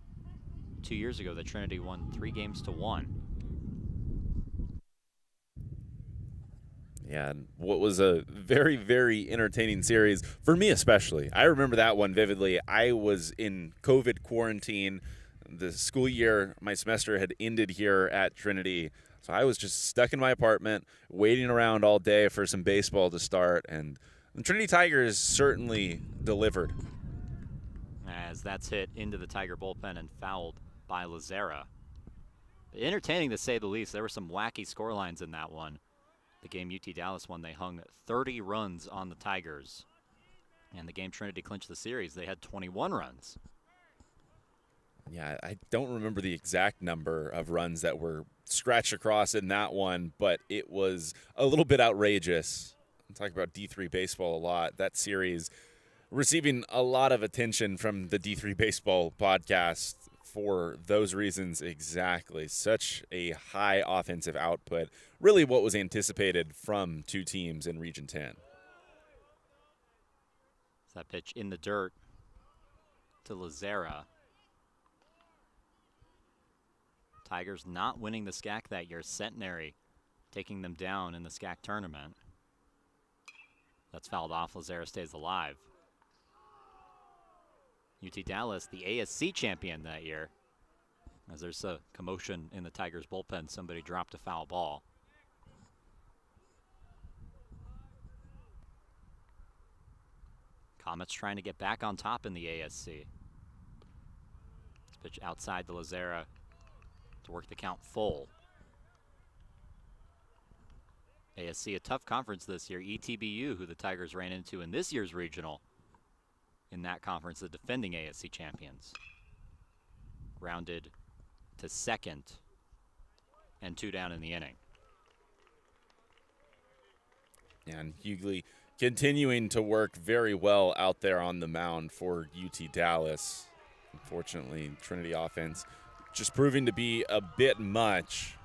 2 years ago, the Trinity won 3-1. Yeah, and what was a very, very entertaining series, for me especially. I remember that one vividly. I was in COVID quarantine. The school year, my semester had ended here at Trinity. So I was just stuck in my apartment, waiting around all day for some baseball to start. And the Trinity Tigers certainly delivered. As that's hit into the Tiger bullpen and fouled by Lazara. Entertaining to say the least. There were some wacky scorelines in that one. The game UT Dallas won, they hung 30 runs on the Tigers. And the game Trinity clinched the series, they had 21 runs. Yeah, I don't remember the exact number of runs that were scratched across in that one, but it was a little bit outrageous. I'm talking about D3 baseball a lot. That series receiving a lot of attention from the D3 baseball podcast for those reasons exactly. Such a high offensive output. Really what was anticipated from two teams in Region 10. That pitch in the dirt to Lazara. Tigers not winning the SCAC that year. Centenary taking them down in the SCAC tournament. That's fouled off. Lazara stays alive. UT Dallas, the ASC champion that year. As there's a commotion in the Tigers bullpen, somebody dropped a foul ball. Comets trying to get back on top in the ASC. This Pitch outside the Lazera to work the count full. ASC, a tough conference this year. ETBU, who the Tigers ran into in this year's regional. In that conference, the defending ASC champions. Grounded to second and 2 down in the inning. And Hughley continuing to work very well out there on the mound for UT Dallas. Unfortunately, Trinity offense just proving to be a bit much.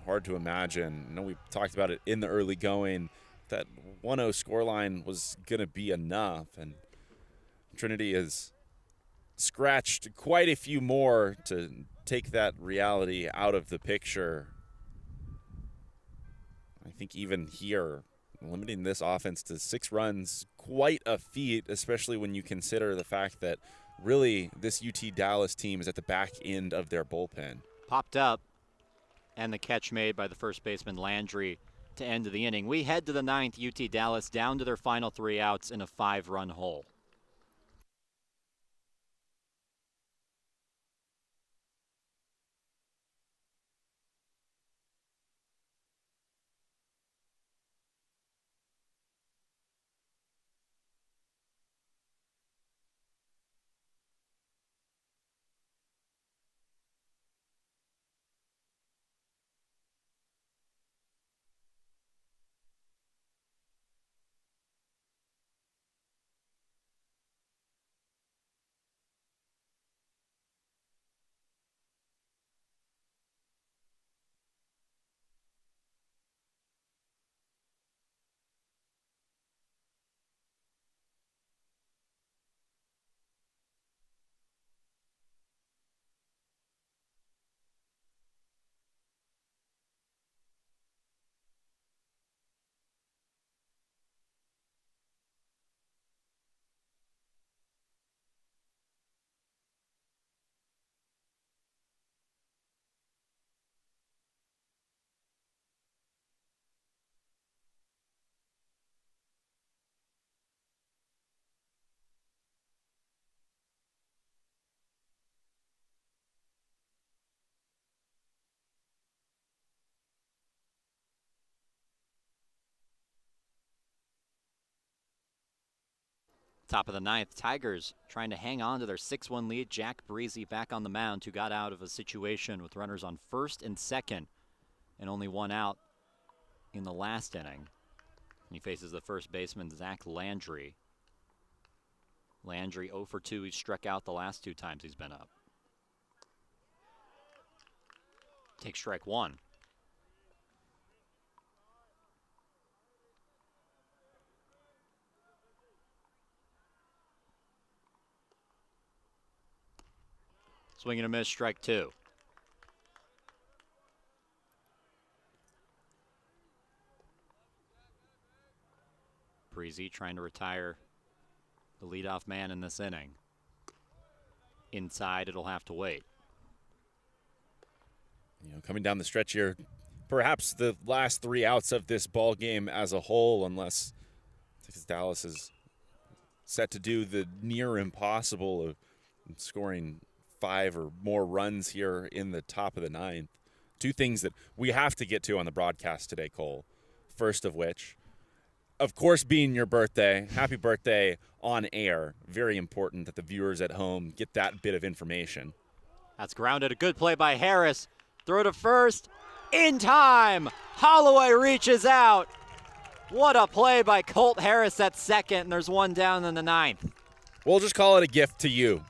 Hard to imagine. I know we talked about it in the early going. That 1-0 scoreline was going to be enough. And Trinity has scratched quite a few more to take that reality out of the picture. I think even here, limiting this offense to 6 runs, quite a feat, especially when you consider the fact that really this UT Dallas team is at the back end of their bullpen. Popped up, and the catch made by the first baseman Landry to end the inning. We head to the 9th, UT Dallas down to their final 3 outs in a 5-run hole. Top of the 9th, Tigers trying to hang on to their 6-1 lead. Jack Breezy back on the mound, who got out of a situation with runners on first and second and only 1 out in the last inning. He faces the first baseman, Zach Landry. Landry 0 for 2. He's struck out the last 2 times he's been up. Take strike 1. Swing and a miss, strike 2. Breezy trying to retire the leadoff man in this inning. Inside, it'll have to wait. Coming down the stretch here, perhaps the last 3 outs of this ball game as a whole, unless Texas Dallas is set to do the near impossible of scoring 5 or more runs here in the top of the 9th. 2 things that we have to get to on the broadcast today, Cole. First of which, of course, being your birthday. Happy birthday on air. Very important that the viewers at home get that bit of information. That's grounded. A good play by Harris. Throw to first. In time. Holloway reaches out. What a play by Colt Harris at second. And there's 1 down in the 9th. We'll just call it a gift to you.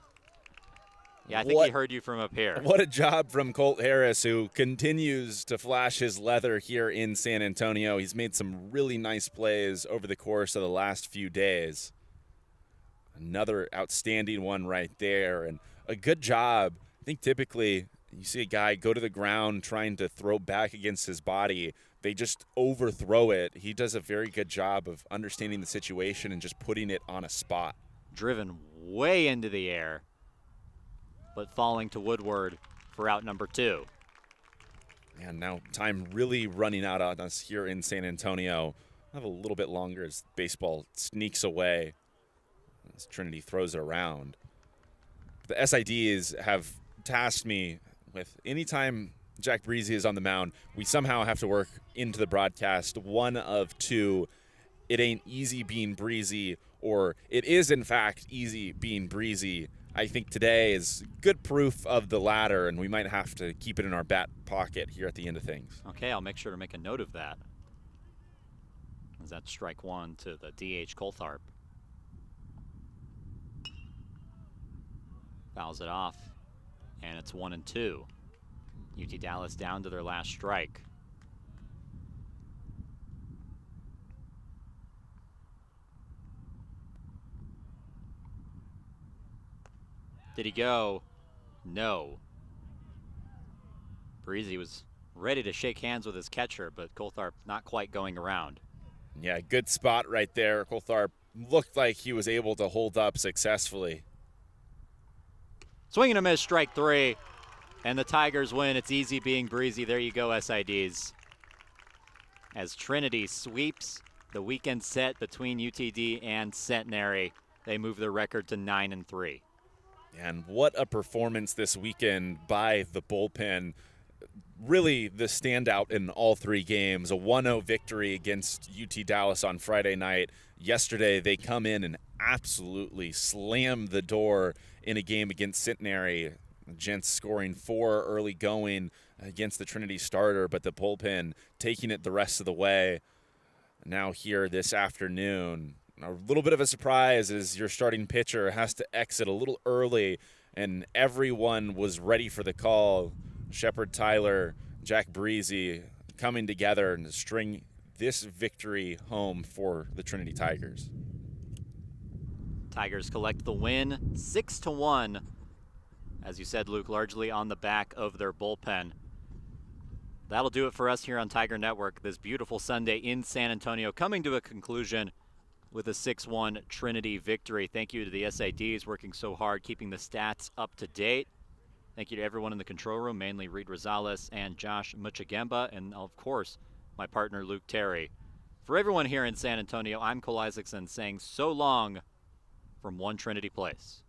Yeah, I think he heard you from up here. What a job from Colt Harris, who continues to flash his leather here in San Antonio. He's made some really nice plays over the course of the last few days. Another outstanding one right there, and a good job. I think typically you see a guy go to the ground trying to throw back against his body. They just overthrow it. He does a very good job of understanding the situation and just putting it on a spot. Driven way into the air, but falling to Woodward for out number 2. And now time really running out on us here in San Antonio. We'll have a little bit longer as baseball sneaks away, as Trinity throws it around. the SIDs have tasked me with anytime Jack Breezy is on the mound, we somehow have to work into the broadcast one of two. It ain't easy being Breezy, or it is in fact easy being Breezy. I think today is good proof of the latter, and we might have to keep it in our back pocket here at the end of things. Okay, I'll make sure to make a note of that. Is that strike one to the DH Coulthard? Fouls it off, and it's 1-2. UT Dallas down to their last strike. Did he go? No. Breezy was ready to shake hands with his catcher, but Coulthard not quite going around. Yeah, good spot right there. Coulthard looked like he was able to hold up successfully. Swing and a miss, strike three. And the Tigers win. It's easy being Breezy. There you go, SIDs. As Trinity sweeps the weekend set between UTD and Centenary, they move their record to 9-3. And what a performance this weekend by the bullpen. Really the standout in all three games. A 1-0 victory against UT Dallas on Friday night. Yesterday, they come in and absolutely slam the door in a game against Centenary. Gents scoring 4 early going against the Trinity starter, but the bullpen taking it the rest of the way. Now here this afternoon, a little bit of a surprise as your starting pitcher has to exit a little early, and everyone was ready for the call. Shepard Tyler, Jack Breezy coming together and string this victory home for the Trinity Tigers. Tigers collect the win, 6-1. As you said, Luke, largely on the back of their bullpen. That'll do it for us here on Tiger Network this beautiful Sunday in San Antonio, coming to a conclusion with a 6-1 Trinity victory. Thank you to the SIDs working so hard, keeping the stats up to date. Thank you to everyone in the control room, mainly Reed Rosales and Josh Muchagemba, and of course, my partner Luke Terry. For everyone here in San Antonio, I'm Cole Isaacson saying so long from One Trinity Place.